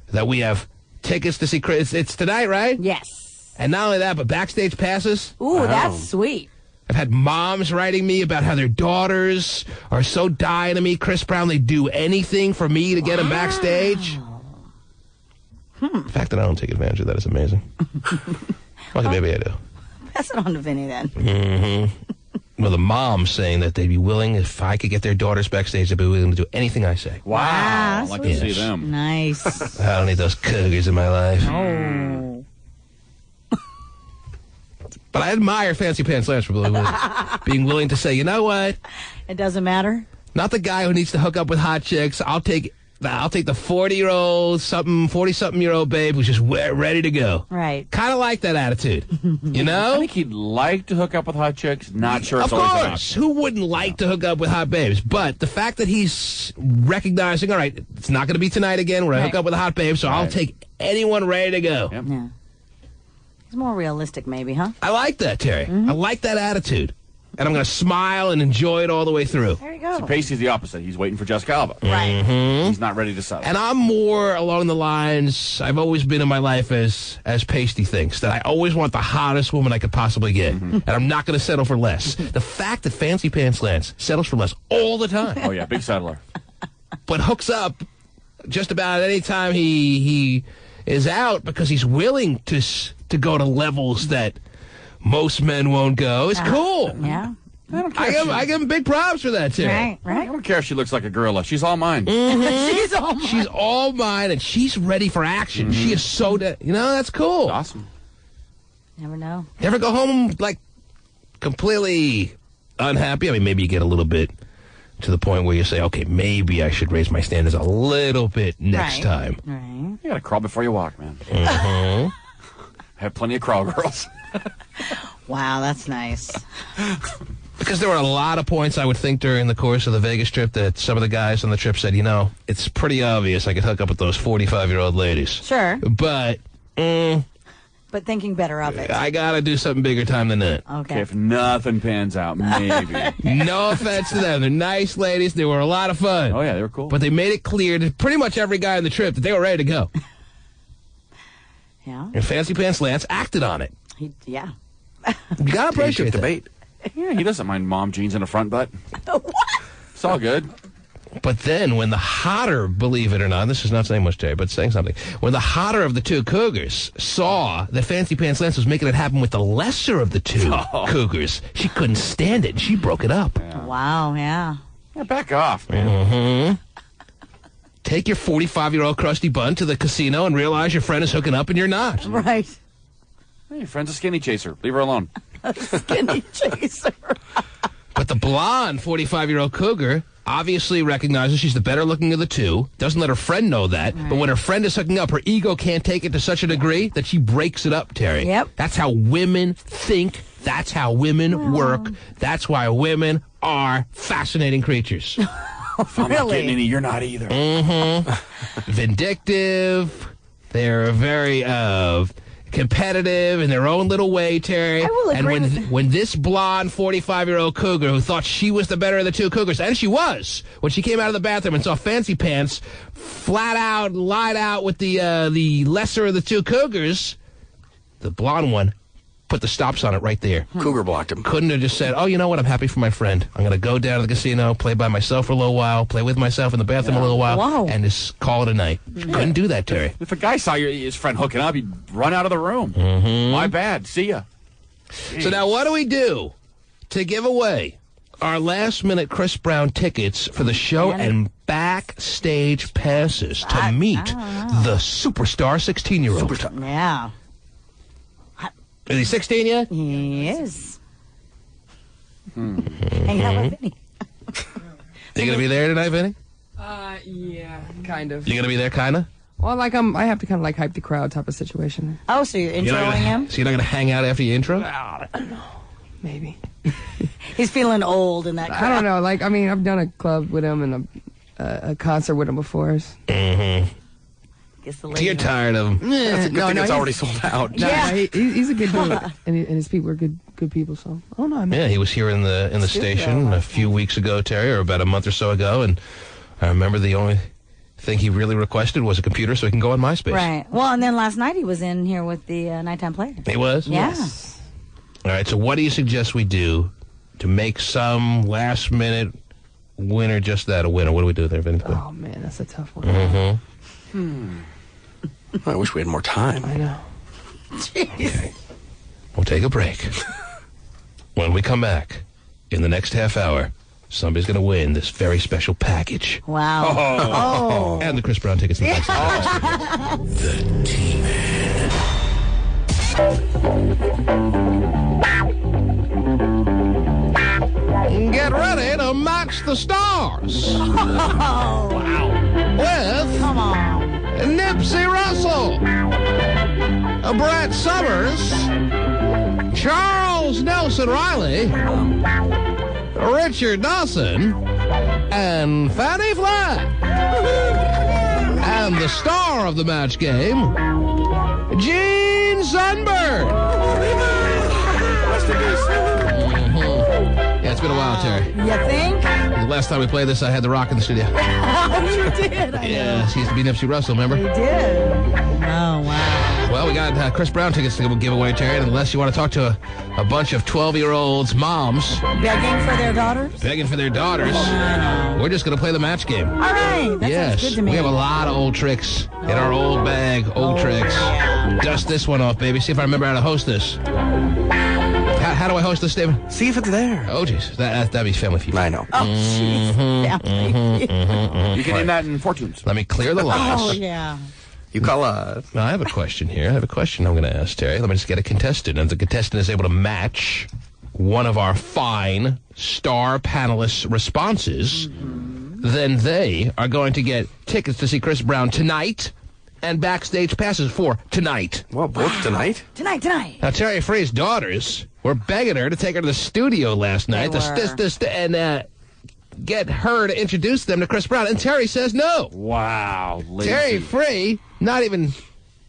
that we have tickets to see Chris. It's tonight, right? Yes. And not only that, but backstage passes. Ooh, that's sweet. I've had moms writing me about how their daughters are so dying to meet Chris Brown, they'd do anything for me to get him backstage. The fact that I don't take advantage of that is amazing. Okay, maybe I do. Pass it on to Vinny then. Mm-hmm. Well, the mom's saying that they'd be willing, if I could get their daughters backstage, they'd be willing to do anything I say. Wow, I'd like to see them. Nice. I don't need those cougars in my life. Oh. But I admire Fancy Pants Lance for being willing to say, you know what? It doesn't matter? Not the guy who needs to hook up with hot chicks. I'll take I'll take the 40-year-old, 40-something-year-old babe who's just ready to go. Right. Kind of like that attitude. You know? I think he'd like to hook up with hot chicks. Not sure it's Of always an course. option. Who wouldn't like to hook up with hot babes? But the fact that he's recognizing, all right, it's not going to be tonight again. We're going to hook up with a hot babe, so I'll take anyone ready to go. Yep. Yeah. It's more realistic, maybe, huh? I like that, Terry. I like that attitude. And I'm going to smile and enjoy it all the way through. There you go. So Pacey's the opposite. He's waiting for Jessica Alba. Right. He's not ready to settle. And I'm more along the lines I've always been in my life as Pasty thinks, that I always want the hottest woman I could possibly get. And I'm not going to settle for less. The fact that Fancy Pants Lance settles for less all the time. Oh, yeah, big settler. But hooks up just about any time he is out because he's willing to go to levels that most men won't go. It's cool. Yeah. I give him big props for that, too. Right, I right. don't care if she looks like a gorilla. She's all mine. She's all mine. She's all mine, and she's ready for action. She is so... that's cool. Awesome. Never know. You ever go home, like, completely unhappy? I mean, maybe you get a little bit to the point where you say, okay, maybe I should raise my standards a little bit next time. Right. You got to crawl before you walk, man. I have plenty of crawl girls. Wow, that's nice. Because there were a lot of points I would think during the course of the Vegas trip that some of the guys on the trip said, it's pretty obvious I could hook up with those 45-year-old ladies. Sure. But, But thinking better of it. I got to do something bigger time than that. Okay. If nothing pans out, maybe. No offense to them. They're nice ladies. They were a lot of fun. Oh, yeah, they were cool. But they made it clear to pretty much every guy on the trip that they were ready to go. Yeah. And Fancy Pants Lance acted on it. Yeah. You got to appreciate the that. bait. Yeah, he doesn't mind mom jeans and a front butt. What? It's all good. But then when the hotter, believe it or not, this is not saying much, Terry, but saying something. When the hotter of the two cougars saw that Fancy Pants Lance was making it happen with the lesser of the two cougars, she couldn't stand it. She broke it up. Wow, yeah. Yeah, back off, man. Take your 45-year-old crusty bun to the casino and realize your friend is hooking up and you're not. Right. Hey, your friend's a skinny chaser. Leave her alone. Skinny chaser. But the blonde 45-year-old cougar obviously recognizes she's the better looking of the two, doesn't let her friend know that, but when her friend is hooking up, her ego can't take it to such a degree that she breaks it up, Terry. Yep. That's how women think. That's how women work. That's why women are fascinating creatures. If I'm not getting any, you're not either. Vindictive. They're very competitive in their own little way, Terry. I will agree And when this blonde 45-year-old cougar who thought she was the better of the two cougars, and she was, when she came out of the bathroom and saw Fancy Pants flat out, lied out with the lesser of the two cougars, the blonde one put the stops on it right there. Cougar blocked him. Couldn't have just said, oh, you know what, I'm happy for my friend. I'm going to go down to the casino, play by myself for a little while, play with myself in the bathroom a little while, and just call it a night. Couldn't do that, Terry. If a guy saw his friend hooking up, he'd run out of the room. My bad. See ya. So now what do we do to give away our last-minute Chris Brown tickets for the show and backstage passes to meet the superstar 16-year-old? Yeah. Is he 16 yet? He is. Hang out with Vinny. You going to be there tonight, Vinny? Yeah, kind of. You going to be there, kind of? Well, I have to kind of like hype the crowd type of situation. Oh, so you're introing him? So you're not going to hang out after your intro? I don't know. Maybe. He's feeling old in that crowd. I don't know. Like, I mean, I've done a club with him and a concert with him before. So you're tired of him. That's a good thing it's already sold out. No, he's a good dude, and his people are good people. So I don't know. Yeah, he was here in the station a few weeks ago, Terry, or about a month or so ago, and I remember the only thing he really requested was a computer so he can go on MySpace. Right. Well, and then last night he was in here with the Nighttime Player. He was? Yeah. Yes. All right, so what do you suggest we do to make some last-minute winner just that, a winner? What do we do there, Vinny? Oh, man, that's a tough one. I wish we had more time. I know. Okay. We'll take a break. When we come back, in the next half hour, somebody's going to win this very special package. Wow. Oh. And the Chris Brown tickets. And The T-Man. Get ready to to match the stars. Oh, wow. With come on. Nipsey Russell, Brett Summers, Charles Nelson Riley, Richard Dawson, and Fannie Flagg. And the star of the match game, Gene Sundberg. Yeah, it's been a while, Terry. You think? The last time we played this, I had The Rock in the studio. Oh, you did. Yeah, he used to be Nipsey Russell, remember? He did. Oh, wow. Well, we got Chris Brown tickets to give away, Terry, and unless you want to talk to a bunch of 12-year-olds moms. Begging for their daughters? Begging for their daughters. We're just going to play the match game. All right. That sounds good to me. We have a lot of old tricks in our old bag. Old tricks. Yeah. Dust this one off, baby. See if I remember how to host this. How do I host this, David? See if it's there. Oh, jeez. That'd be Family Feud. I know. Oh, jeez. You can name that in Fortunes. Let me clear the lines. Oh, yeah. You call us. Now, I have a question here. I have a question I'm going to ask, Terry. Let me just get a contestant. And if the contestant is able to match one of our fine star panelists' responses, then they are going to get tickets to see Chris Brown tonight and backstage passes for tonight. Well, both tonight? Tonight. Now, Terry Frey's daughters were begging her to take her to the studio last night and get her to introduce them to Chris Brown. And Terry says no. Wow. Lazy. Terry Frey, not even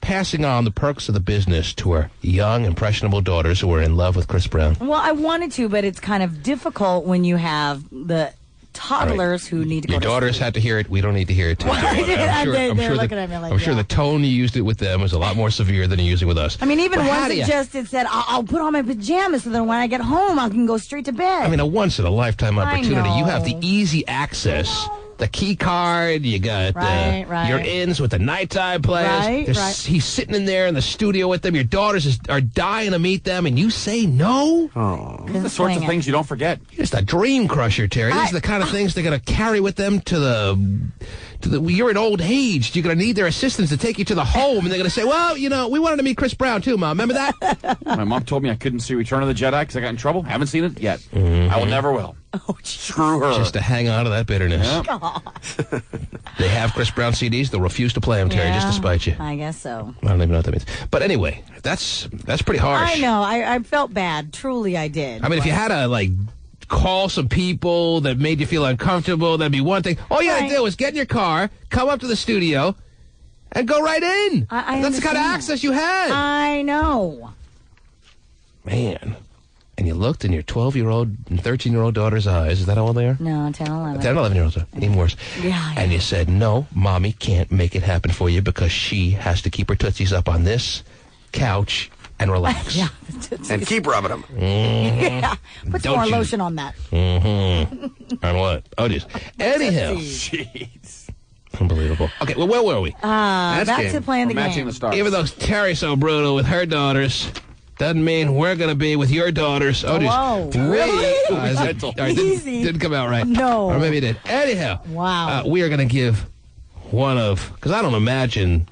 passing on the perks of the business to her young, impressionable daughters who are in love with Chris Brown. Well, I wanted to, but it's kind of difficult when you have the toddlers who need to go Your to daughters sleep. had to hear it. We don't need to hear it, too. They're looking at me like, I'm sure the tone you used it with them was a lot more severe than you're using with us. I mean, even But one how do you- suggested said, I'll put on my pajamas so that when I get home, I can go straight to bed. I mean, a once-in-a-lifetime opportunity. know. You have the easy access. The key card, you got Right. your ins with the nighttime players. Right. He's sitting in there in the studio with them. Your daughters are dying to meet them, and you say no? Oh. These are the sorts of things you don't forget. You're just a dream crusher, Terry. These are the kind of things they're going to carry with them to the you're in old age. You're going to need their assistance to take you to the home, and they're going to say, well, we wanted to meet Chris Brown, too, Mom. Remember that? My mom told me I couldn't see Return of the Jedi because I got in trouble. Haven't seen it yet. I will never will. Oh, screw her. Just to hang on to that bitterness. Yep. They have Chris Brown CDs. They'll refuse to play them, Terry, just to spite you. I guess so. I don't even know what that means. But anyway, that's pretty harsh. I know. I felt bad. Truly, I did. I mean, if you had to, call some people that made you feel uncomfortable, that'd be one thing. All you had to do was get in your car, come up to the studio, and go right in. That's the kind of access you had. I know. Man. And you looked in your 12-year-old and 13-year-old daughter's eyes. Is that how old they are? No, 10, 11. 10, 11-year-olds. Even worse. Yeah. And you said, no, Mommy can't make it happen for you because she has to keep her tootsies up on this couch and relax. Yeah. And keep rubbing them. Yeah. Put some more lotion on that. On what? Oh, jeez. Anyhow. Jeez. Unbelievable. Okay, well, where were we? Back to playing the game. Matching the stars. Even though Terry's so brutal with her daughters, doesn't mean we're going to be with your daughters. Oh, whoa. Really? Easy. Didn't come out right. No. Or maybe it did. Anyhow. Wow. We are going to give one of, because I don't imagine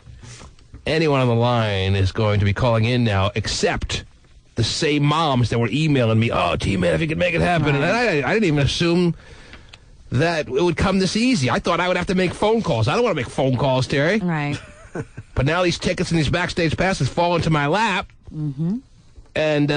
anyone on the line is going to be calling in now except the same moms that were emailing me, oh, T-Man, if you could make it happen. Right. And I didn't even assume that it would come this easy. I thought I would have to make phone calls. I don't want to make phone calls, Terry. Right. But now these tickets and these backstage passes fall into my lap. Mm-hmm. And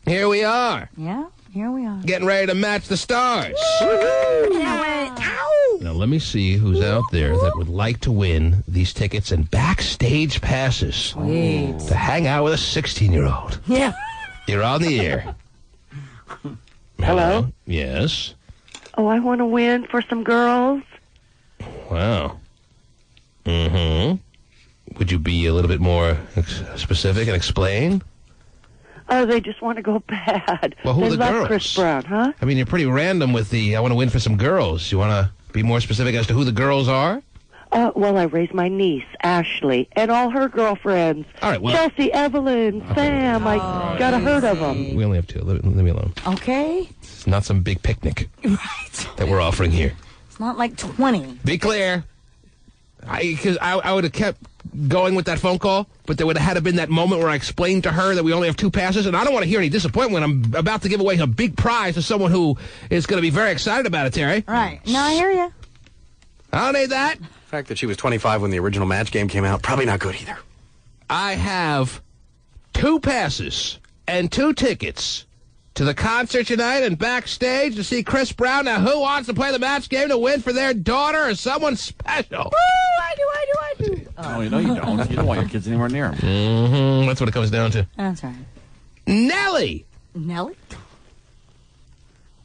here we are. Yeah, here we are. Getting ready to match the stars. Ow! Now, let me see who's out there that would like to win these tickets and backstage passes Sweet. to hang out with a 16-year-old. Yeah. You're on the air. Hello? Yes. Oh, I want to win for some girls. Wow. Mm-hmm. Would you be a little bit more specific and explain? Oh, they just want to go bad. Well, who are they the love girls? Chris Brown, huh? I mean, you're pretty random with the, I want to win for some girls. You want to be more specific as to who the girls are? Well, I raised my niece, Ashley, and all her girlfriends. All right, well... Chelsea, Evelyn, Sam, I got a herd of them. We only have two. Leave me alone. Okay. It's not some big picnic Right. that we're offering here. It's not like 20. Be clear. Because I would have kept going with that phone call, but there would have had to been that moment where I explained to her that we only have 2 passes, and I don't want to hear any disappointment. I'm about to give away a big prize to someone who is going to be very excited about it, Terry. Right. No, I hear you. I don't need that. The fact that she was 25 when the original Match Game came out, probably not good either. I have 2 passes and 2 tickets to the concert tonight and backstage to see Chris Brown. Now, who wants to play the Match Game to win for their daughter or someone special? Woo, I do. Oh, no, you don't. You don't want your kids anywhere near them. Mm-hmm. That's what it comes down to. That's right. Nellie. Nellie?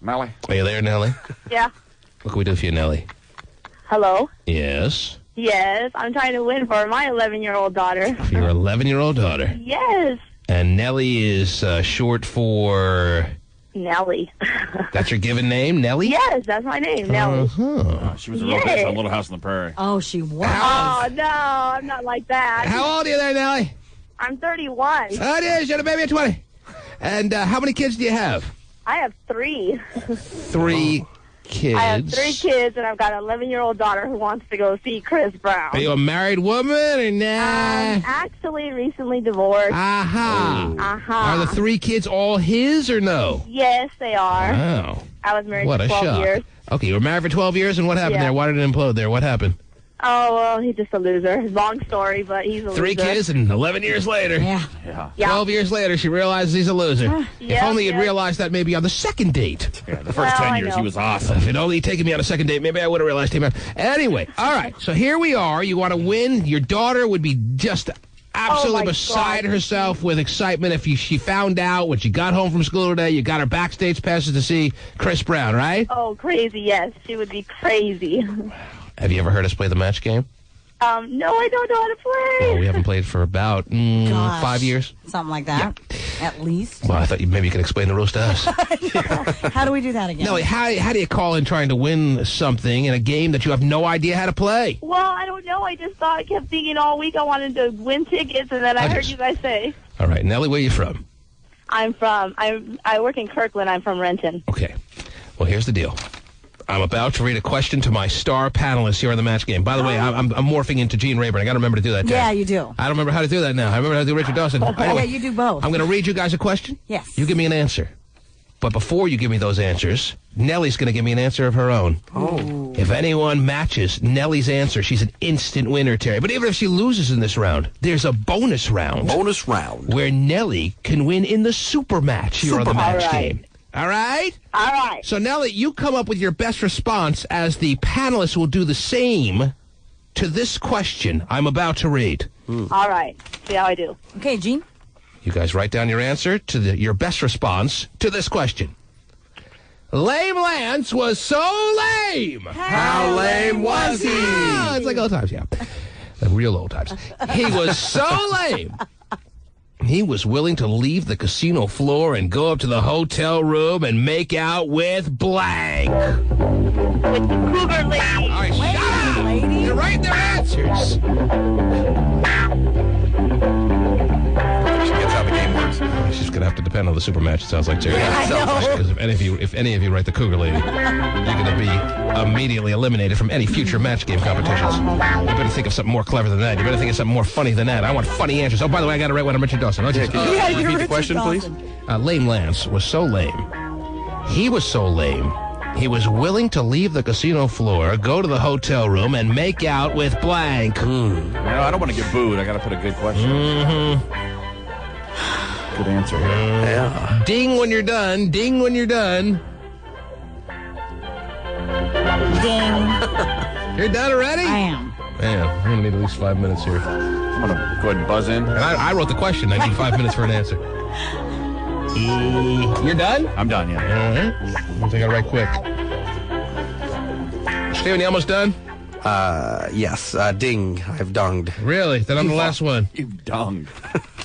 Nellie. Are you there, Nellie? Yeah. What can we do for you, Nellie? Hello? Yes. Yes, I'm trying to win for my 11-year-old daughter. For your 11-year-old daughter. Yes. And Nellie is short for... Nellie. That's your given name, Nellie? Yes, that's my name, Nellie. She was a real bitch on Little House on the Prairie. Oh, she was. Oh, no, I'm not like that. How old are you there, Nellie? I'm 31. Oh, it is. You're the baby at 20. And how many kids do you have? I have 3. 3 kids. I have 3 kids, and I've got an 11-year-old daughter who wants to go see Chris Brown. Are you a married woman or nah? Actually, recently divorced. Aha. Aha. Are the 3 kids all his or no? Yes, they are. Wow. I was married What for a 12 shock. years. Okay, you were married for 12 years, and what happened Yeah. there? Why did it implode there? What happened? Oh, well, he's just a loser. Long story, but he's a 3 loser. kids and 11 years later. Yeah. 12 years later, she realizes he's a loser. If Yeah, only you'd yeah. realized that maybe on the second date. Yeah, the first 10 years, he was awesome. If it only had taken me on a second date, maybe I would have realized him. Anyway, all right, so here we are. You want to win. Your daughter would be just absolutely beside herself with excitement if she found out when she got home from school today you got her backstage passes to see Chris Brown, right? Oh, crazy, yes. She would be crazy. Have you ever heard us play the Match Game? No, I don't know how to play. Oh, we haven't played for about 5 years. Something like that, at least. Well, I thought maybe you could explain the rules to us. How do we do that again? No, how do you call in trying to win something in a game that you have no idea how to play? Well, I don't know. I just thought I kept thinking all week I wanted to win tickets, and then I heard you guys say. All right, Nellie, where are you from? I work in Kirkland. I'm from Renton. Okay. Well, here's the deal. I'm about to read a question to my star panelists here on the Match Game. By the way, I'm morphing into Gene Rayburn. I got to remember to do that. Terry. Yeah, you do. I don't remember how to do that now. I remember how to do Richard Dawson. Anyway, Yeah, you do both. I'm going to read you guys a question. Yes. You give me an answer. But before you give me those answers, Nellie's going to give me an answer of her own. Oh. If anyone matches Nellie's answer, she's an instant winner, Terry. But even if she loses in this round, there's a bonus round. Bonus round. Where Nellie can win in the super match here on the Match Game. All right? All right. So, Nellie, you come up with your best response as the panelists will do the same to this question I'm about to read. All right. See how I do. Okay, Gene. You guys write down your answer to your best response to this question. Lame Lance was so lame. How lame was he? Ah, it's like old times, yeah. Real old times. He was so lame. He was willing to leave the casino floor and go up to the hotel room and make out with blank. With the cougar lady. All right, shut up. Lady. You write their answers. She gets how the game works. She's going to have to depend on the super match, it sounds like, too. Because if any of you write the Cougar Lady, you're going to be immediately eliminated from any future Match Game competitions. You better think of something more clever than that. You better think of something more funny than that. I want funny answers. Oh, by the way, I got to write one on Richard Dawson. Can you repeat the question, please? Lame Lance was so lame. He was so lame. He was willing to leave the casino floor, go to the hotel room, and make out with blank. No, I don't want to get booed. I got to put a good question. Good answer here. Yeah. Ding when you're done. Ding when you're done. Ding. You're done already? I am. Man, I'm going to need at least 5 minutes here. I'm going to go ahead and buzz in. And I wrote the question. I need 5 minutes for an answer. You're done? I'm done, yeah. All right. I think I write quick. Steven, you almost done? Yes. Ding. I've dunged. Really? Then I'm the last one. You dunged.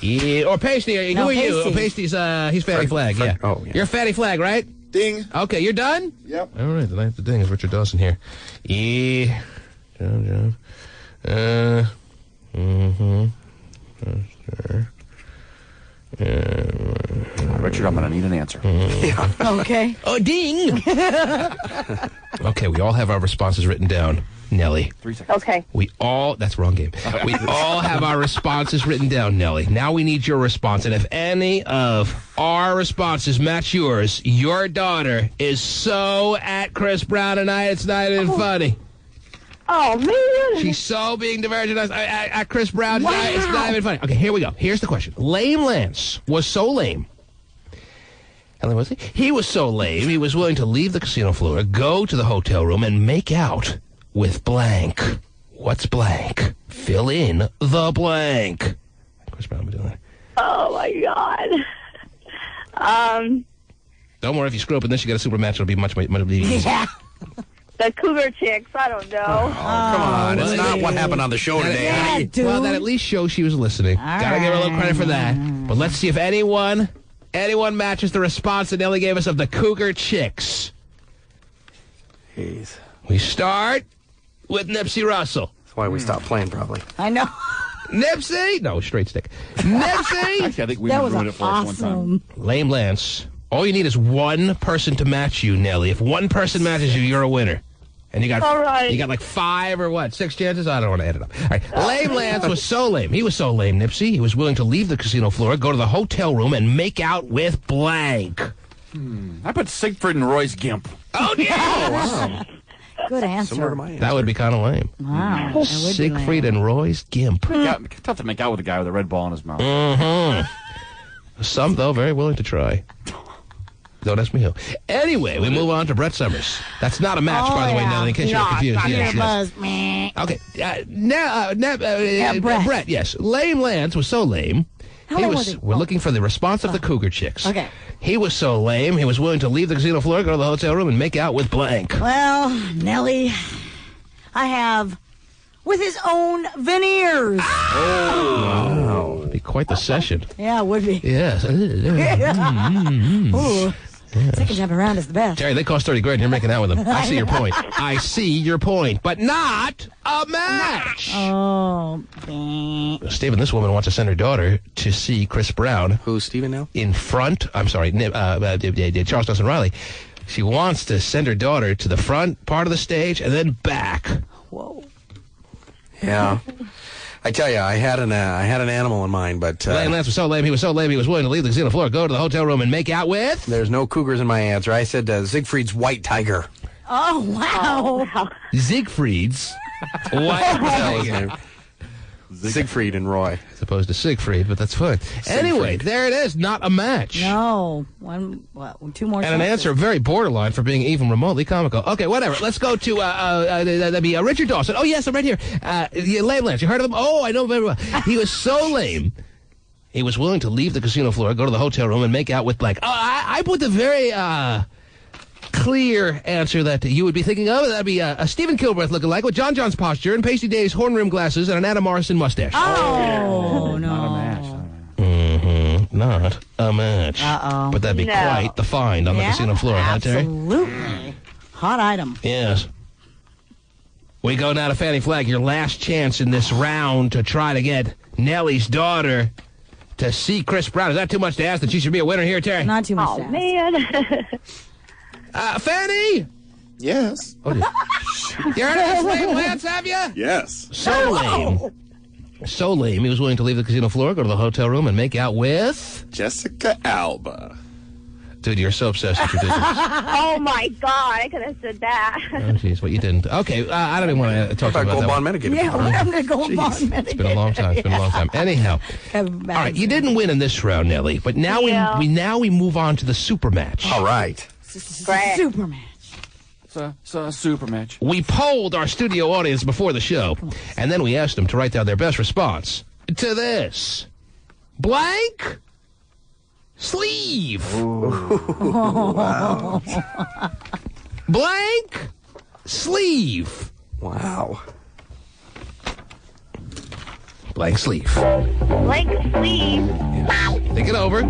Yeah. Or Pasty. No, who are you? Pasty. Oh, Pasty's, he's Fatty Flag, yeah. Oh, yeah. You're Fatty Flag, right? Ding. Okay, you're done? Yep. All right, then I have to ding. It's Richard Dawson here. Yeah. John. Richard, I'm going to need an answer. Yeah. Okay. Oh, ding! Okay, we all have our responses written down, Nellie. 3 seconds. Okay. That's wrong game. We all have our responses written down, Nellie. Now we need your response. And if any of our responses match yours, your daughter is so at Chris Brown tonight, it's not even funny. Oh, man. She's so being divergent at Chris Brown tonight, it's not even funny. Okay, here we go. Here's the question. Lame Lance was so lame. How lame was he? He was so lame, he was willing to leave the casino floor, go to the hotel room, and make out with blank. What's blank? Fill in the blank. Chris Brown doing that. Oh, my God. Don't worry, if you screw up in this, you got a super match. It'll be much easier. Yeah. The Cougar Chicks, I don't know. Oh, come on. It's not what happened on the show today. Yeah, dude. Well, that at least shows she was listening. Gotta give her a little credit for that. But let's see if anyone matches the response that Nellie gave us of the Cougar Chicks. Jeez. We start with Nipsey Russell. That's why we stopped playing, probably. I know. Nipsey? No, straight stick. Nipsey? Actually, I think we That was ruined it for us one time. awesome. Lame Lance. All you need is one person to match you, Nellie. If one person matches you, you're a winner. And you got All right. you got like 5 or what? 6 chances? I don't want to add it up. All right. Lame Lance was so lame. He was so lame, Nipsey. He was willing to leave the casino floor, go to the hotel room, and make out with blank. I put Siegfried and Roy's Gimp. Oh, yeah! Wow. Good answer. Similar to my answer. That would be kind of lame. Wow. That would be Siegfried lame. and Roy's Gimp. Tough to make out with a guy with a red ball in his mouth. Mm-hmm. Some, though, very willing to try. Don't ask me who. Anyway, we move on to Brett Summers. That's not a match, by the way, Nellie, in case you're confused. Yes. Okay. Brett, yes. Lame Lance was so lame. We're looking for the response of the Cougar Chicks. Okay. He was so lame, he was willing to leave the casino floor, go to the hotel room, and make out with blank. Well, Nellie, I have with his own veneers. Oh, wow. Be quite the session. Yeah, it would be. Yes. Ooh. Second jump around is the best. Terry, they cost $30,000 and you're making out with them. I see your point. I see your point. But not a match. Oh. Stephen, this woman wants to send her daughter to see Chris Brown. Who's Stephen now? In front. I'm sorry, Charles Dawson Riley. She wants to send her daughter to the front part of the stage and then back. Whoa. Yeah. I tell you, I had an animal in mind, but Lane Lance was so lame. He was so lame. He was willing to leave the casino floor, go to the hotel room, and make out with. There's no cougars in my answer. I said Siegfried's white tiger. Oh, wow. Siegfried's white tiger. Siegfried and Roy. As opposed to Siegfried, but that's fine. Anyway, there it is. Not a match. No. 2 more And an answer very borderline for being even remotely comical. Okay, whatever. Let's go to that'd be Richard Dawson. Oh, yes, I'm right here. Lame Lance. You heard of him? Oh, I know him very well. He was so lame. He was willing to leave the casino floor, go to the hotel room, and make out with blank. I put the very clear answer that you would be thinking of. That'd be a Stephen Kilbreth looking-like with John John's posture and Pasty Day's horn-rimmed glasses and an Adam Morrison mustache. Oh, no. Not a match. Mm-hmm. Not a match. Uh-oh. But that'd be quite the find on the casino floor, huh, Terry? Absolutely. Hot item. Yes. We go now to Fannie Flagg, your last chance in this round to try to get Nellie's daughter to see Chris Brown. Is that too much to ask that she should be a winner here, Terry? Not too much to ask. Man. Fannie? Yes. Oh, you heard of this Lame Lance, have you? Yes. So lame. So lame, he was willing to leave the casino floor, go to the hotel room, and make out with... Jessica Alba. Dude, you're so obsessed with your digits. Oh, my God. I could have said that. Oh, jeez, what you didn't. Okay, I don't even want to talk about Gold that Bond one. Medicated. Yeah, I'm going to go Bond Medicated. It's been a long time. It's been a long time. Anyhow, all right, you didn't win in this round, Nellie, but now we move on to the super match. All right. Super match. It's a super match. We polled our studio audience before the show, and then we asked them to write down their best response to this. Blank sleeve. Wow. Blank sleeve. Wow. Blank sleeve. Blank sleeve. Think it over.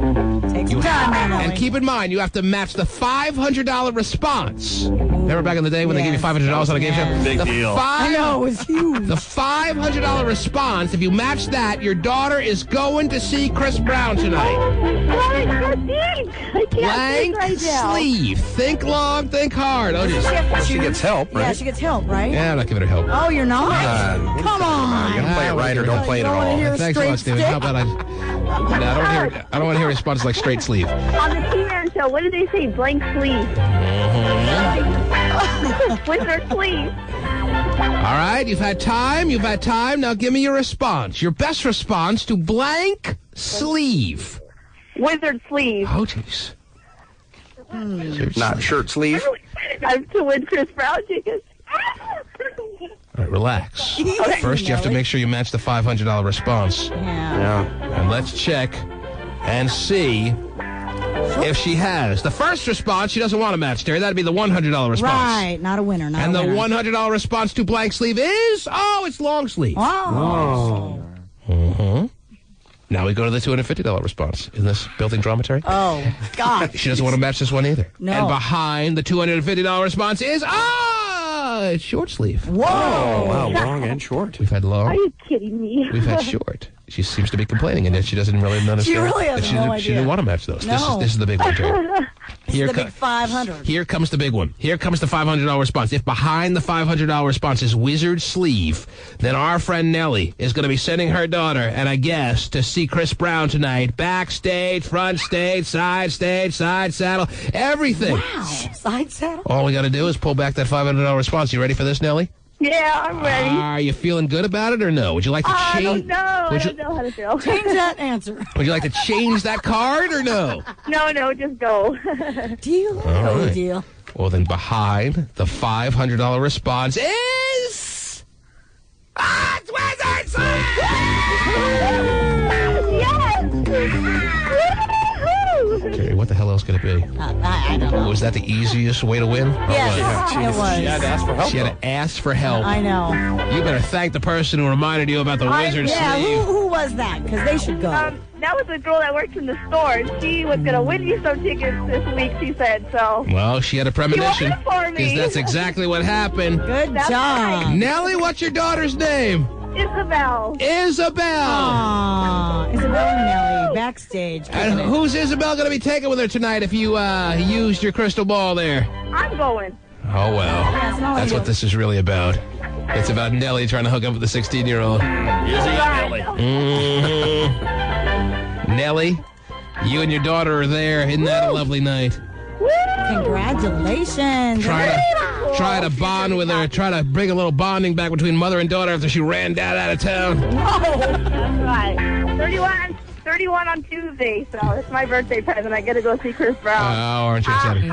Take some time, And keep in mind, you have to match the $500 response Remember back in the day when they gave you $500 on a game show? Big deal. I know, it was huge. The $500 response, if you match that, your daughter is going to see Chris Brown tonight. Blank sleeve. Think long, think hard. Oh, she gets help, right? Yeah, she gets help, right? Yeah, I'm not giving her help. Oh, you're not? Come on. You gotta play it right or don't play it at all. Thanks a lot, Steven. How about I don't want to hear a response like straight sleeve. On the T-Man show, what did they say? Blank sleeve. Wizard sleeve. All right, you've had time. Now give me your response. Your best response to blank sleeve. Wizard sleeve. Oh, jeez. Not shirt sleeve. I'm to win Chris Brown tickets. All right, relax. First, you have to make sure you match the $500 response. Yeah. And let's check and see if she has. The first response, she doesn't want to match, Terry. That'd be the $100 response. Right, not a winner. And the $100 response to blank sleeve is, it's long sleeve. Oh. Now we go to the $250 response. Isn't this building dramatic? Oh, God. She doesn't want to match this one either. No. And behind the $250 response is, it's short sleeve. Whoa. Oh, wow, long and short. We've had long. Are you kidding me? We've had short. She seems to be complaining, and yet she doesn't really understand. She really has no She idea. didn't want to match those. No. This is the big one, Terry. Here the big 500. Here comes the big one. Here comes the $500 response. If behind the $500 response is wizard sleeve, then our friend Nellie is going to be sending her daughter and a guest to see Chris Brown tonight. Backstage, front stage, side saddle, everything. Wow. Side saddle? All we got to do is pull back that $500 response. You ready for this, Nellie? Yeah, I'm ready. Are you feeling good about it or no? Would you like to change? I don't know how to feel. Change that answer. Would you like to change that card or no? No, just go. Deal? All right. Deal. Well, then behind the $500 response is... it's Wizard Sleeve! Okay, what the hell else could it be? I don't know. Was that the easiest way to win? Yes, it was. She had to ask for help. She had to ask for help. I know. You better thank the person who reminded you about the Wizard Sleeve. Who was that? Because they should go. That was a girl that works in the store. She was going to win you some tickets this week, she said, so. Well, she had a premonition. She won it for me. Because that's exactly what happened. Good job. Right. Nellie, what's your daughter's name? Isabel. Aww. Isabel and Nellie, backstage. And who's Isabel going to be taking with her tonight if you used your crystal ball there? I'm going. Oh, well. That's what this is really about. It's about Nellie trying to hook up with the 16-year-old. Nellie. Nellie, you and your daughter are there. Isn't that a lovely night? Congratulations. Try to bond with her. Try to bring a little bonding back between mother and daughter after she ran dad out of town. That's right. 31 on Tuesday, so it's my birthday present. I get to go see Chris Brown. Oh, aren't you excited?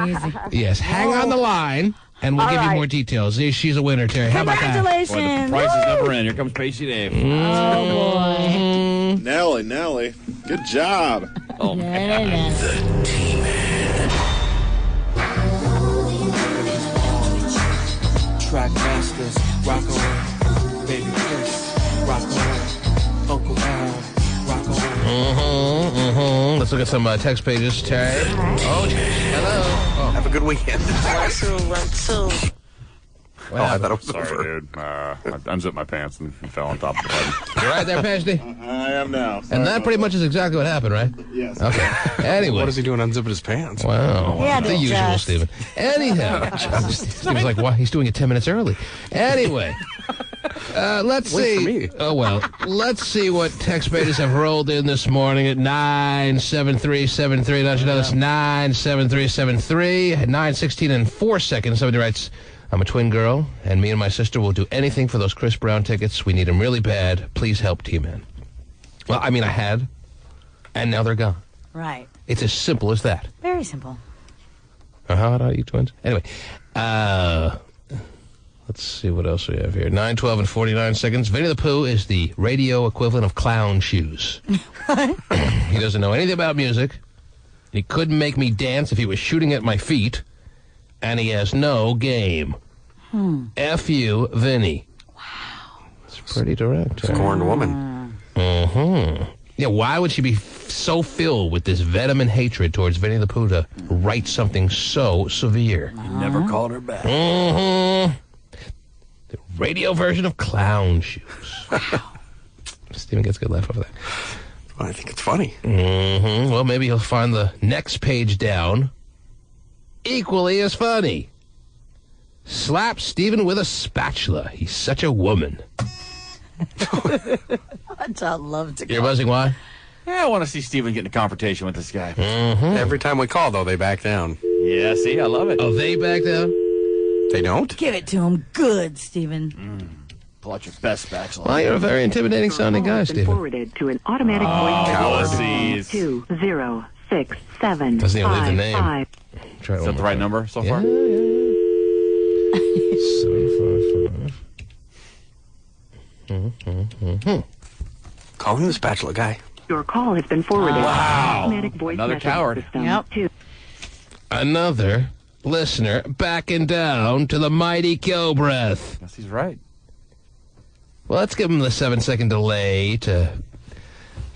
Yes, hang on the line, and we'll give you more details. She's a winner, Terry. How about that? Congratulations. Boy, the price is never in. Here comes Pacey Dave. Oh, boy. Nellie. Good job. Oh, man. The T-Man. Track masters, rock on, baby Chris, rock on, Uncle Al, rock on. Let's look at some text pages, Terry. Oh, hello. Oh. Have a good weekend. 1, 2. I thought it was Sorry, over. dude. I unzipped my pants and fell on top of the bed. You right there, Pasty? I am now. And that pretty much is exactly what happened, right? Yes. Okay. Anyway. What is he doing unzipping his pants? Wow. Yeah, The usual, just- Stephen. Anyhow. Steven's like, why? He's doing it 10 minutes early. Anyway. Let's Wait see. for me. Oh, well. Let's see what text pages have rolled in this morning at 97373. Don't you know that's 97373 at 9:16 and 4 seconds. Somebody writes, I'm a twin girl, and me and my sister will do anything for those Chris Brown tickets. We need them really bad. Please help, T-Man. Well, I mean, I had, and now they're gone. Right. It's as simple as that. Very simple. How are you twins? Anyway, let's see what else we have here. 9:12 and 49 seconds. Winnie the Pooh is the radio equivalent of clown shoes. He doesn't know anything about music. He couldn't make me dance if he was shooting at my feet. And he has no game. F you, Vinny. Wow. It's pretty direct. Scorned woman. You Yeah, why would she be so filled with this venom and hatred towards Vinny the Pooh to write something so severe? You never called her back. Mm-hmm. The radio version of clown shoes. Wow. Stephen gets a good laugh over that. Well, I think it's funny. Mm-hmm. Well, maybe he'll find the next page down equally as funny. Slap Stephen with a spatula. He's such a woman. I'd love to. You're buzzing why? Yeah, I want to see Steven get in a confrontation with this guy. Mm-hmm. Every time we call, though, they back down. Yeah, see, I love it. Oh, they back down? They don't? Give it to him good, Stephen. Pull out your best spatula. Well, you're a very intimidating sounding guy, Stephen. Forwarded to an automatic voice. 2067. Doesn't even leave the name. Try Is that the right number so far? Yeah. 755. Call him the spatula guy. Your call has been forwarded. Wow. Automatic voice Another message coward. system. Yep. Another listener backing down to the mighty kill breath. Guess he's right. Well, let's give him the 7-second delay to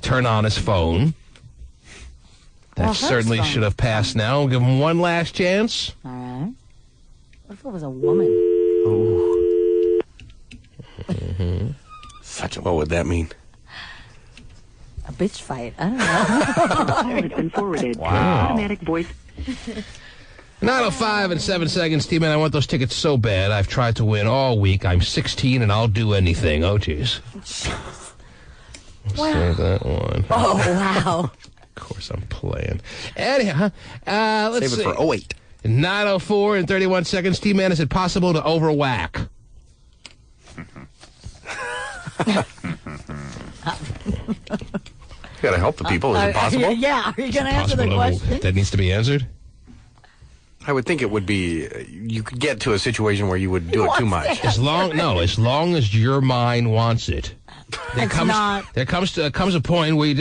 turn on his phone. That certainly should have passed now. We'll give him one last chance. All right. What if it was a woman? Ooh. Mm-hmm. What would that mean? A bitch fight. I don't know. Call has been forwarded. Wow. Automatic voice. 9:05 and 7 seconds, T-Man. I want those tickets so bad. I've tried to win all week. I'm 16 and I'll do anything. Oh, jeez. Wow. Save that one. Oh, wow. Of course I'm playing. Anyhow, let's Save it for 08. 9:04 and 31 seconds. T-Man, is it possible to overwhack? You gotta help the people. Is it possible? Yeah. Are you going to answer the question? That needs to be answered? I would think it would be. You could get to a situation where you would do it too much. As long as your mind wants it. There comes a point where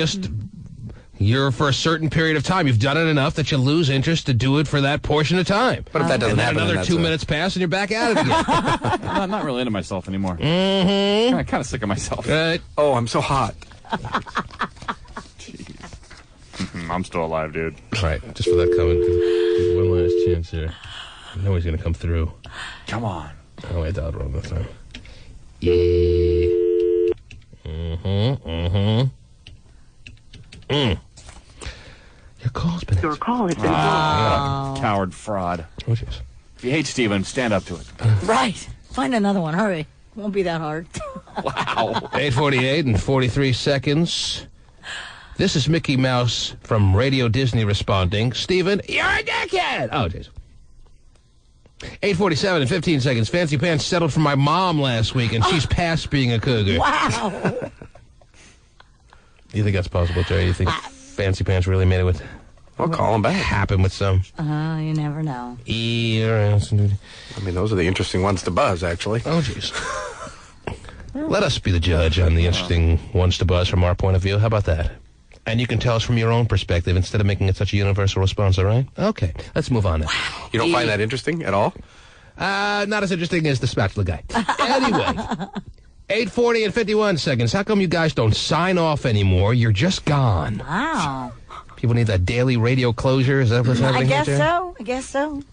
you're for a certain period of time. You've done it enough that you lose interest to do it for that portion of time. But if that doesn't happen, another 2 minutes pass and you're back at it again. I'm not really into myself anymore. Mm-hmm. I'm kind of sick of myself. Right. Oh, I'm so hot. I'm still alive, dude. Right. Just for that comment, give one last chance here. I know he's going to come through. Come on. Oh, I dialed wrong this time. Yeah. Your call's been Your call has been forwarded. Coward fraud. Oh, jeez. If you hate Steven, stand up to it. Right. Find another one. Hurry. Won't be that hard. Wow. 8:48 and 43 seconds. This is Mickey Mouse from Radio Disney responding. Steven, you're a dickhead! Oh, jeez. 8:47 and 15 seconds. Fancy Pants settled for my mom last week, and she's past being a cougar. Wow. You think that's possible, Jerry? You think Fancy Pants really made it with... I'll call him back. Happen with some... You never know. I mean, those are the interesting ones to buzz, actually. Oh, jeez. Let us be the judge on the interesting ones to buzz from our point of view. How about that? And you can tell us from your own perspective instead of making it such a universal response, all right? Okay, let's move on now. Wow. You don't find that interesting at all? Not as interesting as the spatula guy. Anyway, 8:40 and 51 seconds. How come you guys don't sign off anymore? You're just gone. Wow. People need that daily radio closure. Is that what's happening? I guess so.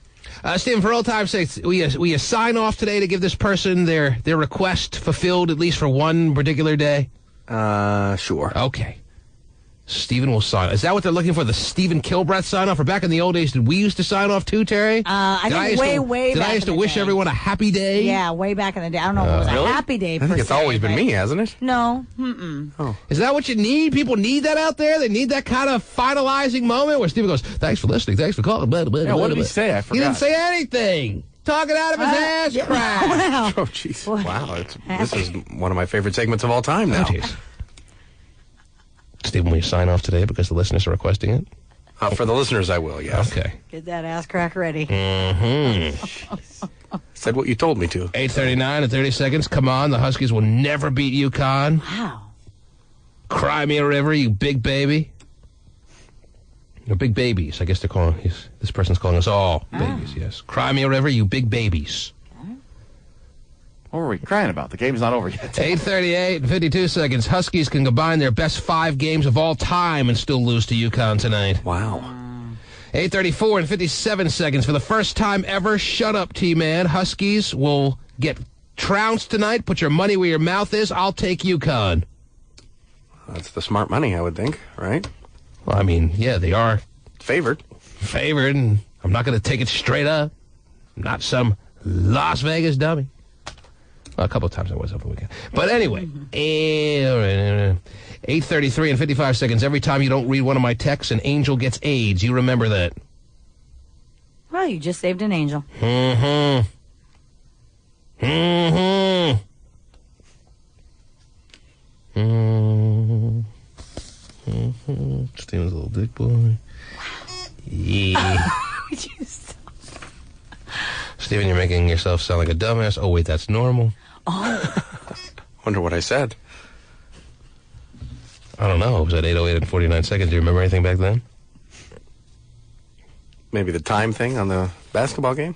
Stephen, for old time's sake, will you sign off today to give this person their request fulfilled at least for one particular day? Sure. Okay. Stephen will sign. Is that what they're looking for? The Stephen Kilbreth sign off? Or back in the old days, did we used to sign off too, Terry? I think way Did back I used in to the wish day. everyone a happy day? Yeah, way back in the day. I don't know if it was Really? a happy day per I think it's se, always been but- me, hasn't it? No. Mm-mm. Oh. Is that what you need? People need that out there? They need that kind of finalizing moment where Stephen goes, thanks for listening, thanks for calling. Blah, blah, Yeah, blah, what did blah. he say? I He forgot. didn't say anything. Talking out of his ass yeah. crack. Wow. Oh, jeez. Wow. This is one of my favorite segments of all time now. Oh, jeez. Stephen, will you sign off today because the listeners are requesting it? For the listeners, I will, yes. Okay. Get that ass crack ready. Mm-hmm. Said what you told me to. 8:39 and 30 seconds. Come on, the Huskies will never beat UConn. Wow. Cry me a river, you big baby. No, big babies. I guess they're calling. This person's calling us all babies. Yes. Cry me a river, you big babies. What were we crying about? The game's not over yet. 8:38 and 52 seconds. Huskies can combine their best 5 games of all time and still lose to UConn tonight. Wow. 8:34 and 57 seconds. For the first time ever, shut up, T-Man. Huskies will get trounced tonight. Put your money where your mouth is. I'll take UConn. That's the smart money, I would think, right? Well, I mean, yeah, they are favored. Favored, and I'm not going to take it straight up. I'm not some Las Vegas dummy. Well, a couple of times I was over the weekend. But anyway, 8:33 and 55 seconds. Every time you don't read one of my texts, an angel gets AIDS. You remember that. Well, you just saved an angel. Mm-hmm. Mm-hmm. Mm-hmm. Mm-hmm. Steven's a little dick boy. Yeah. Steven, you're making yourself sound like a dumbass. Oh, wait, that's normal. Oh. Wonder what I said. I don't know. It was at 8:08 and 49 seconds. Do you remember anything back then? Maybe the time thing on the basketball game?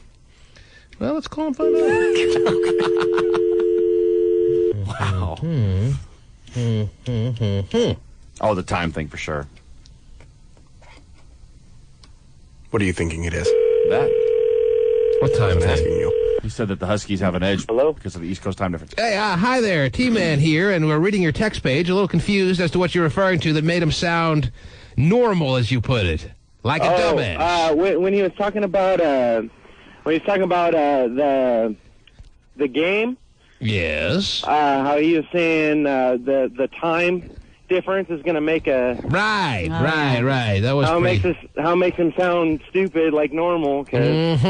Well, let's call and find out. Wow. Oh, the time thing for sure. What are you thinking it is? That. What time I'm asking you. He said that the Huskies have an edge because of the East Coast time difference. Hey, hi there. T-Man here, and we're reading your text page. A little confused as to what you're referring to that made him sound normal, as you put it. Like a dumbass. When he was talking about the game. Yes. How he was saying the time difference is going to make a right. That was how it makes him sound stupid like normal. Cause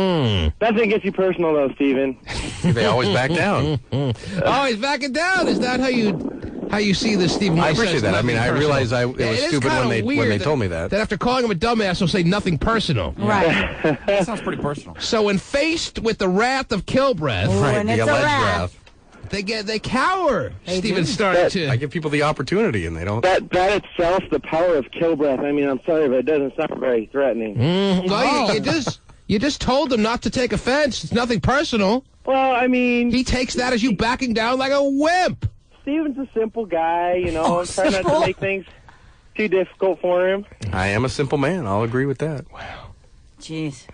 nothing gets you personal though, Steven. They always back down. Oh, he's backing down. Is that how you see this, Stephen? I appreciate that. I mean, I realized it was stupid when they told me that. That after calling him a dumbass, he'll say nothing personal. Right. That sounds pretty personal. So when faced with the wrath of Kilbreath, and it's the a alleged wrath. they cower. Stephen started to. I give people the opportunity, and they don't. That itself, the power of Kilbreath. I mean, I'm sorry, but it doesn't sound very threatening. Well, you just told them not to take offense. It's nothing personal. Well, I mean, he takes that as you backing down like a wimp. Steven's a simple guy, you know. Try not to make things too difficult for him. I am a simple man. I'll agree with that. Wow. Jeez.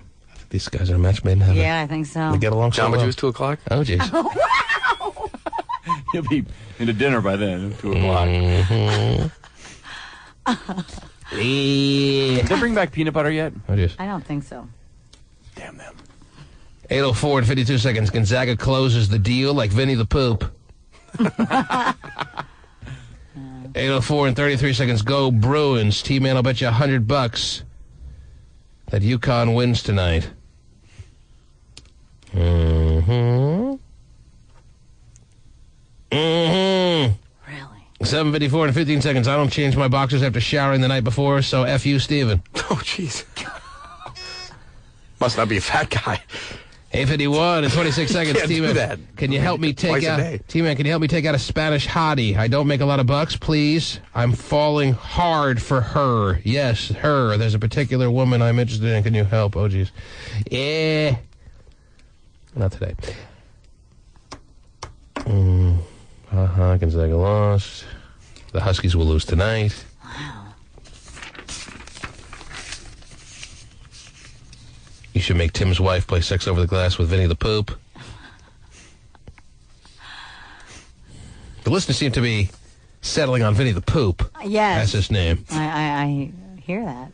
These guys are a match made in heaven. Yeah, I think so. They get along so Jamba well. Juice, 2 o'clock? Oh, jeez. Wow. You'll be into dinner by then, 2 o'clock. Did they bring back peanut butter yet? Oh, jeez. I don't think so. Damn them. 8:04 and 52 seconds. Gonzaga closes the deal like Vinny the Poop. 8:04 and 33 seconds. Go Bruins. T-Man, I'll bet you $100 that UConn wins tonight. Really? 7:54 and 15 seconds. I don't change my boxers after showering the night before, so F you, Steven. Oh, jeez. Must not be a fat guy. 8:51 and 26 seconds. Can't do that. Can you help me take Twice a out day. T-Man, can you help me take out a Spanish hottie? I don't make a lot of bucks, please. I'm falling hard for her. Yes, her. There's a particular woman I'm interested in. Can you help? Oh, jeez. Yeah. Not today. Gonzaga lost. The Huskies will lose tonight. Wow. You should make Tim's wife play Sex Over the Glass with Vinny the Poop. The listeners seem to be settling on Vinny the Poop. Yes. That's his name. I hear that.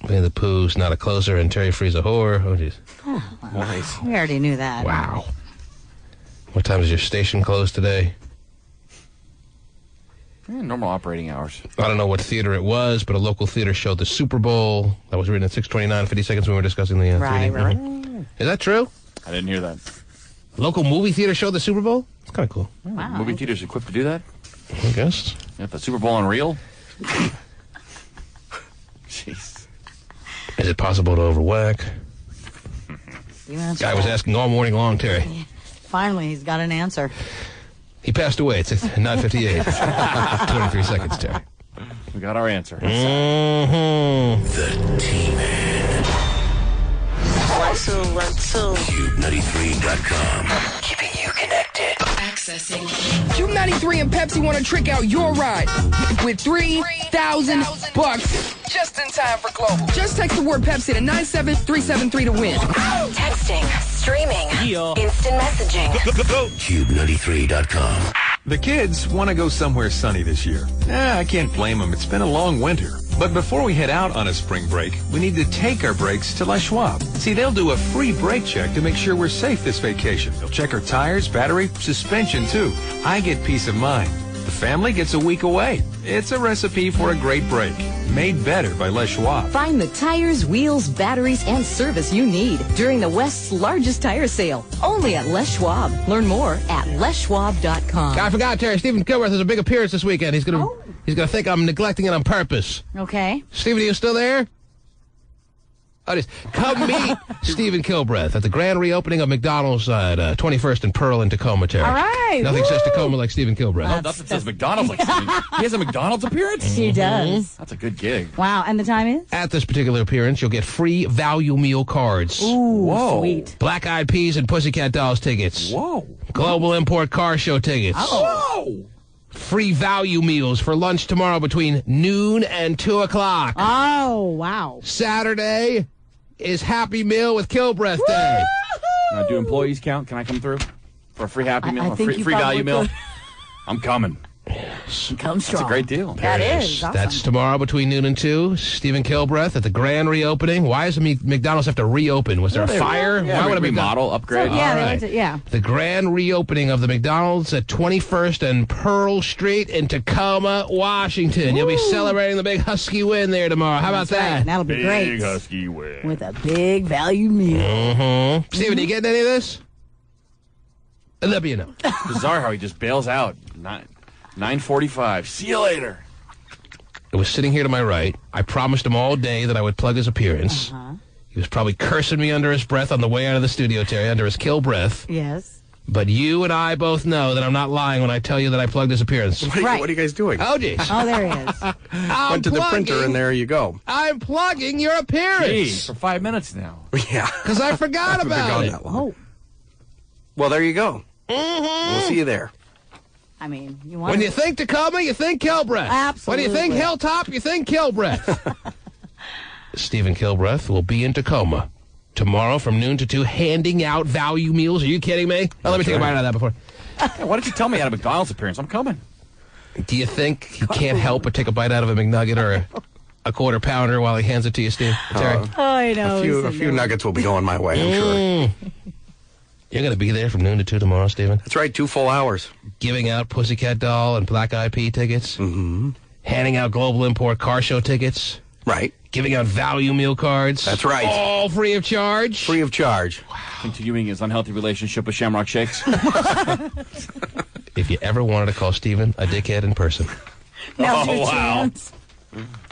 Vinny the Pooh's not a closer and Terry Free's a whore. Oh, jeez. Oh, well, Nice. we already knew that. Wow. What time does your station close today? Normal operating hours. I don't know what theater it was, but a local theater showed the Super Bowl. That was written at 6:29, 50 seconds when we were discussing the 3D. Right. Is that true? I didn't hear that. Local movie theater showed the Super Bowl? It's kind of cool. Wow. Movie theaters equipped to do that? I guess. Got the Super Bowl on reel? Jeez. Is it possible to overwhack? Guy was asking all morning long, Terry. Finally, he's got an answer. He passed away at 9:58. 23 seconds, Terry. We got our answer. Mm-hmm. The T-Man. 1, 2, 1, 2. Cube93.com. Keeping you connected. Accessing. Cube 93 and Pepsi want to trick out your ride with $3,000 just in time for Global. Just text the word Pepsi to 97373 to win. Texting, streaming, instant messaging. Cube93.com. The kids want to go somewhere sunny this year. I can't blame them. It's been a long winter. But before we head out on a spring break, we need to take our brakes to Les Schwab. See, they'll do a free brake check to make sure we're safe this vacation. They'll check our tires, battery, suspension, too. I get peace of mind. The family gets a week away. It's a recipe for a great break. Made better by Les Schwab. Find the tires, wheels, batteries, and service you need during the West's largest tire sale. Only at Les Schwab. Learn more at leschwab.com. I forgot, Terry. Stephen Kilworth has a big appearance this weekend. He's gonna think I'm neglecting it on purpose. Okay. Stephen, are you still there? Oh, come meet Stephen Kilbreth at the grand reopening of McDonald's at 21st and Pearl in Tacoma, Terry. All right. Nothing says Tacoma like Stephen Kilbreth. Oh, nothing says McDonald's like Stephen. He has a McDonald's appearance? He does. That's a good gig. Wow, and the time is? At this particular appearance, you'll get free value meal cards. Ooh, Whoa. sweet. Black Eyed Peas and Pussycat Dolls tickets. Whoa. Global Import Car Show tickets. Whoa. Free value meals for lunch tomorrow between noon and 2 o'clock. Oh, wow. Saturday is Happy Meal with Kilbreth Day. Do employees count? Can I come through for a free Happy Meal? I A think free you value probably meal? I'm coming. Come strong. That's a great deal. That is. Awesome. That's tomorrow between noon and 2. Stephen Kilbreth at the grand reopening. Why does McDonald's have to reopen? Was there a fire? Yeah, Why would it be remodel, upgrade? Yeah, All they right. went to, yeah. The grand reopening of the McDonald's at 21st and Pearl Street in Tacoma, Washington. You'll be celebrating the big Husky win there tomorrow. How about That's right. that? That'll be great. Big Husky win. With a big value meal. Mm-hmm. Stephen, you getting any of this? Let me know. Bizarre how he just bails out. 9:45. See you later. It was sitting here to my right. I promised him all day that I would plug his appearance. He was probably cursing me under his breath on the way out of the studio, Terry, under his kill breath. Yes. But you and I both know that I'm not lying when I tell you that I plugged his appearance. What are you guys doing? Oh, geez. Oh, there he is. Went to the printer and there you go. I'm plugging your appearance. Gee, for 5 minutes now. Yeah. Because I forgot Haven't been about gone it. that long. Well, there you go. We'll see you there. I mean, you want When you think Tacoma, you think Kilbreth. Absolutely. When you think Hilltop, you think Kilbreth. Stephen Kilbreth will be in Tacoma tomorrow from noon to 2 handing out value meals. Are you kidding me? Oh, let me take a bite out of that before. Hey, why didn't you tell me I had a McDonald's appearance? I'm coming. Do you think he can't help but take a bite out of a McNugget or a quarter pounder while he hands it to you, Steve? Terry? I know. A few nuggets will be going my way, I'm sure. You're going to be there from noon to 2 tomorrow, Stephen? That's right, 2 full hours. Giving out Pussycat Doll and Black Eyed Pea tickets. Mm-hmm. Handing out Global Import Car Show tickets. Right. Giving out value meal cards. That's right. All free of charge. Free of charge. Wow. Continuing his unhealthy relationship with Shamrock Shakes. If you ever wanted to call Stephen a dickhead in person. Now's your wow. chance.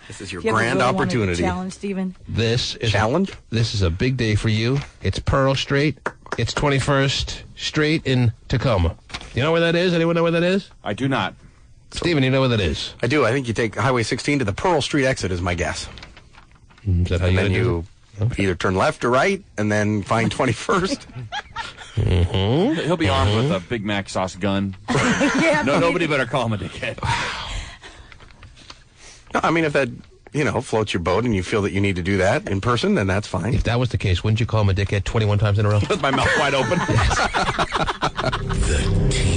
This is your If you ever grand really wanted to opportunity. challenge Stephen. This is Challenge? This is a big day for you. It's Pearl Street. It's 21st Street in Tacoma. You know where that is? Anyone know where that is? I do not. Stephen, you know where that is? I do. I think you take Highway 16 to the Pearl Street exit is my guess. Is that how And you then do it? you either turn left or right and then find 21st. He'll be armed with a Big Mac sauce gun. Yeah, Nobody better call him a dickhead. No, I mean, if that, floats your boat and you feel that you need to do that in person, then that's fine. If that was the case, wouldn't you call him a dickhead 21 times in a row? With my mouth wide open. The team.